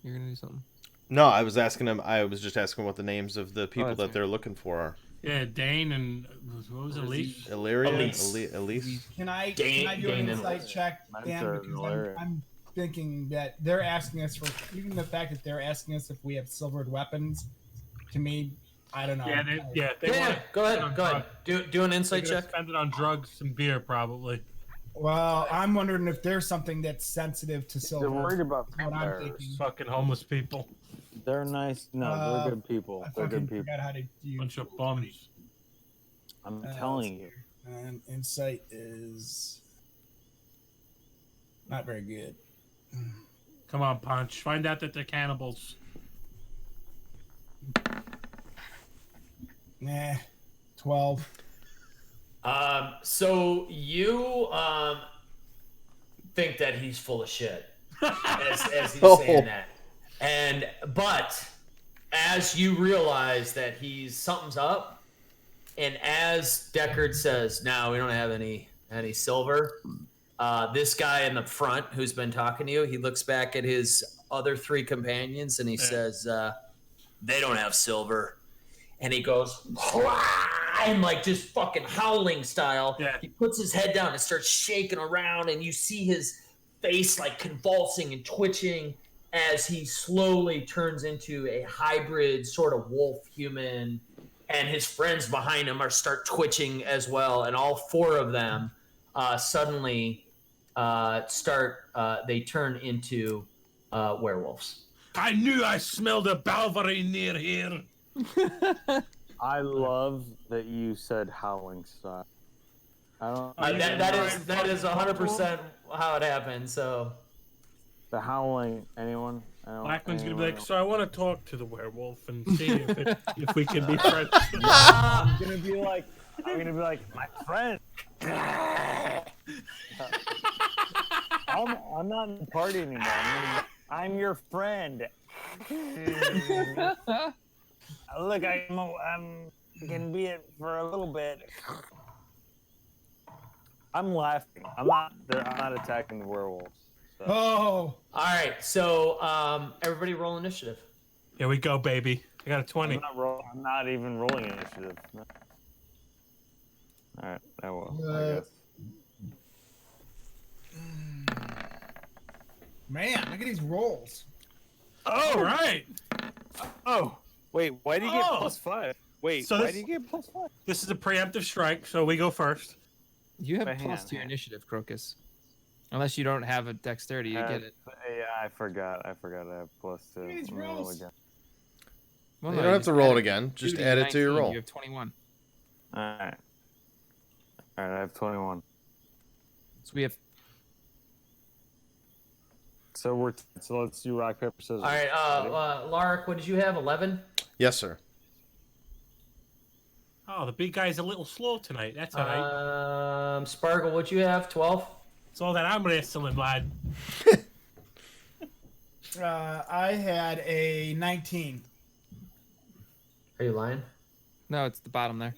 You're gonna do something. No, I was asking him. I was just asking what the names of the people that's that fair. they're looking for are. Yeah, Dane and what was it, Elise? Illyria, Elise. Elise. Can I Dane- do Dane an and- insight check, Dan? Mine's Because hilarious. I'm thinking that they're asking us for, even the fact that they're asking us if we have silvered weapons, to me, I don't know. Yeah, they Yeah, want go ahead. Do an insight check. Spend it on drugs and beer, probably. Well, I'm wondering if there's something that's sensitive to silver. They're worried about That's what I'm vampires. thinking. Fucking homeless people, They're nice. No, they're good people. I They're fucking good people. forgot how to do. bunch of bums. I'm telling you. And insight is not very good. Come on, Punch. Find out that they're cannibals. Nah, 12. So you think that he's full of shit as he's Oh. saying that, but as you realize that something's up, and as Deckard says, "No, we don't have any silver." This guy in the front who's been talking to you, he looks back at his other three companions and he says, "They don't have silver." And he goes, and like just fucking howling style. Yeah. He puts his head down and starts shaking around, and you see his face like convulsing and twitching as he slowly turns into a hybrid sort of wolf human, and his friends behind him start twitching as well, and all four of them suddenly they turn into werewolves. I knew I smelled a Balvery near here. I love that you said howling style. I don't. That is 100% how it happened. So The howling. Anyone? Blackman's gonna be like, so I want to talk to the werewolf and see if we can be friends. I'm gonna be like, my friend. I'm not in the party anymore. I'm your friend. Look, I'm gonna be it for a little bit. I'm laughing. I'm not attacking the werewolves. So. Oh, all right. So everybody roll initiative. Here we go, baby. I got a 20. I'm not even rolling initiative. No. All right, I will. I guess. man, look at these rolls. All right. Oh, wait. Why do you get +5? Wait, So why this- do you get +5? This is a preemptive strike, so we go first. You have But hang plus on, 2 hang on. initiative, Crocus. Unless you don't have a dexterity, you get it. Yeah, I forgot. I have +2. These I'm gonna roll rolls. again. Well, You no, don't have just to roll add it again. Just 2 add it to your 19, roll. You have 21. All right. I have 21. So we have. So let's do rock paper scissors. All right. Lark, what did you have? 11. Yes, sir. Oh, the big guy's a little slow tonight. That's all right. Sparkle, what you have? 12. It's all that I'm wrestling, lad. I had a 19. Are you lying? No, it's the bottom there.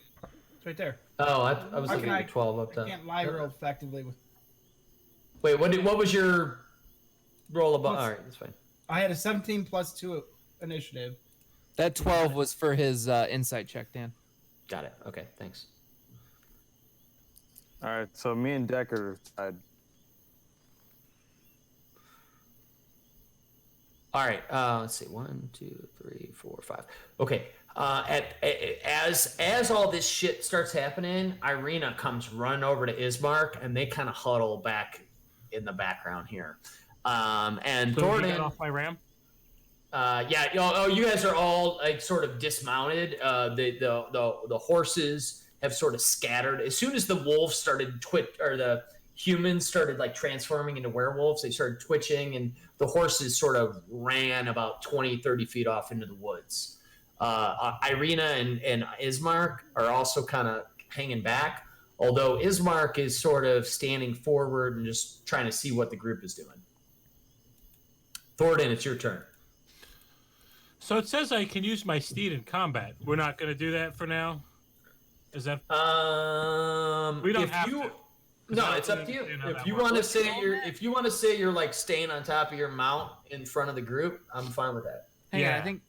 It's right there. Oh, I was How looking can at 12 up I top. can't lie real effectively. Wait, what was your roll above? All right, that's fine. I had a 17 +2 initiative. That 12 was for his insight check, Dan. Got it. Okay, thanks. All right. So me and Decker tied. All right. Let's see. 1, 2, 3, 4, 5. Okay. As all this shit starts happening, Irina comes running over to Ismark, and they kind of huddle back in the background here. And So Thornton, get off my ram. yeah. Oh, you guys are all like sort of dismounted. The horses have sort of scattered as soon as the wolves started or the humans started like transforming into werewolves. They started twitching, and the horses sort of ran about 20-30 feet off into the woods. Irina and Ismark are also kind of hanging back, although Ismark is sort of standing forward and just trying to see what the group is doing. Thornton, it's your turn. So it says I can use my steed in combat. We're not going to do that for now. Is that? We don't if have you, to. No, it's up to you. If you want to say you're like staying on top of your mount in front of the group, I'm fine with that. Hang on, Yeah. I think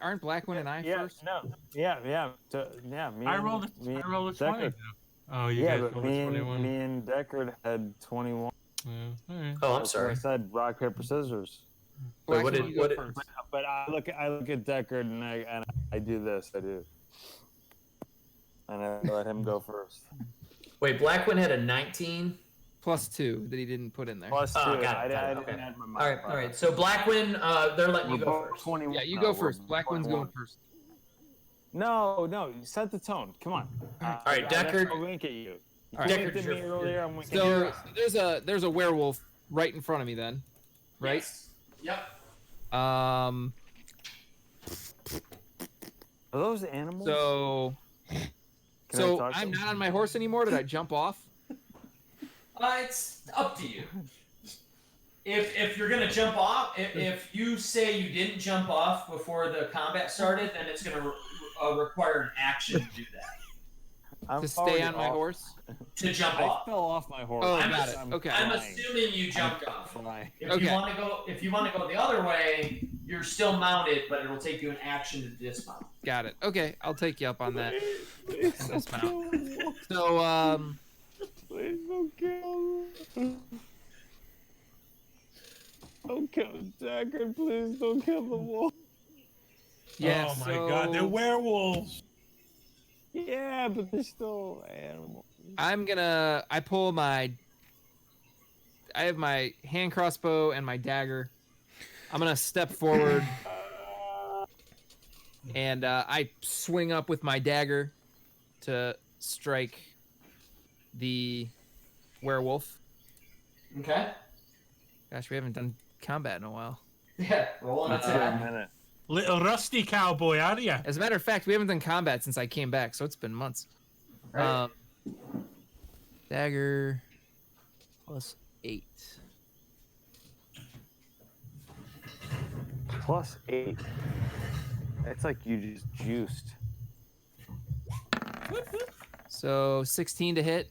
aren't Blackwin and I first? No. Yeah. Me. I rolled a 20. Deckard. Oh, you Yeah, guys but rolled a 21. me and Deckard had 21. Yeah, all right. Oh, I'm That's sorry. what I said rock paper scissors. Wait, what Blackwin, did- you go what did- first. But I look at Deckard and I do this. I do. And I let him go first. Wait, Blackwin had a 19. +2 that he didn't put in there. +2. Oh, got it, I got it, didn't okay. add my All right. So Blackwin, they're letting you We're go both first. 21. Yeah, you No, go we're first. Blackwin's 21. going first. No, you set the tone. Come on. All right, Deckard. I wink at you. You All right. winked at me earlier. I'm winking So at you. there's a werewolf right in front of me then, right? Yes. Yep. Are those animals? So Can I so talk to I'm them? not on my horse anymore. Did I jump off? It's up to you. if you're gonna jump off, if you say you didn't jump off before the combat started, then it's gonna require an action to do that. I'm To stay already on my off. horse. To jump I off. fell off my horse. Oh, I'm got ass- it. Okay. I'm flying. assuming you jumped off. Flying. If Okay. you want to go the other way, you're still mounted, but it'll take you an action to dismount. Got it. Okay, I'll take you up on that. Dismount. So, Please don't kill me. Don't kill Deckard. Please don't kill the wolf. yeah. Oh my so God, they're werewolves. Yeah, but they're still animals. I pull my. I have my hand crossbow and my dagger. I'm gonna step forward, and I swing up with my dagger to strike the werewolf. Okay. Gosh, we haven't done combat in a while. Yeah. Roll an For a attack. minute. Little rusty cowboy, are ya? As a matter of fact, we haven't done combat since I came back, so it's been months. Right. Dagger +8. +8. It's like you just juiced. So 16 to hit,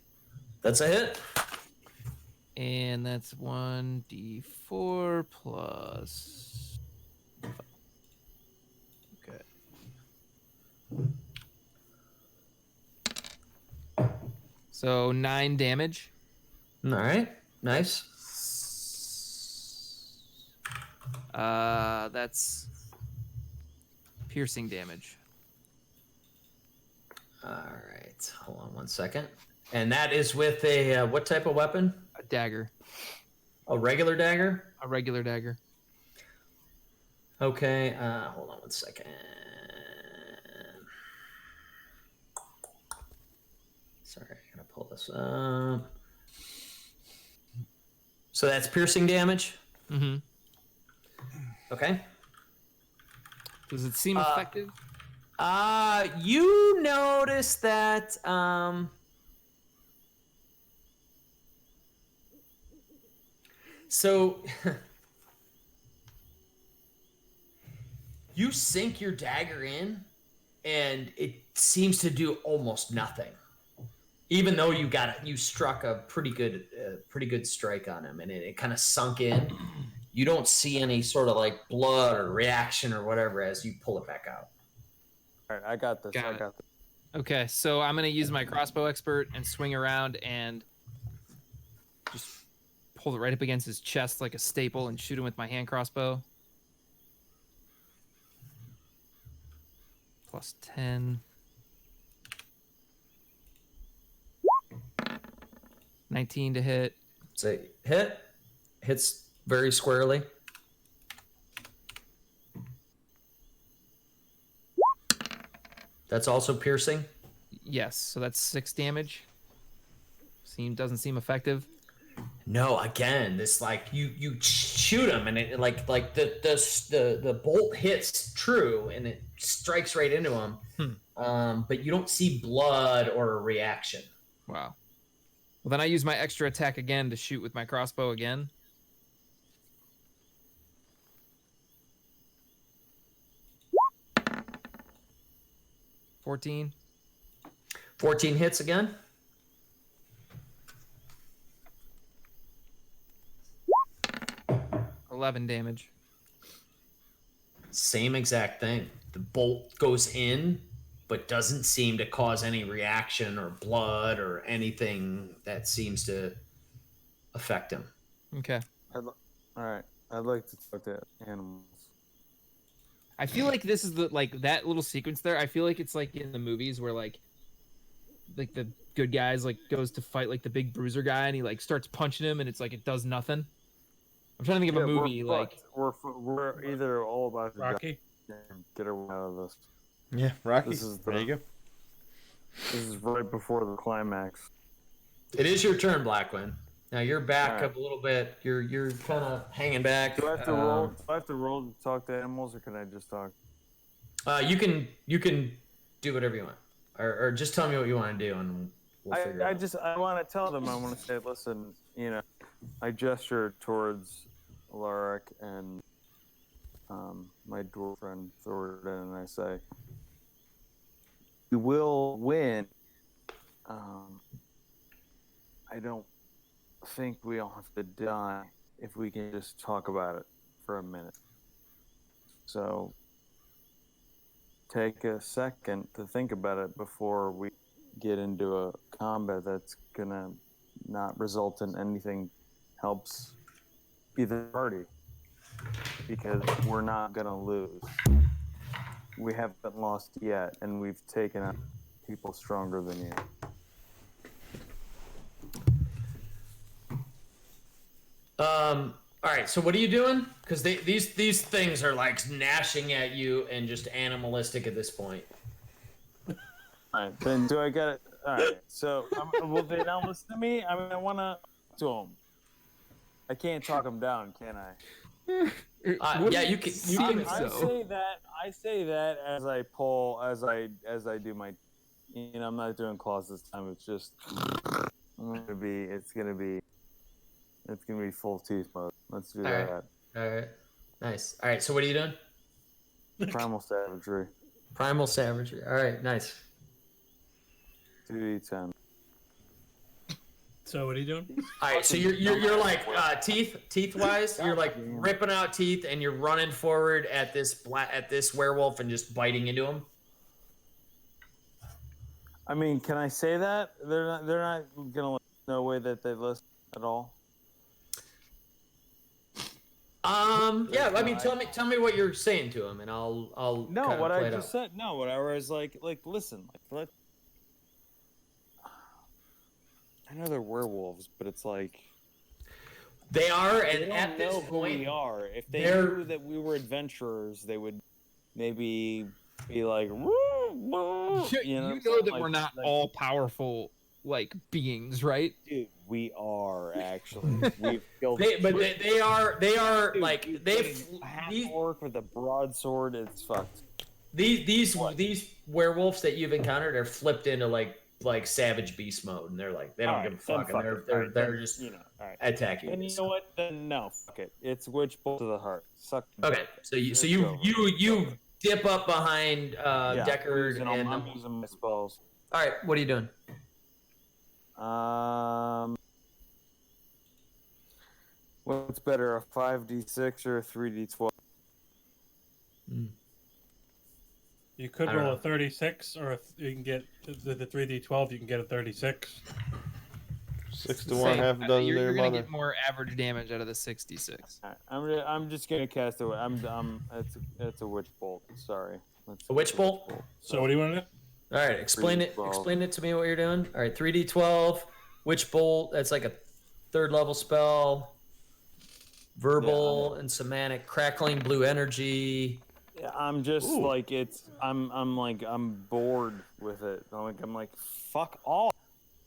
That's a hit. and that's 1d4 plus. Okay. So 9 damage. All right. Nice. That's piercing damage. All right. Hold on one second. And that is with a what type of weapon? A dagger, A regular dagger. a regular dagger. Okay. Hold on one second. Sorry, I gotta pull this up. So that's piercing damage. Mm-hmm. Okay. Does it seem effective? You notice that so you sink your dagger in and it seems to do almost nothing. Even though you struck a pretty good strike on him and it kind of sunk in. You don't see any sort of like blood or reaction or whatever as you pull it back out. All right, I got this. Got it. got this. Okay, so I'm gonna use my crossbow expert and swing around and just hold it right up against his chest like a staple and shoot him with my hand crossbow. +10. 19 to hit. Say hit. Hits very squarely. That's also piercing. Yes, so that's 6 damage. Doesn't seem effective. No, again, this like you shoot him and it like the bolt hits true and it strikes right into him. But you don't see blood or a reaction. Wow. Well, then I use my extra attack again to shoot with my crossbow again. $14. 14 hits again. $11 damage. Same exact thing. The bolt goes in, but doesn't seem to cause any reaction or blood or anything that seems to affect him. Okay. All right, I'd like to talk to animals. I feel like this is that little sequence there. I feel like it's like in the movies where like the good guys like goes to fight like the big bruiser guy and he like starts punching him and it's like it does nothing. I'm trying to think of a movie like we're either all about to Rocky. die and get her out of this. Yeah, Rocky. This is there you go. This is right before the climax. It is your turn, Blackwin. Now you're back Alright. up a little bit. You're kind of hanging back. Do I have to roll? Do I have to roll to talk to animals, or can I just talk? You can do whatever you want, or just tell me what you want to do, and we'll figure it out. I want to tell them. I want to say, listen, I gesture towards Alaric and my dwarf friend Thornton, and I say, "We will win. I don't think we all have to die if we can just talk about it for a minute. So take a second to think about it before we get into a combat that's gonna not result in anything helps either party, because we're not gonna lose. We haven't lost yet, and we've taken out people stronger than you." All right. So what are you doing? Because these things are like gnashing at you and just animalistic at this point. All right, then do I get it? All right. So will they now listen to me? I mean, I want to them. I can't talk them down, can I? Yeah, you can. You can. I say that as I pull, as I do my, I'm not doing claws this time. It's just, it's gonna be full teeth mode. Let's do that. All right. Nice. All right. So what are you doing? Primal savagery. Primal savagery. All right. Nice. 2d10. So what are you doing? All right. So you're like teeth wise, you're like ripping out teeth, and you're running forward at this werewolf and just biting into him. I mean, can I say that? They're not gonna no way that they listen at all. Yeah. I mean, tell me what you're saying to him, and I'll. No, kinda what play I it just out. said. No, what I was like, listen, let. I know they're werewolves, but it's like They are, they and don't at this know who point, we are. If they they're- knew that we were adventurers, they would maybe be like, "Woo, woo," You know something that like- we're not like, all powerful like beings, right? Dude, we are actually. We've killed. they are Dude, like dude, they've a half these orc with a broadsword. It's fucked. these werewolves that you've encountered are flipped into like savage beast mode, and they're like they don't give a fuck, and they're just all right. attacking. And you know what? Then no, fuck it. It's witch bolt to the heart. Suck. Okay, so you dip up behind Deckard and I'm using my spells. all right, what are you doing? What's better, a 5d6 or a 3d12? You could I don't roll know. a 36, or you can get the 3d12. You can get a 36. 6 to 1, half a dozen You're there, gonna mother. get more average damage out of the 66. I'm just gonna cast it. It's a witch bolt. Sorry. A witch bolt? So what do you want to do? All right, explain it. 3d12. Explain it to me what you're doing. All right, 3d12, witch bolt. That's like a 3rd level spell. Verbal and somatic, crackling blue energy. Yeah, I'm just like I'm bored with it. I'm like fuck off.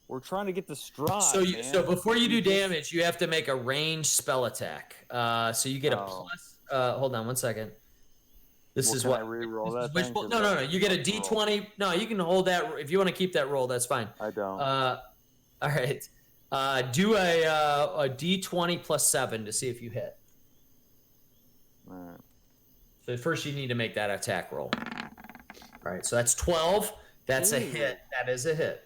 We're trying to get the stride. So before you do damage, you have to make a ranged spell attack. So you get a Oh. plus. Hold on one second. This is can what. I re-roll this is that witch thing? bolt. 'Cause No. I You get a don't d20. No, you can hold that if you want to keep that roll. That's fine. I don't. All right. Do a d20 plus 7 to see if you hit. All right. So first you need to make that attack roll. All right. So that's 12. That's a hit. That is a hit.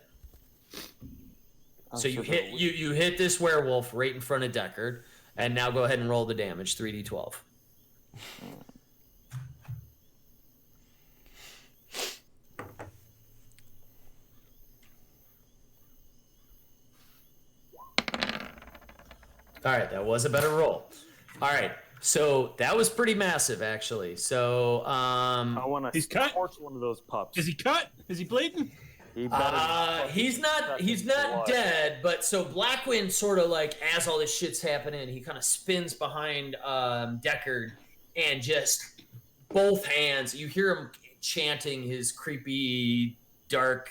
So you hit you hit this werewolf right in front of Deckard, and now go ahead and roll the damage. 3d12. All right, that was a better roll. All right, so that was pretty massive, actually. So, I want to He's cut? torch one of those pups. Is he cut? Is he bleeding? He better be he's not blood. dead, but so Blackwind sort of like as all this shit's happening, he kind of spins behind Deckard and just both hands. You hear him chanting his creepy, dark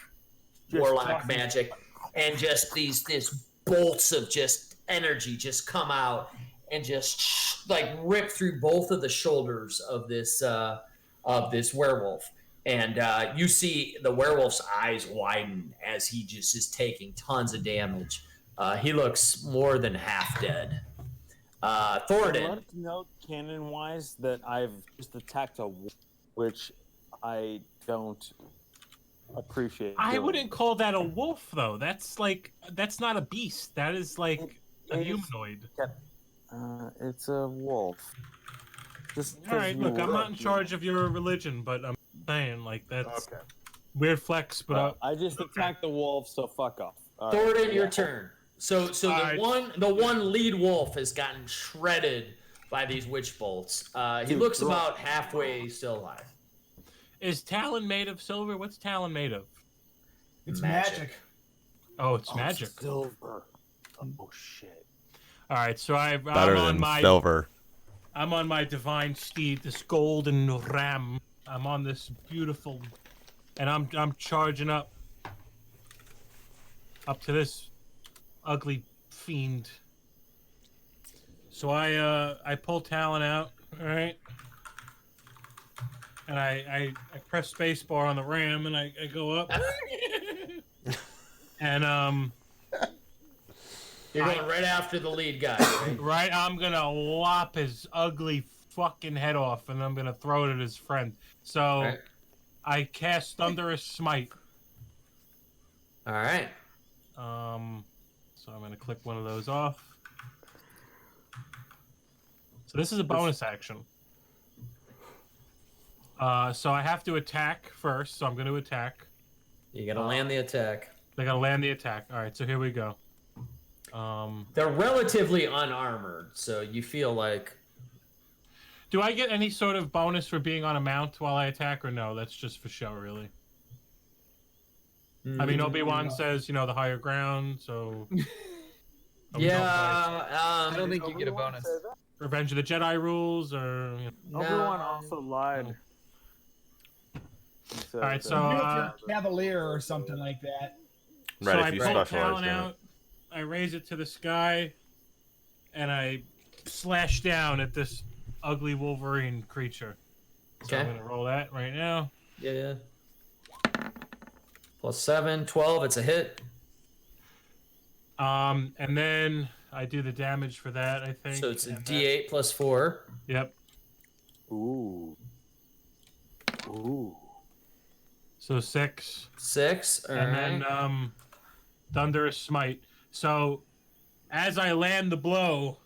warlock magic, and just this bolts of just energy just come out and just like rip through both of the shoulders of this werewolf. And you see the werewolf's eyes widen as he just is taking tons of damage. He looks more than half dead. Thoradin. Let's note canon-wise that I've just attacked a wolf, which I don't appreciate. I doing. wouldn't call that a wolf though. That's not a beast. That is like a It is- humanoid. It's a wolf. Just All right, look, I'm not in charge of your religion, but I'm saying like that's weird flex. But I just attacked the wolf, so fuck off. All right. Thoradin, your turn. So the Alright. one lead wolf has gotten shredded by these witch bolts. He Dude, looks bro. about halfway still alive. is Talon made of silver? What's Talon made of? It's Magic. magic. Oh, it's magic. Silver. Oh shit. All right, so I'm Better on than my silver. I'm on my divine steed, this golden ram. I'm on this beautiful, and I'm charging up to this ugly fiend. So I pull Talon out, all right, and I press spacebar on the ram, and I go up, and You're going right after the lead guy, right? right, I'm gonna lop his ugly fucking head off, and I'm gonna throw it at his friend. So Right. I cast Thunderous Smite. All right. So I'm gonna click one of those off. So this is a bonus action. So I have to attack first, so I'm gonna attack. You got to land the attack. I gotta land the attack. All right, so here we go. They're relatively unarmored, so you feel like Do I get any sort of bonus for being on a mount while I attack, or no? That's just for show, really. I mean, Obi-Wan says, the higher ground, so... yeah. I don't think you get a bonus. Revenge of the Jedi rules, or... Obi-Wan also lied. All right, so... You do if you're a cavalier or something like that. Right, so if I you pull specialize Talon in it. out, I raise it to the sky, and I slash down at this ugly Wolverine creature. So I'm Okay. gonna roll that right now. Yeah. Plus 7, 12. It's a hit. And then I do the damage for that, I think. So it's a and D8 plus 4. Yep. Ooh. So 6. 6. All And right. then Thunderous Smite. So as I land the blow,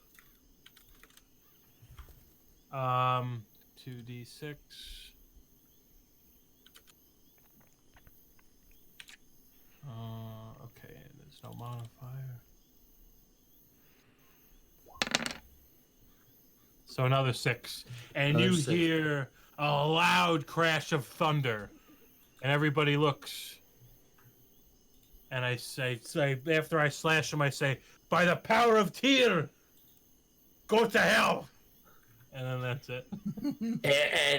2d6. Okay, there's no modifier. So another 6. And Another you 6. hear a loud crash of thunder. And everybody looks. And I say, after I slash him, I say, by the power of Tyr, go to hell. And then that's it.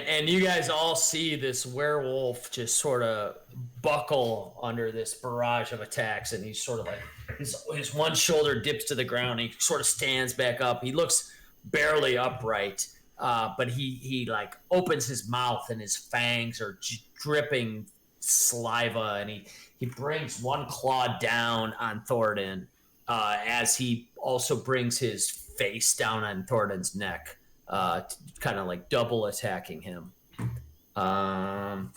And you guys all see this werewolf just sort of buckle under this barrage of attacks, and he's sort of like his one shoulder dips to the ground. He sort of stands back up. He looks barely upright, but he like opens his mouth, and his fangs are dripping saliva, and he brings one claw down on Thoradin as he also brings his face down on Thoradin's neck. Kind of like double attacking him. All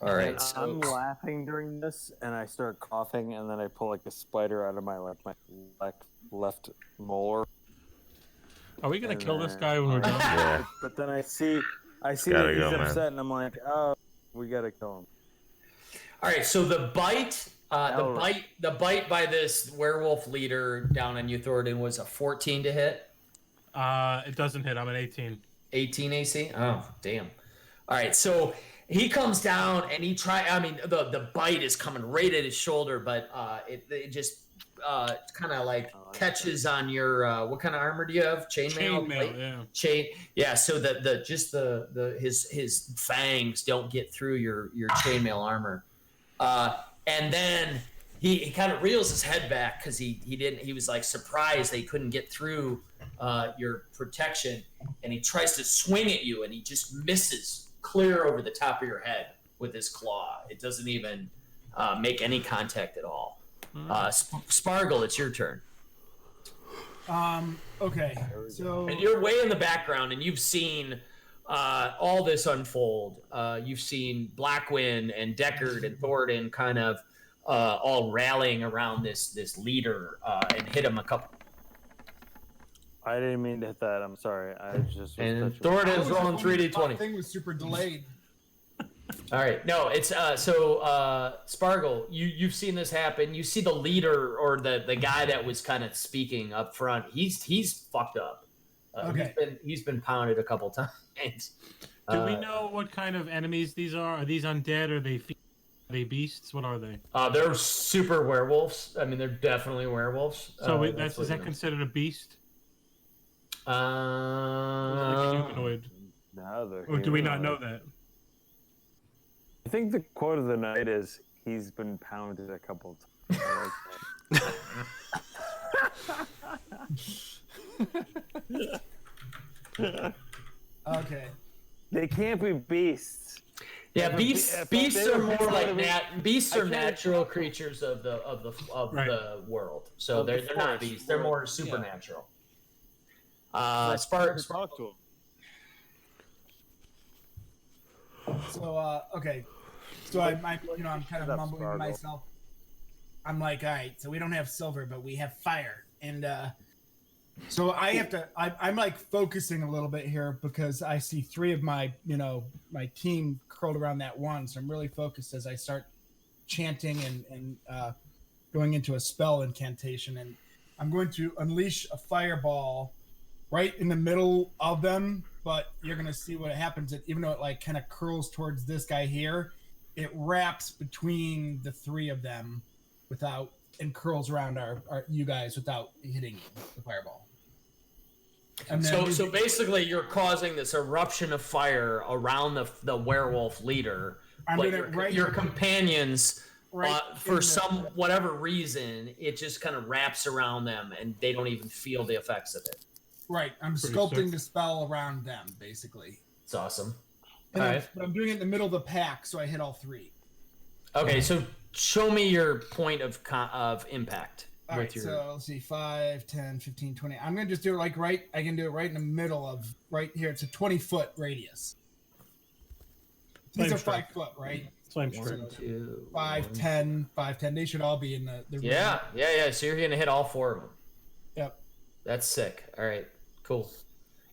right, And so I'm laughing during this, and I start coughing, and then I pull like a spider out of my left molar. Are we going And to kill this then- guy when we're done? Yeah. But then I see Gotta that he's go, man. upset, and I'm like, oh, we gotta kill him. all right, so the bite, Alright. the bite by this werewolf leader down on you, Thoradin, was a 14 to hit. It doesn't hit. I'm at 18. 18 AC? Oh, damn. All right, so he comes down and the bite is coming right at his shoulder, but it just kind of like catches on your what kind of armor do you have? Chainmail? Chainmail, yeah. Yeah, so his fangs don't get through your chainmail armor. And then he kind of reels his head back because he was like surprised they couldn't get through your protection, and he tries to swing at you, and he just misses clear over the top of your head with his claw. It doesn't even make any contact at all. Spargle, it's your turn. Okay. So And you're way in the background, and you've seen all this unfold. You've seen Blackwind and Deckard and Thornton kind of all rallying around this leader and hit him a couple. I didn't mean to hit that. I'm sorry. I just was And touching- Thornton's rolling 3d20. Thing was super delayed. All right, no, it's so Spargle, you've seen this happen. You see the leader or the guy that was kind of speaking up front. He's fucked up. Okay. He's been pounded a couple times. Do we know what kind of enemies these are? Are these undead? Are they beasts? What are they? They're super werewolves. I mean, they're definitely werewolves. So that's is what that you know. considered a beast? Like a Uh, humanoid? No, they're Or do we not humanoid. know that? I think the quote of the night is he's been pounded a couple times. I like Okay. They can't be beasts. yeah, If beasts they are were more beasts, like I mean, beasts I are can't- natural creatures of the Right. the world. So Of the they're not forest. beasts. They're more supernatural. Let's Sparks. talk to him. So okay. So I'm kind of Shut up, mumbling to Spargle. myself. I'm like, all right, so we don't have silver, but we have fire, and so I have to. I'm like focusing a little bit here because I see three of my my team curled around that one, so I'm really focused as I start chanting and going into a spell incantation, and I'm going to unleash a fireball right in the middle of them. But you're gonna see what happens. Even though it like kind of curls towards this guy here, it wraps between the three of them and curls around our you guys without hitting the fireball. And then So basically, you're causing this eruption of fire around the werewolf leader. I'm but doing it right your companions, right for in the- some whatever reason, it just kind of wraps around them, and they don't even feel the effects of it. right. I'm Pretty sculpting sick. the spell around them basically. It's awesome. And All I'm, right. but I'm doing it in the middle of the pack, so I hit all three. Okay, so show me your point of impact All with right, your. so let's see, 5, 10, 15, 20. I'm going to just do it like I can do it right in the middle of right here. It's a 20-foot radius. These Flame are strike. 5 foot, right? Flame One, strike. 2, 5, 1. 10, 5, 10. They should all be in the Yeah. So you're gonna hit all 4 of them. Yep. That's sick. All right, cool.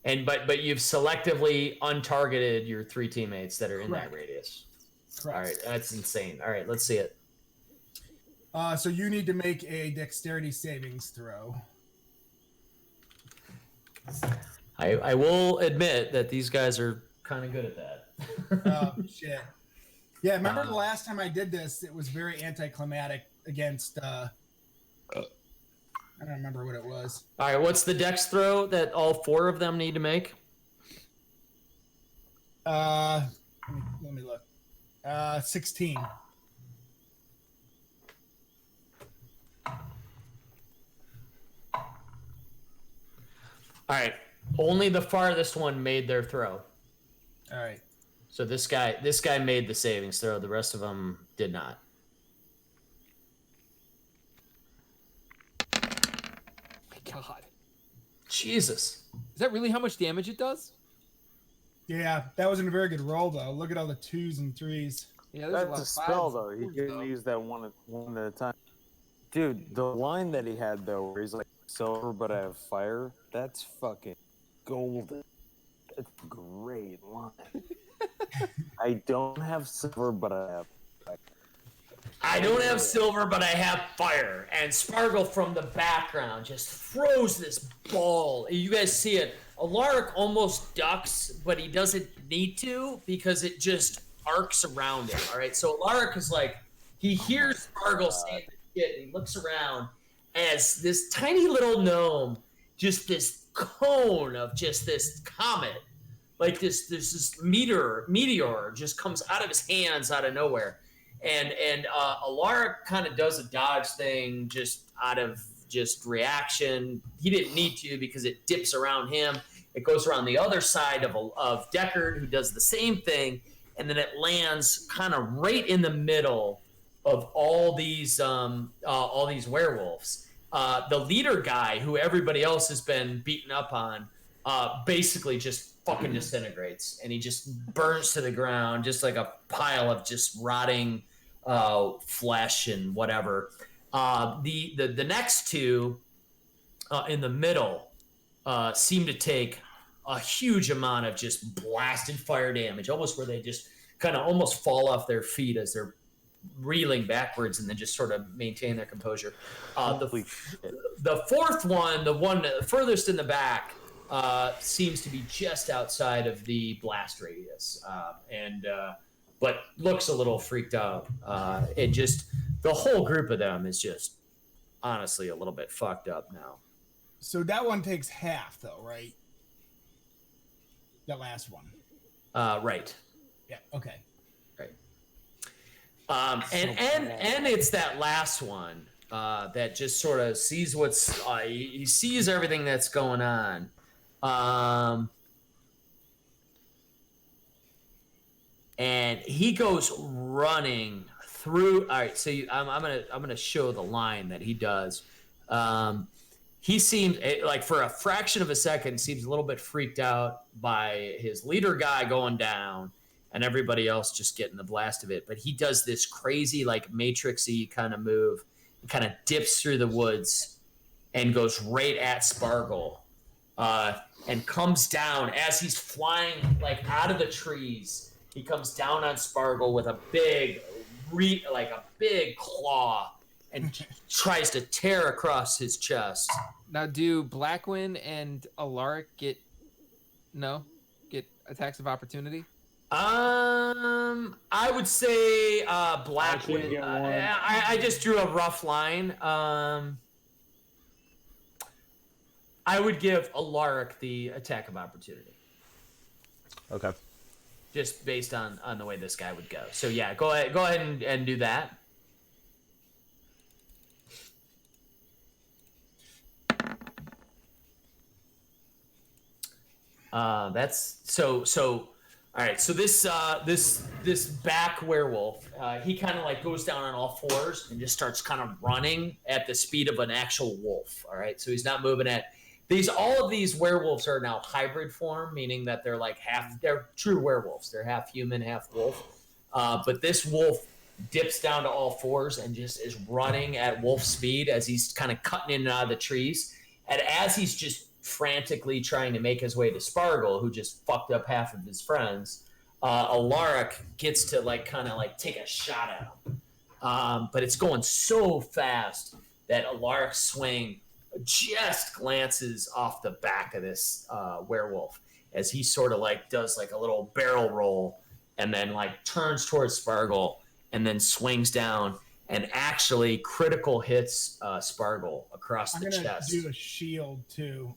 And but you've selectively untargeted your 3 teammates that are in that Correct. radius. Correct. All right, that's insane. All right, let's see it. So you need to make a dexterity savings throw. I will admit that these guys are kind of good at that. Oh, shit. Yeah, remember the last time I did this, it was very anticlimactic against, I don't remember what it was. All right, what's the dex throw that all 4 of them need to make? Let me look. 16. All right, only the farthest one made their throw. All right. So this guy made the savings throw. The rest of them did not. My God. Jesus. Is that really how much damage it does? Yeah, that wasn't a very good roll, though. Look at all the 2s and 3s. Yeah, there's That's lot a of spell, fives though. and He fours, can though. use that one at a time. Dude, the line that he had, though, where he's like, silver, but I have fire, that's fucking golden. That's a great line. I don't have silver, but I have fire. I don't have silver, but I have fire. And Spargle from the background just throws this ball. You guys see it. Alaric almost ducks, but he doesn't need to because it just arcs around him. All right. So Alaric is like, he hears Spargle saying this shit, and he looks around as this tiny little gnome, just this cone of just this comet, like this meteor just comes out of his hands out of nowhere. And Alaric kind of does a dodge thing just out of just reaction. He didn't need to because it dips around him. It goes around the other side of Deckard, who does the same thing, and then it lands kind of right in the middle of all these werewolves. The leader guy, who everybody else has been beaten up on, basically just fucking disintegrates, and he just burns to the ground, just like a pile of just rotting flesh and whatever. The next two in the middle seem to take a huge amount of just blasted fire damage, almost where they just kind of almost fall off their feet as they're reeling backwards and then just sort of maintain their composure. The fourth one, the one furthest in the back, seems to be just outside of the blast radius, but looks a little freaked out. And just the whole group of them is just honestly a little bit fucked up now. So that one takes half, though, right? That last one. Right. Yeah. Okay. Right. And it's that last one that just sort of sees he sees everything that's going on. And he goes running through. All right, so I'm gonna show the line that he does. He seems like for a fraction of a second seems a little bit freaked out by his leader guy going down and everybody else just getting the blast of it. But he does this crazy like Matrix-y kind of move, kind of dips through the woods and goes right at Spargle, and comes down as he's flying like out of the trees. He comes down on Spargle with a big claw and tries to tear across his chest. Now, do Blackwin and Alaric get attacks of opportunity? I would say Blackwin. I just drew a rough line. I would give Alaric the attack of opportunity. Okay. Just based on the way this guy would go. So yeah, go ahead and do that. That's so. All right. So this back werewolf, he kind of like goes down on all fours and just starts kind of running at the speed of an actual wolf. All right. So he's not moving at these. All of these werewolves are now hybrid form, meaning that they're like they're true werewolves. They're half human, half wolf. But this wolf dips down to all fours and just is running at wolf speed as he's kind of cutting in and out of the trees. And as he's just frantically trying to make his way to Spargle, who just fucked up half of his friends, Alaric gets to like kind of like take a shot at him. But it's going so fast that Alaric's swing just glances off the back of this werewolf as he sort of like does like a little barrel roll and then like turns towards Spargle and then swings down and actually critical hits Spargle across the chest. I'm gonna do a shield too.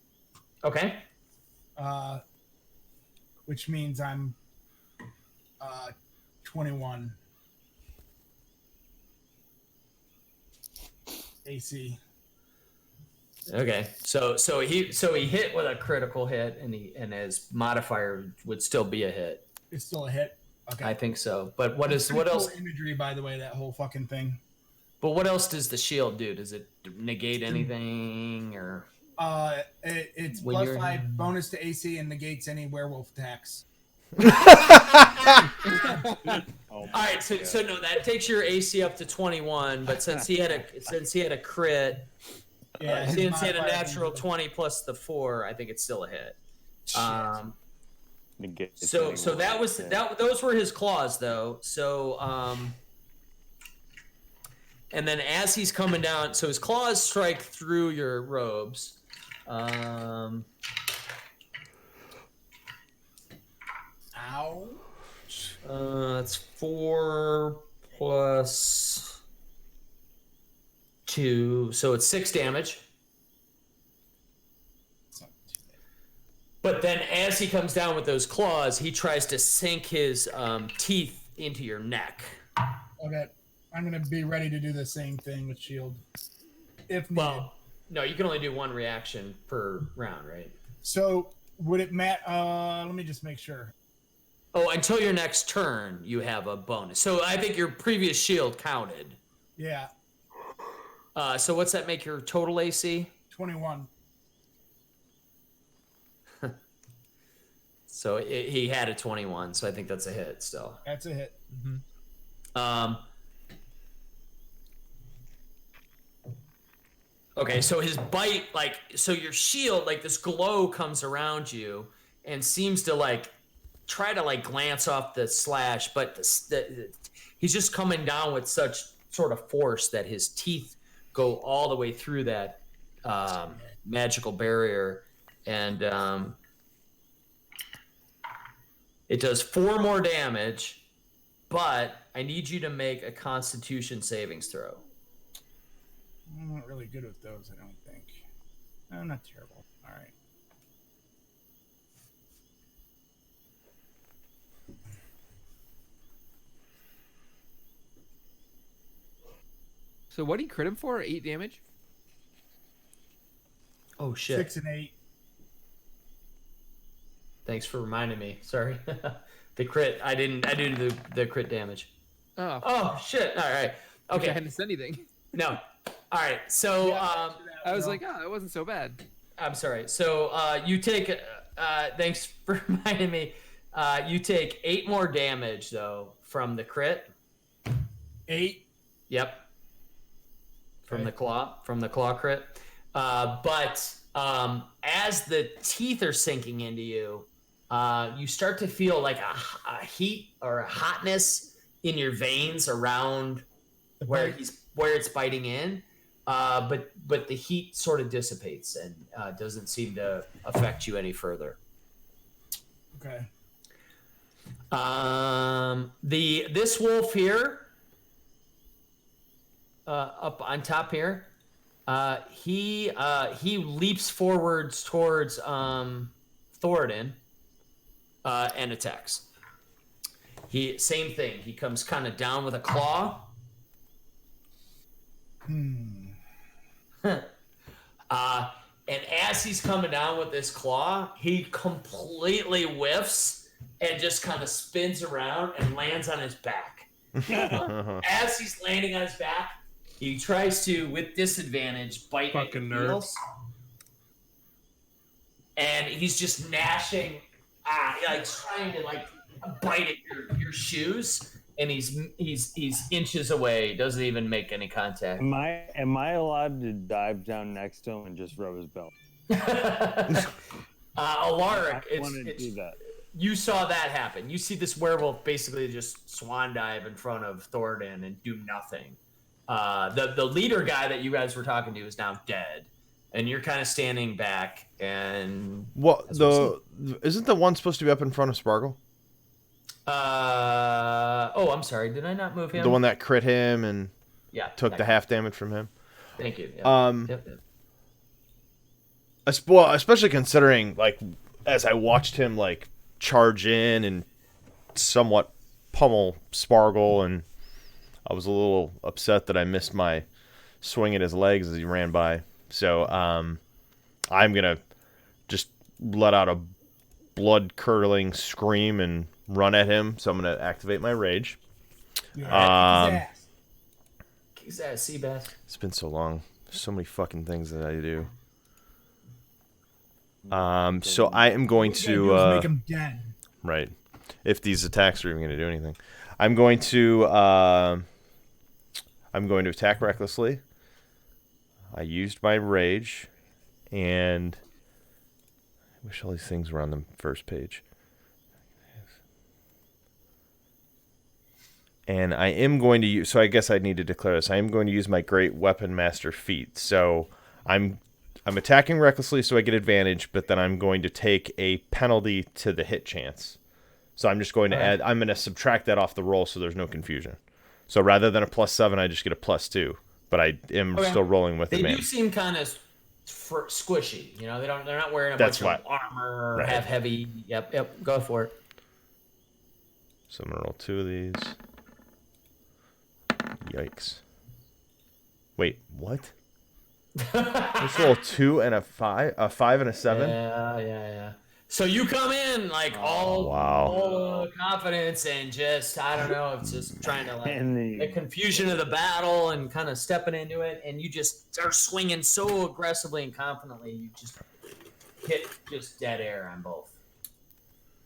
Okay. Which means I'm 21 AC. Okay. So he hit with a critical hit and his modifier would still be a hit. It's still a hit. Okay. I think so. But what else? Imagery, by the way, that whole fucking thing. But what else does the shield do? Does it negate anything or? It's +5 bonus to AC and negates any werewolf attacks. All right, so no, that takes your AC up to 21. But since he had a crit, since he had a natural 20 plus the 4, I think it's still a hit. So those were his claws though. So and then as he's coming down, so his claws strike through your robes. Ouch. That's 4 plus 2, so it's 6 damage. But then as he comes down with those claws, he tries to sink his teeth into your neck. Okay. I'm going to be ready to do the same thing with shield. If needed. Well, no, you can only do 1 reaction per round, right? So would it matter? Let me just make sure. Oh, until your next turn, you have a bonus. So I think your previous shield counted. Yeah. So what's that make your total AC? 21. So he had a 21, so I think that's a hit still. That's a hit. Okay, so his bite, like, so your shield, like, this glow comes around you and seems to, like, try to, like, glance off the slash, but he's just coming down with such sort of force that his teeth go all the way through that magical barrier, and it does 4 more damage, but I need you to make a Constitution savings throw. I'm not really good with those, I don't think. I'm not terrible. All right. So what do you crit him for? 8 damage? Oh, shit. 6 and 8. Thanks for reminding me. Sorry. The crit. I didn't do the crit damage. Oh. Oh, shit. All right. I Okay. hadn't said anything. No. All right. So, I was like, oh, it wasn't so bad. I'm sorry. So, you take, thanks for reminding me. You take 8 more damage, though, from the crit. 8. Yep. From the claw crit. But as the teeth are sinking into you, you start to feel like a heat or a hotness in your veins around where it's biting in. But the heat sort of dissipates and doesn't seem to affect you any further. Okay. This wolf here, up on top here, he leaps forwards towards Thoradin and attacks. Same thing. He comes kind of down with a claw. And as he's coming down with this claw, he completely whiffs and just kind of spins around and lands on his back. As he's landing on his back, he tries to, with disadvantage, bite at your heels. And he's just gnashing, like trying to like bite at your shoes. And he's inches away, doesn't even make any contact. Am I allowed to dive down next to him and just rub his belt? Alaric, I want to do that. You saw that happen. You see this werewolf basically just swan dive in front of Thoradin and do nothing. The leader guy that you guys were talking to is now dead, and you're kind of standing back. And what isn't the one supposed to be up in front of Sparkle? Oh, I'm sorry. Did I not move him? The one that crit him and took the guy. half damage from him. Thank you. Yep. Yep. Well, especially considering, like, as I watched him, like, charge in and somewhat pummel Sparkle, and I was a little upset that I missed my swing at his legs as he ran by. So, I'm going to just let out a blood-curdling scream and run at him. So I'm going to activate my rage. Kick his ass, Seabass. It's been so long. There's so many fucking things that I do. So I am going to make him dead. Right. If these attacks are even going to do anything. I'm going to attack recklessly. I used my rage, and I wish all these things were on the first page. And I am going to use, so I guess I need to declare this. I am going to use my Great Weapon Master feat. So I'm attacking recklessly, so I get advantage, but then I'm going to take a penalty to the hit chance. So I'm just going to add, I'm going to subtract that off the roll so there's no confusion. So rather than a +7, I just get a +2. But I am still rolling with They advantage. do seem kind of squishy. You know, they're not wearing a That's bunch of armor or have heavy. Yep. Go for it. So I'm going to roll 2 of these. Yikes. Wait, what? Let's roll 2 and a 5 and a 7. Yeah. So you come in like all Wow. full of confidence and just I don't know, it's just trying to like And the confusion of the battle and kind of stepping into it, and you just start swinging so aggressively and confidently, you just hit just dead air on both.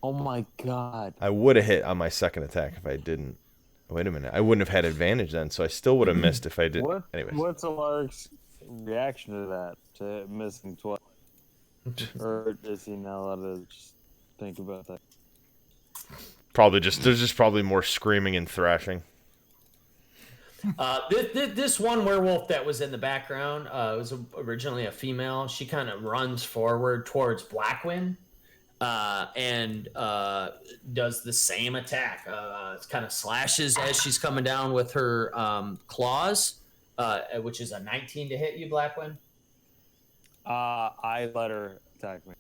oh my god. I would have hit on my second attack if I didn't. Wait a minute. I wouldn't have had advantage then, so I still would have missed if I did. Anyways. What's Alaric's reaction to that? To missing twice? Or is he not allowed to just think about that? Probably just there's just probably more screaming and thrashing. This one werewolf that was in the background was originally a female. She kind of runs forward towards Blackwind and does the same attack. It kind of slashes as she's coming down with her claws, which is a 19 to hit you, Blackwind. I let her attack me.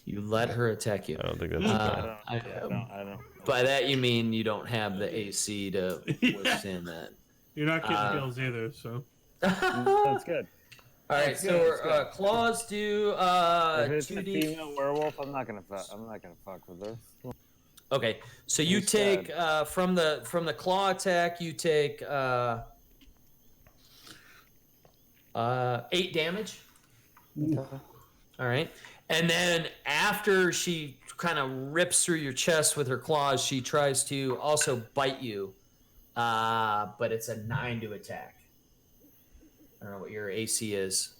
You let her attack you. I don't think that's I don't. By that you mean you don't have the AC to withstand that. You're not getting kills either, so. That's good. All right, That's so good, that's good. claws do If it's a 2d. female werewolf, I'm not gonna fuck with her. Okay, so you Instead. take from the claw attack, you take 8 damage. All right, and then after she kind of rips through your chest with her claws, she tries to also bite you, but it's a 9 to attack. I don't know what your AC is.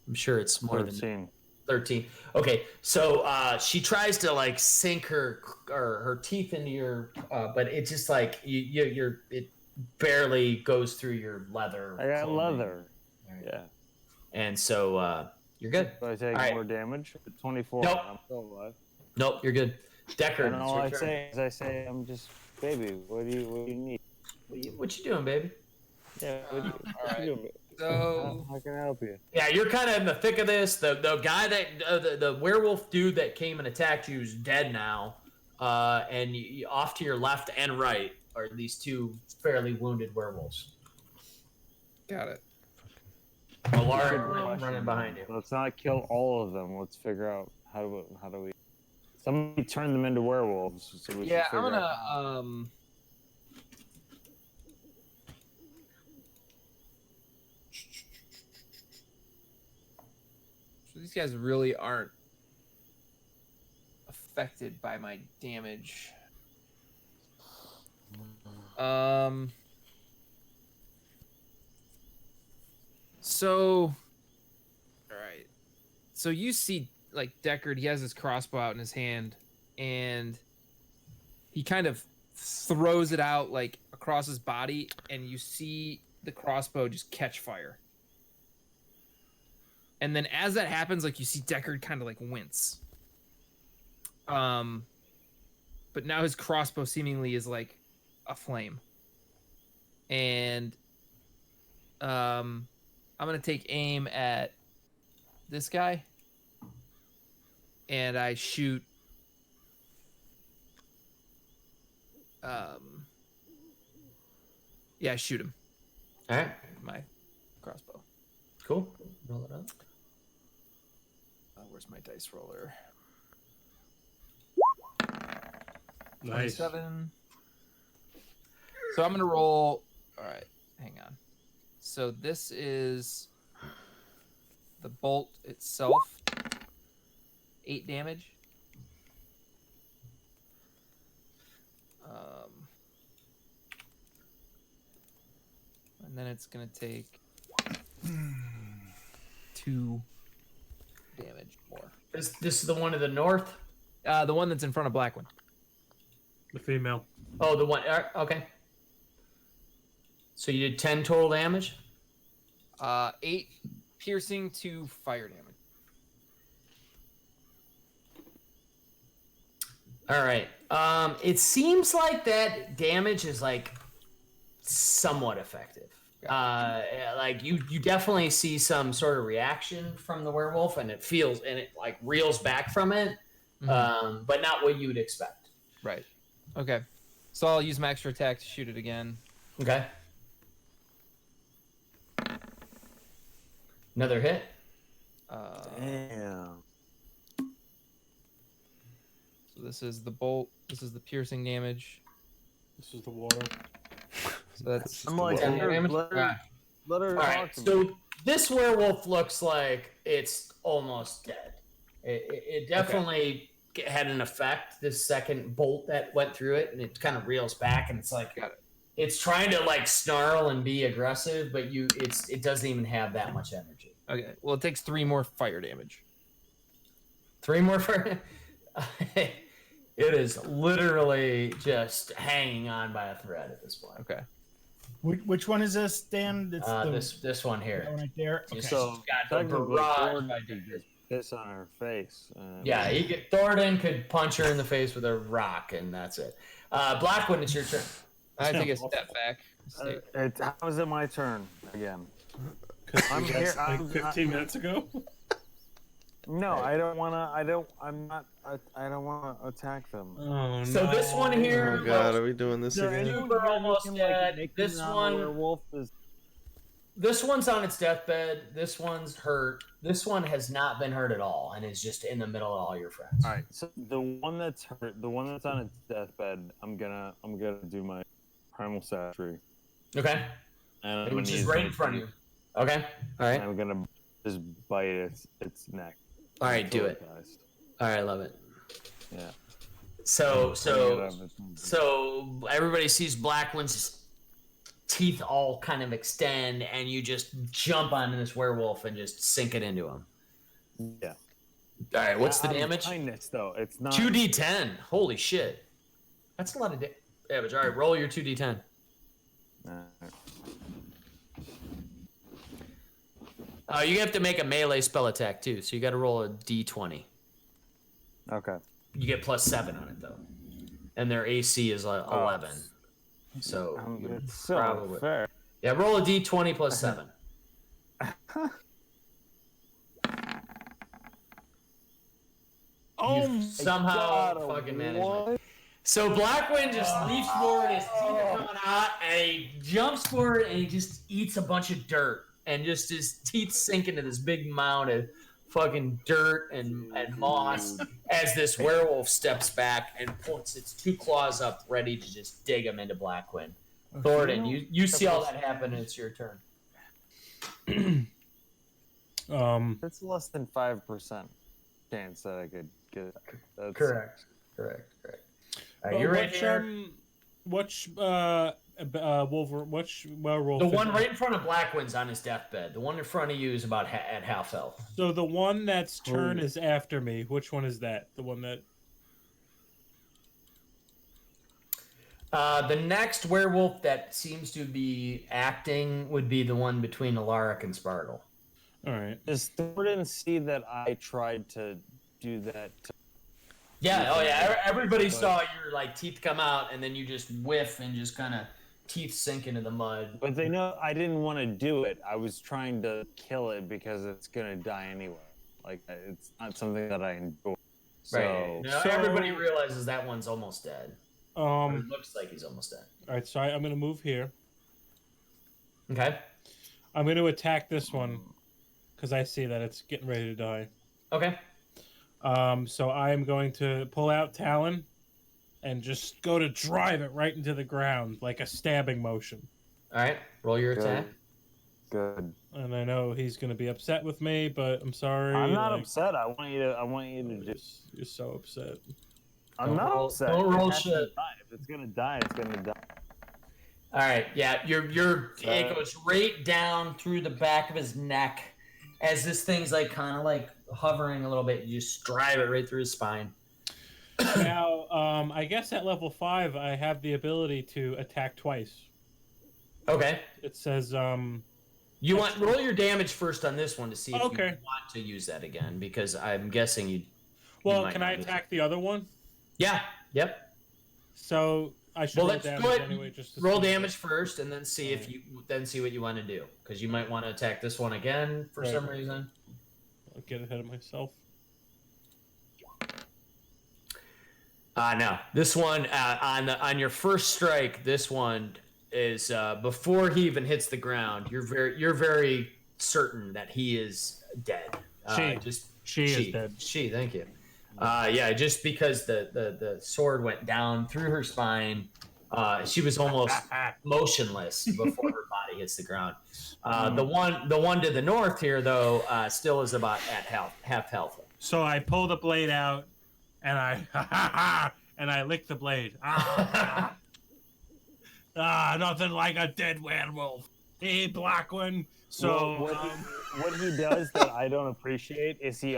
I'm sure it's more than 13. 13. Okay, so she tries to like sink her teeth into your, but it just like it barely goes through your leather. I got clothing. leather. Right. Yeah. And so you're good. Do I take All right. more damage? 24. Nope. I'm still alive. Nope, you're good. Deckard, And it's all your I turn. say is I say I'm just baby. What do you need? What you doing, baby? Yeah. What do you, what you doing, baby? So How can I help you? Yeah, you're kind of in the thick of this. The guy that the werewolf dude that came and attacked you is dead now, and off to your left and right are these 2 fairly wounded werewolves. got it. Alaric running behind you. Let's not kill all of them. Let's figure out how do we. Somebody turn them into werewolves. So we Yeah, can I'm figure gonna out. So these guys really aren't affected by my damage. So, all right. So you see, like Deckard, he has his crossbow out in his hand, and he kind of throws it out like across his body, and you see the crossbow just catch fire. And then as that happens, like you see Deckard kind of like wince. But now his crossbow seemingly is like a flame. And I'm gonna take aim at this guy. And I shoot I shoot him. All right, My crossbow. cool. Roll it up. Where's my dice roller? Nice. 27. So I'm gonna roll. All right, hang on. So this is the bolt itself. 8 damage. And then it's gonna take 2 damage more. This is the one to the north. The one that's in front of Blackwind. The female. Oh, the one. Okay. So you did 10 total damage. 8 piercing, 2 fire damage. All right. It seems like that damage is like somewhat effective. Like you definitely see some sort of reaction from the werewolf, and it like reels back from it, but not what you would expect. Right. Okay. So I'll use my extra attack to shoot it again. Okay. Another hit. Damn. So this is the bolt. This is the piercing damage. This is the water. So that's I'm like, 10 let her, damage? let her, let her All talk right, to me. so this werewolf looks like it's almost dead. It definitely had an effect. This second bolt that went through it, and it kind of reels back, and it's like Got it. it's trying to like snarl and be aggressive, but it doesn't even have that much energy. okay. Well, it takes 3 more fire damage. 3 more for it is literally just hanging on by a thread at this point. Okay. Which one is this, Dan? It's the This one that here. one right there. Okay. Just So got the technically, barrage. Thornton could just piss on her face. Yeah, Thornton could punch her in the face with a rock, and that's it. Blackwood, it's your turn. I take a step back. How is it my turn again? I'm here- Like I'm- 15 minutes ago. No, I don't want to. I don't want to attack them. Oh, So this one here, Oh god, are we doing this again? Super almost dead. This one, werewolf is. this one's on its deathbed. This one's hurt. This one has not been hurt at all, and is just in the middle of all your friends. All right. So the one that's hurt, the one that's on its deathbed, I'm gonna do my primal savagery, Okay, and I'm which gonna is use right my in front of you. Okay, all right, I'm gonna just bite its neck. all right, do until it. dies. All right, I love it. Yeah. So Bring it up, it's- So everybody sees Blackwind's teeth all kind of extend, and you just jump onto this werewolf and just sink it into him. Yeah. All right, what's the Out of damage? kindness, though. It's not. 2d10. Holy shit. That's a lot of damage. All right, roll your 2d10. You have to make a melee spell attack too, so you got to roll a d20. Okay. You get +7 on it though, and their AC is 11. So you It's still probably fair. yeah, roll a d20 +7. Oh, You somehow God, fucking managed it. what? So Blackwind just leaps forward, his teeth are coming out, and he jumps forward and he just eats a bunch of dirt, and just his teeth sink into this big mound of fucking dirt and moss as this werewolf steps back and puts its 2 claws up, ready to just dig him into Blackwind. Thornton, you see all that happen, and it's your turn. It's less than 5% chance that I could get it. That's, Correct. All right, you're right here. Which Wolverine? Which werewolf? The is one it? right in front of Blackwind's on his deathbed. The one in front of you is about at half health. So the one that's turn is after me. Which one is that? The one that. The next werewolf that seems to be acting would be the one between Alaric and Sparkle. All right. Does Thornton see that I tried to do that? Yeah, oh yeah. Everybody saw your like teeth come out, and then you just whiff and just kind of teeth sink into the mud. But they know I didn't want to do it. I was trying to kill it because it's gonna die anyway. Like it's not something that I enjoy. So, Right. Now, everybody realizes that one's almost dead. Or it looks like he's almost dead. All right. So I'm gonna move here. Okay. I'm gonna attack this one because I see that it's getting ready to die. Okay. So I'm going to pull out Talon and just go to drive it right into the ground like a stabbing motion. All right. Roll your attack. good. And I know he's going to be upset with me, but I'm sorry. I'm not like, upset. I want you to do. You're so upset. I'm Don't not roll- upset. don't It roll has to shit. die. If it's gonna die, it's gonna die. All right. Yeah. It goes right down through the back of his neck as this thing's like kind of like hovering a little bit. You just drive it right through his spine. Now, I guess at level 5, I have the ability to attack twice. Okay. It says, You want roll your damage first on this one to see if you Okay. want to use that again, because I'm guessing you. well, might can not I use attack the other one? Yeah. Yep. So I should Well, roll let's damage go ahead. anyway. Just to Roll see. damage first, and then see if you see what you want to do, because you might want to attack this one again for Right. some reason. I'll get ahead of myself. No, this one on your first strike. This one is before he even hits the ground. You're very certain that he is dead. She is dead. She, thank you. Yeah, just because the sword went down through her spine, she was almost motionless before her body hits the ground. The one to the north here, though, still is about at half health. So I pull the blade out, and I lick the blade. Nothing like a dead werewolf. Hey, black one. So what he does that I don't appreciate is he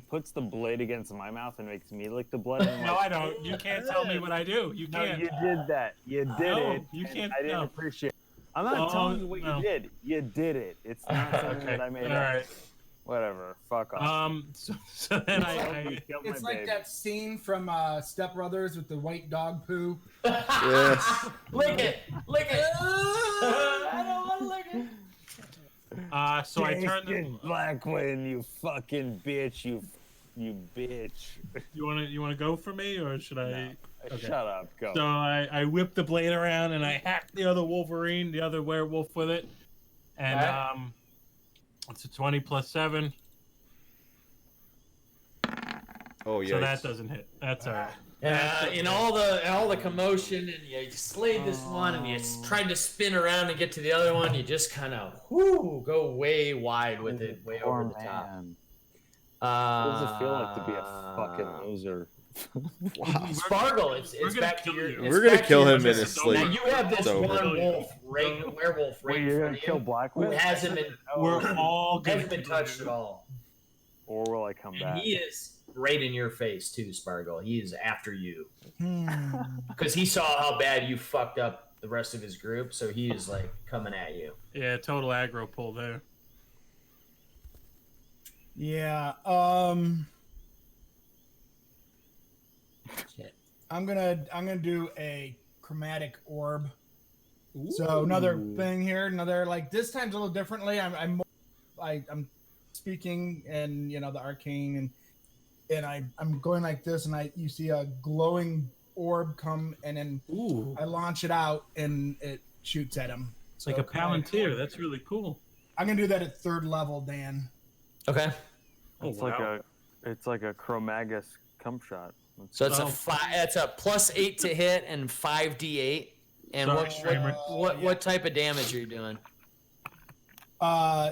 puts the blade against my mouth and makes me lick the blood. And no, I don't. You can't tell me what I do. You No, can't. you did that. You did No, it. you and can't- I didn't no. appreciate it. I'm not telling you what no. you did. You did it. It's not something that I made All up. right. Whatever. Fuck off. So then I Killed my It's like baby. that scene from Step Brothers with the white dog poo. Yes. Lick it, lick it. I don't want to lick it. so I turn Jason the. Blackwin, you fucking bitch, you bitch. You wanna go for me, or should I? Okay. Shut up. Go. So I whip the blade around and I hack the other Wolverine, the other werewolf with it, and Alright. it's a 20 plus 7. Oh yeah. So that doesn't hit. That's all right. In all the commotion, and you slayed this one, and you tried to spin around and get to the other one. You just kind of go way wide with it, way over the top. What does it feel like to be a fucking loser? Sparkle, it's gonna back to kill your. you. it's We're gonna back to kill your him in position. his sleep. Now you have this It's over. one werewolf right Wait, in you're front gonna of kill you Blackwing? who hasn't been We're all gonna hasn't been kill touched you. at all, Or will I come and back? he is right in your face too, Sparkle. He is after you Hmm. because he saw how bad you fucked up the rest of his group, so he is like coming at you. Yeah, total aggro pull there. Yeah. I'm gonna do a chromatic orb. So another thing here, like this time's a little differently. I'm speaking and the arcane and I'm going like this, and you see a glowing orb come, and then I launch it out and it shoots at him. It's like a Palantir. That's really cool. I'm gonna do that at 3rd level, Dan. Okay. It's like a Chromagus cum shot. So it's Oh. it's a +8 to hit and 5d8. And Sorry, streamer. what type of damage are you doing?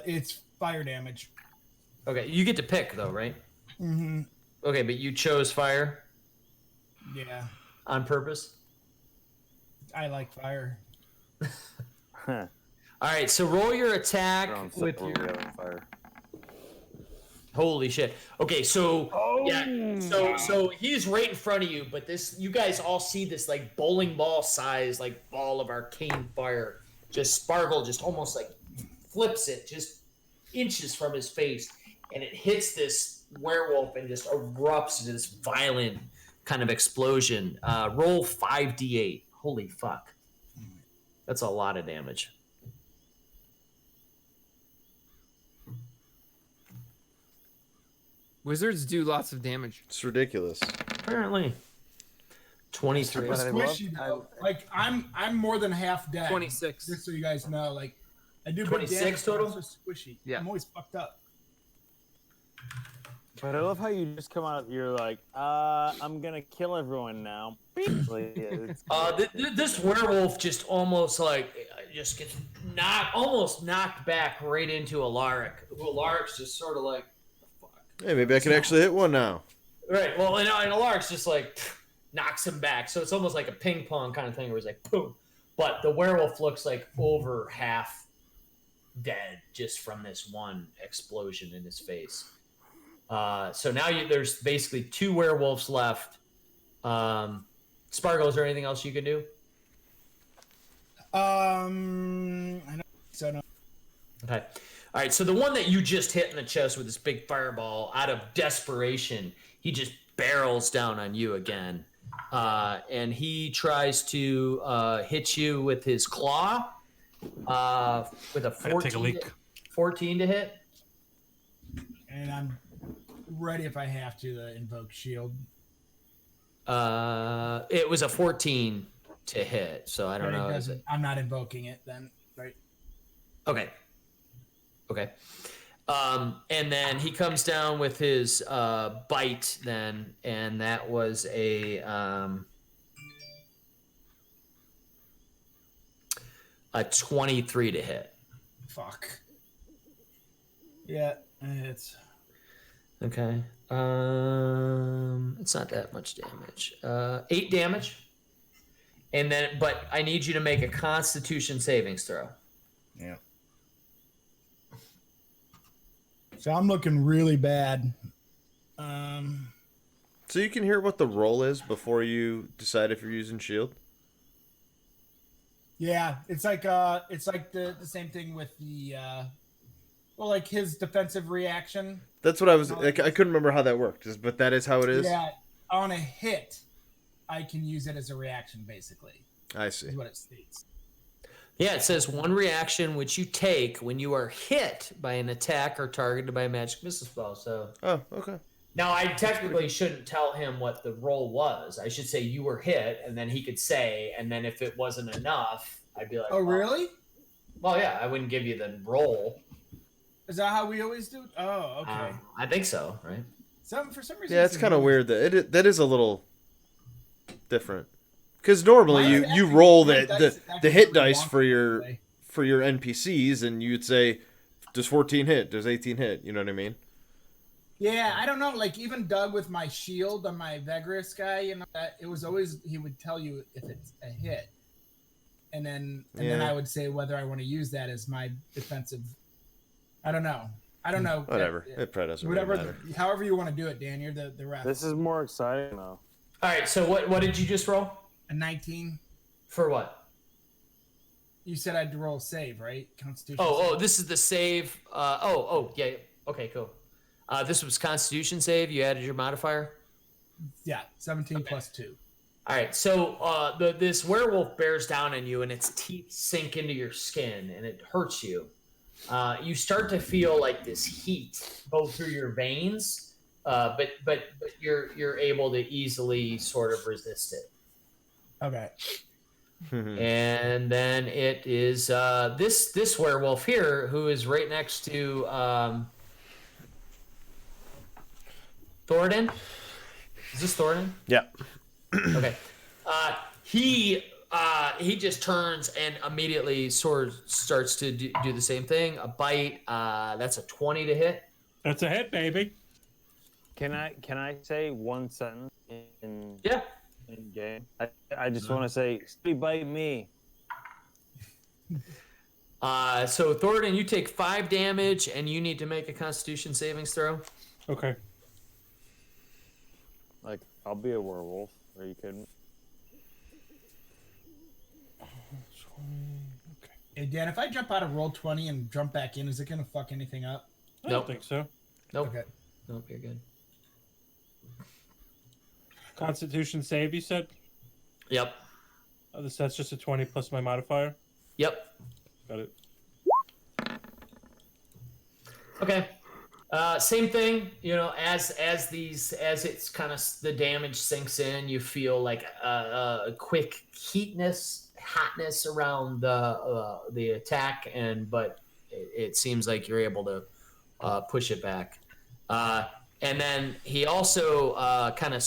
It's fire damage. Okay, you get to pick though, right? Mm-hmm. Okay, but you chose fire Yeah, on purpose. I like fire. All right, so roll your attack They're on with separate, your. we have fire. Holy shit. Okay, so so he's right in front of you, but you guys all see this like bowling ball size like ball of arcane fire. Just Sparkle just almost like flips it just inches from his face, and it hits this werewolf and just erupts into this violent kind of explosion. Roll 5d8. Holy fuck. That's a lot of damage. Wizards do lots of damage. It's ridiculous. Apparently. 23. But I love- Squishy though. Like I'm more than half dead. 26. Just so you guys know, like I do big 26 damage, but I'm total? so squishy. Yeah. I'm always fucked up. But I love how you just come out. You're like, I'm gonna kill everyone now. It's This werewolf just almost like just gets almost knocked back right into Alaric. Who Alaric's just sort of like, fuck. Hey, maybe I can actually hit one now. Right. Well, and Alaric's just like knocks him back. So it's almost like a ping pong kind of thing where it's like boom. But the werewolf looks like over half dead just from this one explosion in his face. So now there's basically 2 werewolves left. Sparkle, is there anything else you can do? I don't think so. No. Okay. All right. So the one that you just hit in the chest with this big fireball, out of desperation, he just barrels down on you again. And he tries to hit you with his claw with a Gotta take a 14, leak. 14 to hit. And I'm ready if I have to invoke shield. It was a 14 to hit. So I don't But know. Is doesn't- it? I'm not invoking it then, right? Okay. Okay. And then he comes down with his bite then, and that was a 23 to hit. Fuck. Yeah, it's Okay. It's not that much damage. 8 damage. And then, but I need you to make a Constitution savings throw. yeah. So I'm looking really bad. So you can hear what the roll is before you decide if you're using shield. Yeah, it's like the same thing with the well, like his defensive reaction. That's what I was. I couldn't remember how that worked, but that is how it is. Yeah, on a hit, I can use it as a reaction. Basically, I see. is what it states. Yeah, it says one reaction which you take when you are hit by an attack or targeted by a magic missile spell. So Oh, okay. now I technically shouldn't tell him what the roll was. I should say you were hit, and then he could say, and then if it wasn't enough, I'd be like, Oh, well, really? Well, yeah, I wouldn't give you the roll. Is that how we always do? Oh, okay. I think so, right? For some reason. Yeah, it's kind of weird that that is a little different. Because normally you roll the hit dice for your NPCs, and you'd say, does 14 hit? Does 18 hit? You know what I mean? Yeah, I don't know. Like even Doug with my shield on my Vegris guy, you know, that it was always he would tell you if it's a hit, and then I would say whether I want to use that as my defensive. I don't know. Whatever. It probably doesn't really matter. However you want to do it, Dan. You're the ref. This is more exciting though. All right, so what did you just roll? A 19. For what? You said I had to roll a save, right? Constitution. Oh, this is the save. Yeah. Okay, cool. This was Constitution save. You added your modifier. Yeah, 17 plus 2. All right, so this werewolf bears down on you, and its teeth sink into your skin, and it hurts you. You start to feel like this heat go through your veins, but you're able to easily sort of resist it. Okay. And then it is this werewolf here who is right next to Thoradin. Is this Thoradin? Yeah. Okay. He just turns and immediately sort of starts to do the same thing. A bite. That's a 20 to hit. That's a hit, baby. Can I say one sentence in Yeah. in game? I just want to say, "Somebody bite me." So Thoradin, you take 5 damage, and you need to make a Constitution savings throw. Okay. Like I'll be a werewolf. Are you kidding? Hey Dan, if I jump out of roll 20 and jump back in, is it gonna fuck anything up? I don't think so. Nope. Okay. Nope. You're good. Constitution save, you said? Yep. Oh, that's just a 20 plus my modifier? Yep. Got it. Okay. Same thing, you know, as it's kind of the damage sinks in, you feel like a quick hotness around the attack, but it seems like you're able to push it back. And then he also kind of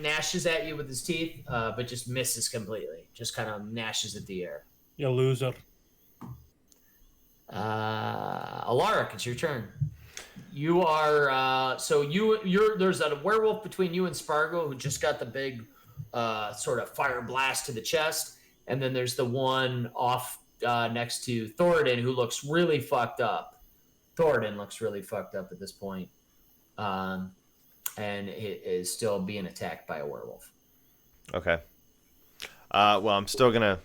gnashes at you with his teeth, but just misses completely. Just kind of gnashes at the air. You loser. Alaric, it's your turn. You are there's a werewolf between you and Spargo who just got the big sort of fire blast to the chest, and then there's the one off next to Thoradin who looks really fucked up. Thoradin looks really fucked up at this point, and it is still being attacked by a werewolf. Okay. Well, I'm still gonna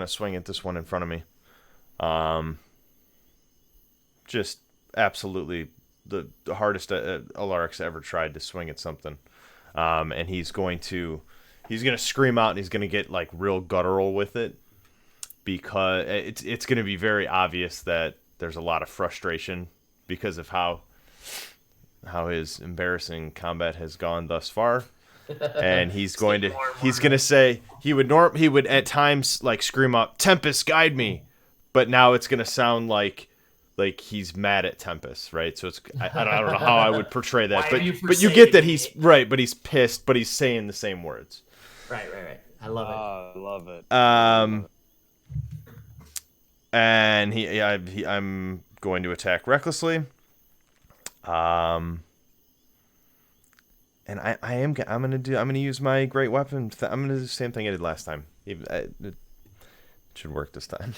swing at this one in front of me. Just absolutely the hardest Alaric's ever tried to swing at something. And he's gonna scream out, and he's gonna get like real guttural with it, because it's gonna be very obvious that there's a lot of frustration because of how his embarrassing combat has gone thus far. And he's gonna say he would at times like scream out, "Tempest, guide me," but now it's gonna sound like like he's mad at Tempest, right? So it's I don't know how I would portray that, Why but are you you get that forsaking he's me? right, but he's pissed, but he's saying the same words. Right. I love it. I love it. And I'm going to attack recklessly. And I'm gonna use my great weapon. I'm gonna do the same thing I did last time. It should work this time.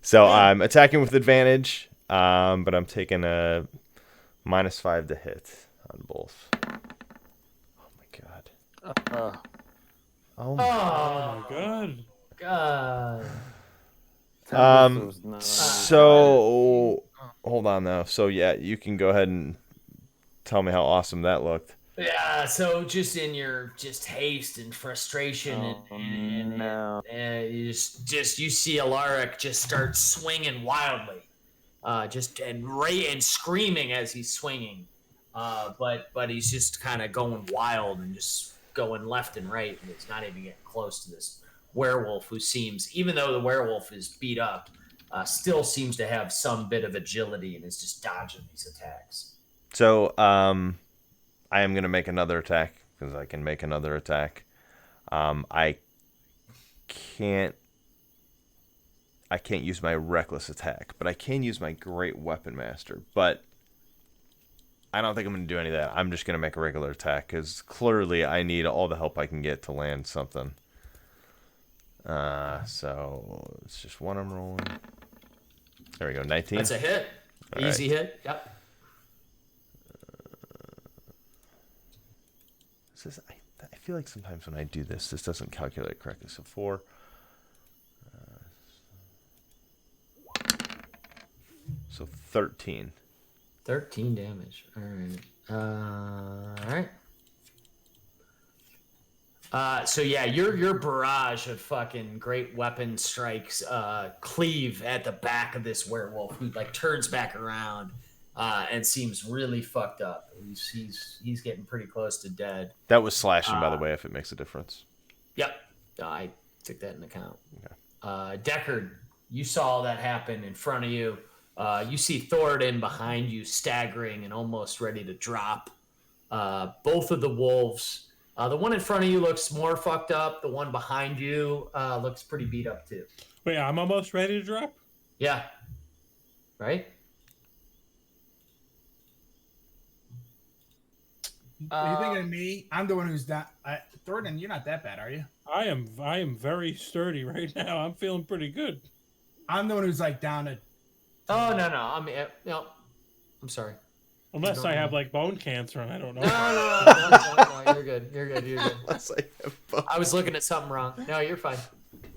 So I'm attacking with advantage, but I'm taking a -5 to hit on both. Oh my god. Oh my Oh my god. God. So hold on though. So yeah, you can go ahead and tell me how awesome that looked. Yeah, so just in your haste and frustration and you just you see Alaric just start swinging wildly, and screaming as he's swinging, but he's just kind of going wild and just going left and right, and it's not even getting close to this werewolf who seems, even though the werewolf is beat up, still seems to have some bit of agility and is just dodging these attacks. So I am going to make another attack because I can make another attack. I can't use my reckless attack, but I can use my great weapon master. But I don't think I'm going to do any of that. I'm just going to make a regular attack because clearly I need all the help I can get to land something. So it's just one I'm rolling. There we go, 19. That's a hit. All Easy hit. Yep. I feel like sometimes when I do this doesn't calculate correctly. So 4. So 13. 13 damage. All right. So yeah, your barrage of fucking great weapon strikes cleave at the back of this werewolf, who like turns back around and seems really fucked up. He's getting pretty close to dead. That was slashing, by the way, if it makes a difference. Yep, I took that into account. Okay. Deckard, you saw that happen in front of you. You see Thoradin behind you, staggering and almost ready to drop. Both of the wolves. The one in front of you looks more fucked up. The one behind you looks pretty beat up too. Wait, I'm almost ready to drop? Yeah. Right? Are you thinking of me? I'm the one who's not. Thornton, you're not that bad, are you? I am very sturdy right now. I'm feeling pretty good. I'm the one who's like down at. Oh, no. No. I'm sorry. Unless I have like bone cancer and I don't know. No. You're good. Unless I have both. I was looking at something wrong. No, you're fine.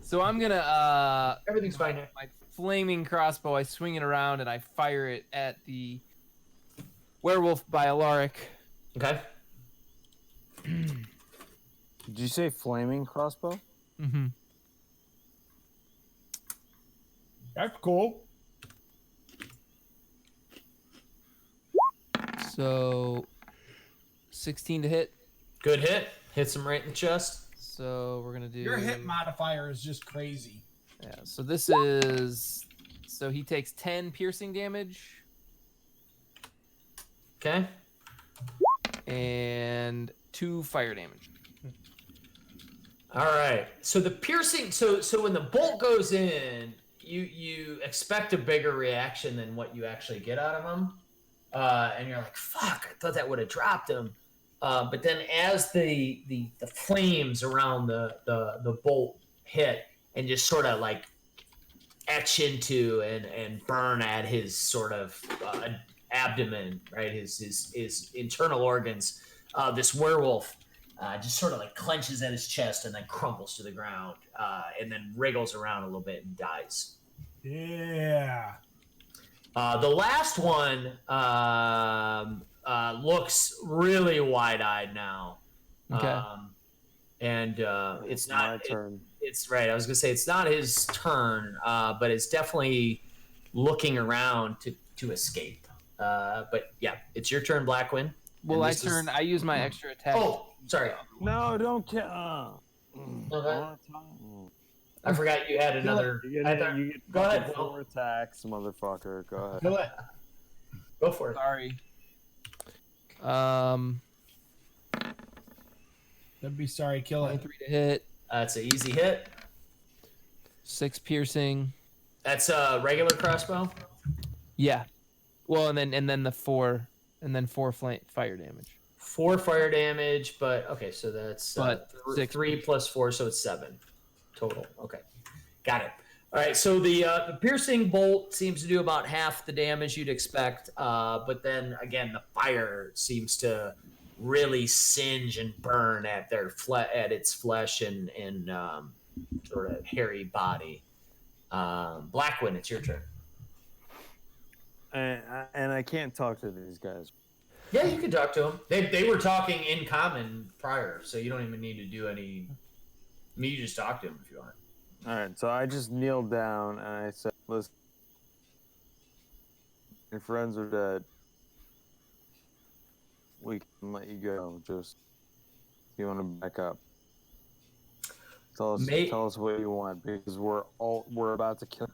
So I'm gonna Everything's fine here. my flaming crossbow. I swing it around and I fire it at the werewolf by Alaric. Okay. Did you say flaming crossbow? Mm-hmm. That's cool. So 16 to hit. Good hit. Hits him right in the chest. So we're gonna do Your hit modifier is just crazy. Yeah, so this is so he takes 10 piercing damage Okay. and 2 fire damage. All right. So the piercing. So when the bolt goes in, you expect a bigger reaction than what you actually get out of him, and you're like, "Fuck! I thought that would have dropped him." But then as the flames around the bolt hit and just sort of like etch into and burn at his sort of abdomen, right? His internal organs. This werewolf just sort of like clenches at his chest and then crumples to the ground, and then wriggles around a little bit and dies. Yeah. The last one looks really wide-eyed now. Okay. It's not my turn. It's right. I was gonna say it's not his turn, but it's definitely looking around to escape. But yeah, it's your turn, Blackwin. Well, And this is- I use my extra attack. Oh, sorry. No, don't kill. Okay. I forgot you had another. You I get, thought- you get go ahead, fucking 4 attacks, motherfucker. Go ahead. Kill it. Go for it. Sorry. Don't be sorry. Kill it. 23 to hit. That's an easy hit. 6 piercing. That's a regular crossbow. Yeah. Well, and then the 4 fire damage. 4 fire damage, but okay, so that's But 3 plus 4, so it's 7 total. Okay, got it. All right, so the piercing bolt seems to do about half the damage you'd expect, but then again, the fire seems to really singe and burn at at its flesh and sort of hairy body. Blackwind, it's your turn. And I can't talk to these guys. Yeah, you can talk to them. They were talking in common prior, so you don't even need to do any. I mean, you just talk to them if you want. All right, so I just kneeled down and I said, "Listen, your friends are dead. We can let you go. Just you want to back up. Tell us what you want because we're about to kill."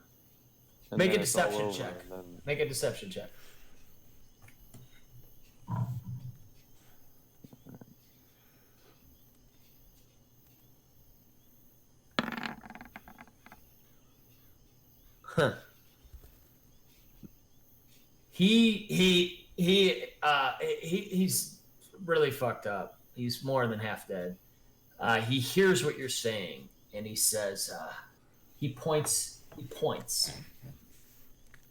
And Make a then it's all deception over, check. and then- Make a deception check. Huh. He's really fucked up. He's more than half dead. He hears what you're saying, and he says, he points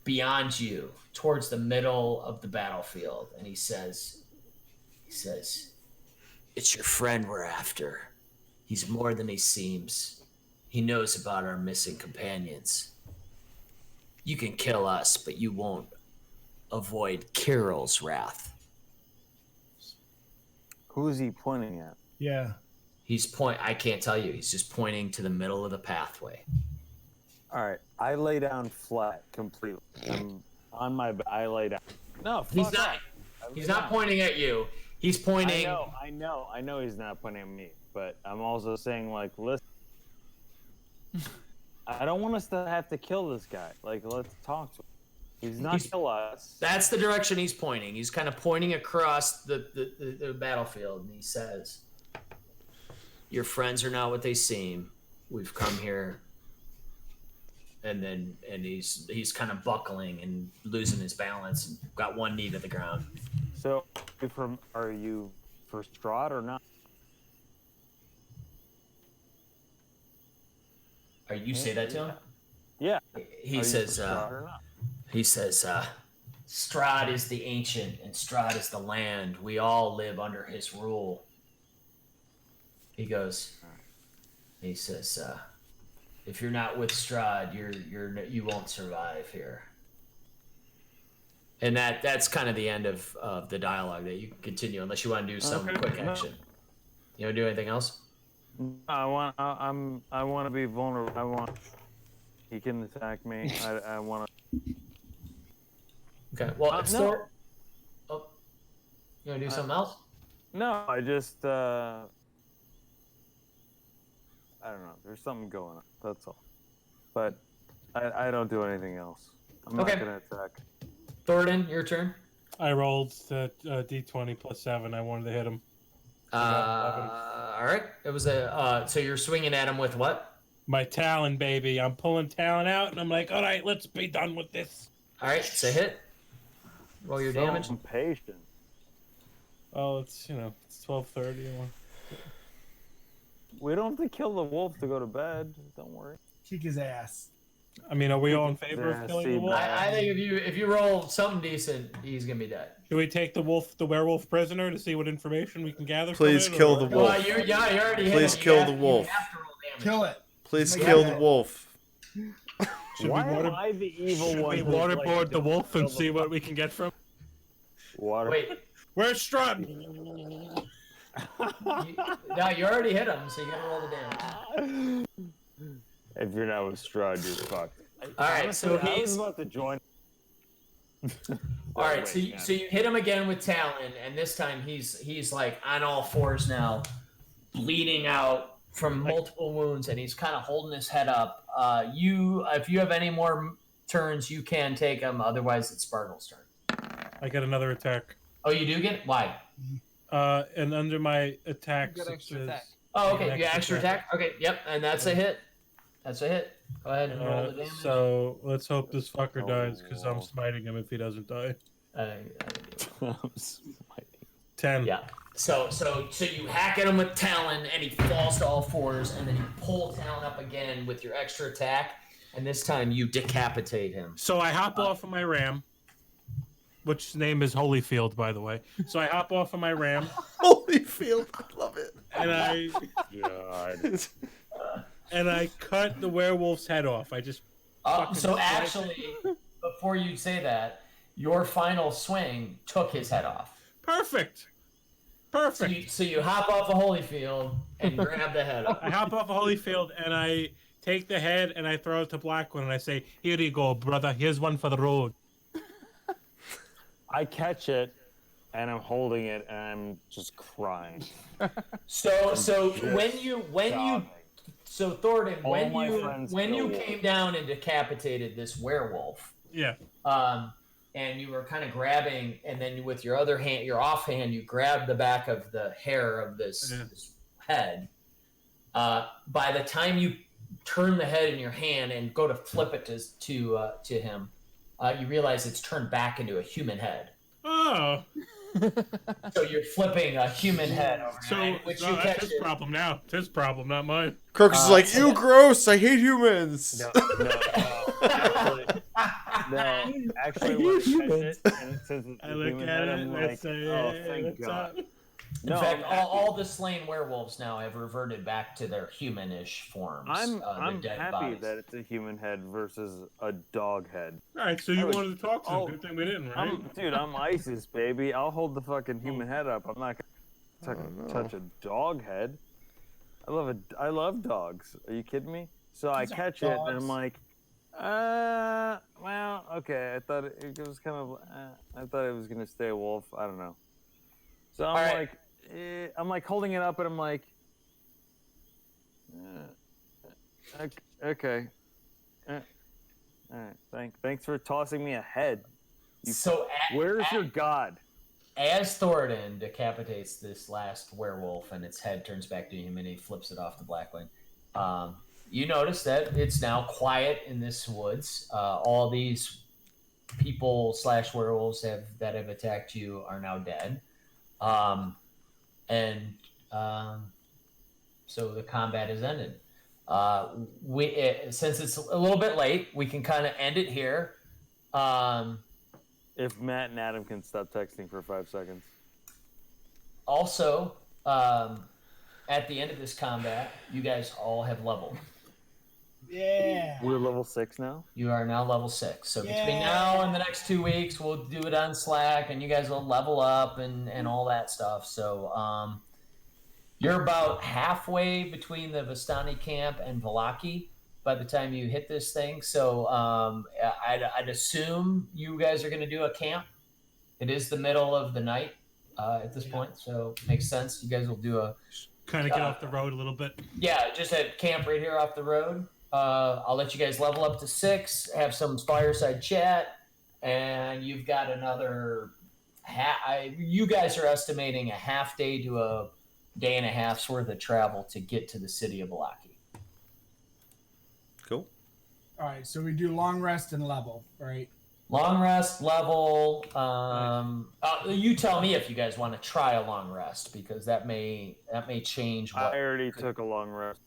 beyond you towards the middle of the battlefield, and he says, "It's your friend we're after. He's more than he seems. He knows about our missing companions. You can kill us, but you won't avoid Kirill's wrath." Who is he pointing at? Yeah. I can't tell you. He's just pointing to the middle of the pathway. All right, I lay down flat completely. I'm on my. I lay down. No, He's fuck not. off. I He's lay not down. pointing at you. He's pointing. I know he's not pointing at me, but I'm also saying like, listen, I don't want us to have to kill this guy. Like, let's talk to him. He's not kill us. That's the direction he's pointing. He's kind of pointing across the battlefield, and he says, "Your friends are not what they seem. We've come here." And he's kind of buckling and losing his balance and got one knee to the ground. So, are you for Strahd or not? Are you say that to him? Yeah. He Are you says, for Strahd or not? Strahd is the ancient and Strahd is the land. We all live under his rule. He says, if you're not with Strahd, you won't survive here. And that's kind of the end of the dialogue that you can continue unless you want to do some Okay, quick no. action. You want to do anything else? I want to be vulnerable. He can attack me. I want to. Okay. Well, if no. Thor. Oh, you want to do something else? No, I just. I don't know. There's something going on. That's all. But I don't do anything else. I'm Okay. not gonna attack. Thornton, your turn. I rolled the d20 plus 7. I wanted to hit him. All right. It was so you're swinging at him with what? My Talon, baby. I'm pulling Talon out, and I'm like, all right, let's be done with this. All right. It's a hit. Roll your damage. I'm patient. Oh, it's 12:30. We don't have to kill the wolf to go to bed. Don't worry. Kick his ass. I mean, are we all in favor Yeah, of killing see, the wolf? I think if you roll something decent, he's gonna be dead. Should we take the werewolf prisoner to see what information we can gather? Please from it, kill or- the wolf. Well, you already hit Please him. kill You have- the wolf. You have to roll damage. Kill it. Please Make kill it. the wolf. Should Why we am water- I the evil Should one? we who's, like, waterboard the wolf and kill see the what we can get from? water? Wait. Where's Strahd? No, you already hit him, so you gotta roll the damage. If you're not with Strahd, you're fucked. All right. Honestly, So I was he's. about to join. All right, Wait, so you hit him again with Talon, and this time he's like on all fours now, bleeding out from multiple wounds, and he's kind of holding his head up. If you have any more turns, you can take him. Otherwise, it's Sparkle's turn. I get another attack. Oh, you do get why? And under my attacks, You got it extra says- attack. Oh, okay. You got extra attack. Okay, yep, and that's a hit. That's a hit. Go ahead and roll the damage. So let's hope this fucker dies because I'm smiting him if he doesn't die. I'm smiting. 10. Yeah. So you hack at him with Talon, and he falls to all fours, and then you pull Talon up again with your extra attack, and this time you decapitate him. So I hop off of my ram, which name is Holyfield, by the way. So I hop off of my ram, Holyfield, I love it. and I cut the werewolf's head off. I just So actually, before you say that, your final swing took his head off. perfect. So you hop off of Holyfield and grab the head off. I hop off of Holyfield and I take the head and I throw it to Blackwood and I say, "Here you go, brother. Here's one for the road." I catch it, and I'm holding it, and I'm just crying. So Thornton, All my friends when you kill came down and decapitated this werewolf, Yeah. and you were kind of grabbing, and then with your other hand, your offhand, you grabbed the back of the hair of this head. By the time you turn the head in your hand and go to flip it to him, you realize it's turned back into a human head. Oh. So you're flipping a human head over, So which no, you that's catch his it. problem now. It's his problem, not mine. Crocus is like, ew, gross. I hate humans. Actually, when I catch it, and since it's I a look human at head, it I'm and like, I say, oh, "Hey, thank what's God. up?" In No, fact, I'm, all the slain werewolves now have reverted back to their humanish forms. I'm the dead happy bodies. that it's a human head versus a dog head. All right, so you would- wanted to talk to him. oh, Good thing we didn't, right? Dude, I'm ISIS, baby. I'll hold the fucking human head up. I'm not gonna touch a dog head. I love dogs. Are you kidding me? So I catch it and I'm like, well, okay. I thought it was kind of. I thought it was gonna stay a wolf. I don't know. So I'm like holding it up and I'm like, okay. All right. Thanks for tossing me a head. Where's your god? As Thoradin decapitates this last werewolf and its head turns back to him and he flips it off the Blackwing, you notice that it's now quiet in this woods. All these people / werewolves that have attacked you are now dead. So the combat is ended. Since it's a little bit late, we can kind of end it here. If Matt and Adam can stop texting for 5 seconds. Also, at the end of this combat, you guys all have leveled. Yeah. We're level 6 now? You are now level 6. So between Yeah. now and the next 2 weeks, we'll do it on Slack, and you guys will level up and all that stuff. So you're about halfway between the Vistani camp and Valaki by the time you hit this thing. So I'd assume you guys are going to do a camp. It is the middle of the night at this point, so makes sense. You guys will do a Kind of get off the road a little bit. yeah, just a camp right here off the road. I'll let you guys level up to 6, have some fireside chat, and you've got another. You guys are estimating a half day to a day and a half's worth of travel to get to the city of Valaki. Cool. All right, so we do long rest and level, right? Long rest, level. You tell me if you guys want to try a long rest because that may change what. I already took a long rest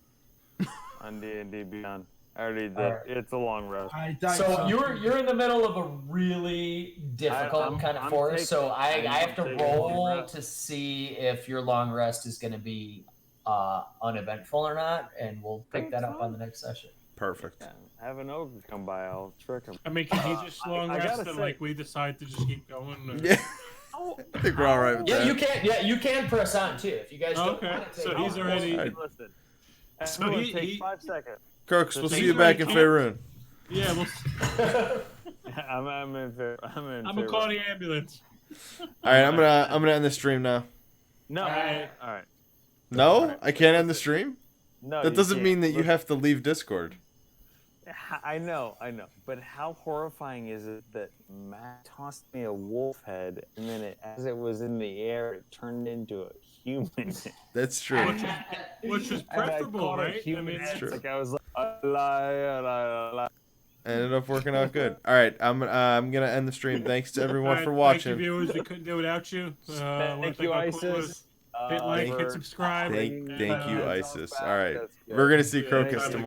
on D&D Beyond. I already did. Alright. It's a long rest. I died. So you're in the middle of a really difficult I'm kind of forest. So I have to taking a long roll rest. to see if your long rest is going to be uneventful or not, and we'll pick that up on the next session. Perfect. Yeah, have an ogre come by. I'll trick him. I mean, can he just long I rest gotta and say- like we decide to just keep going? Or... Yeah. I think we're all right with Yeah, that. you can. Yeah, you can press on too if you guys don't Okay, want to. so take he's off. already- Listen. So Everyone he- take he- 5 seconds. Crooks, we'll So see he's you back in already Faerun. Yeah, I'm in. I'm gonna call the ambulance. All right, I'm gonna end the stream now. No. Alright. All right. No, I can't end the stream. No, That you doesn't can't. mean that you Look, have to leave Discord. I know. But how horrifying is it that Matt tossed me a wolf head, and then as it was in the air, it turned into a human? That's true. Which is And I preferable, caught a right? I human mean, head. true. Like I was like, "Alive." Ended up working out good. All right, I'm gonna end the stream. Thanks to everyone alright, for Thank watching. you, viewers. We couldn't do it without you. Thank you, ISIS. Hit like, for hit subscribe. Thank you, bringing ISIS. back. All right, That's good. we're gonna see Good. Crocus Thank you. tomorrow.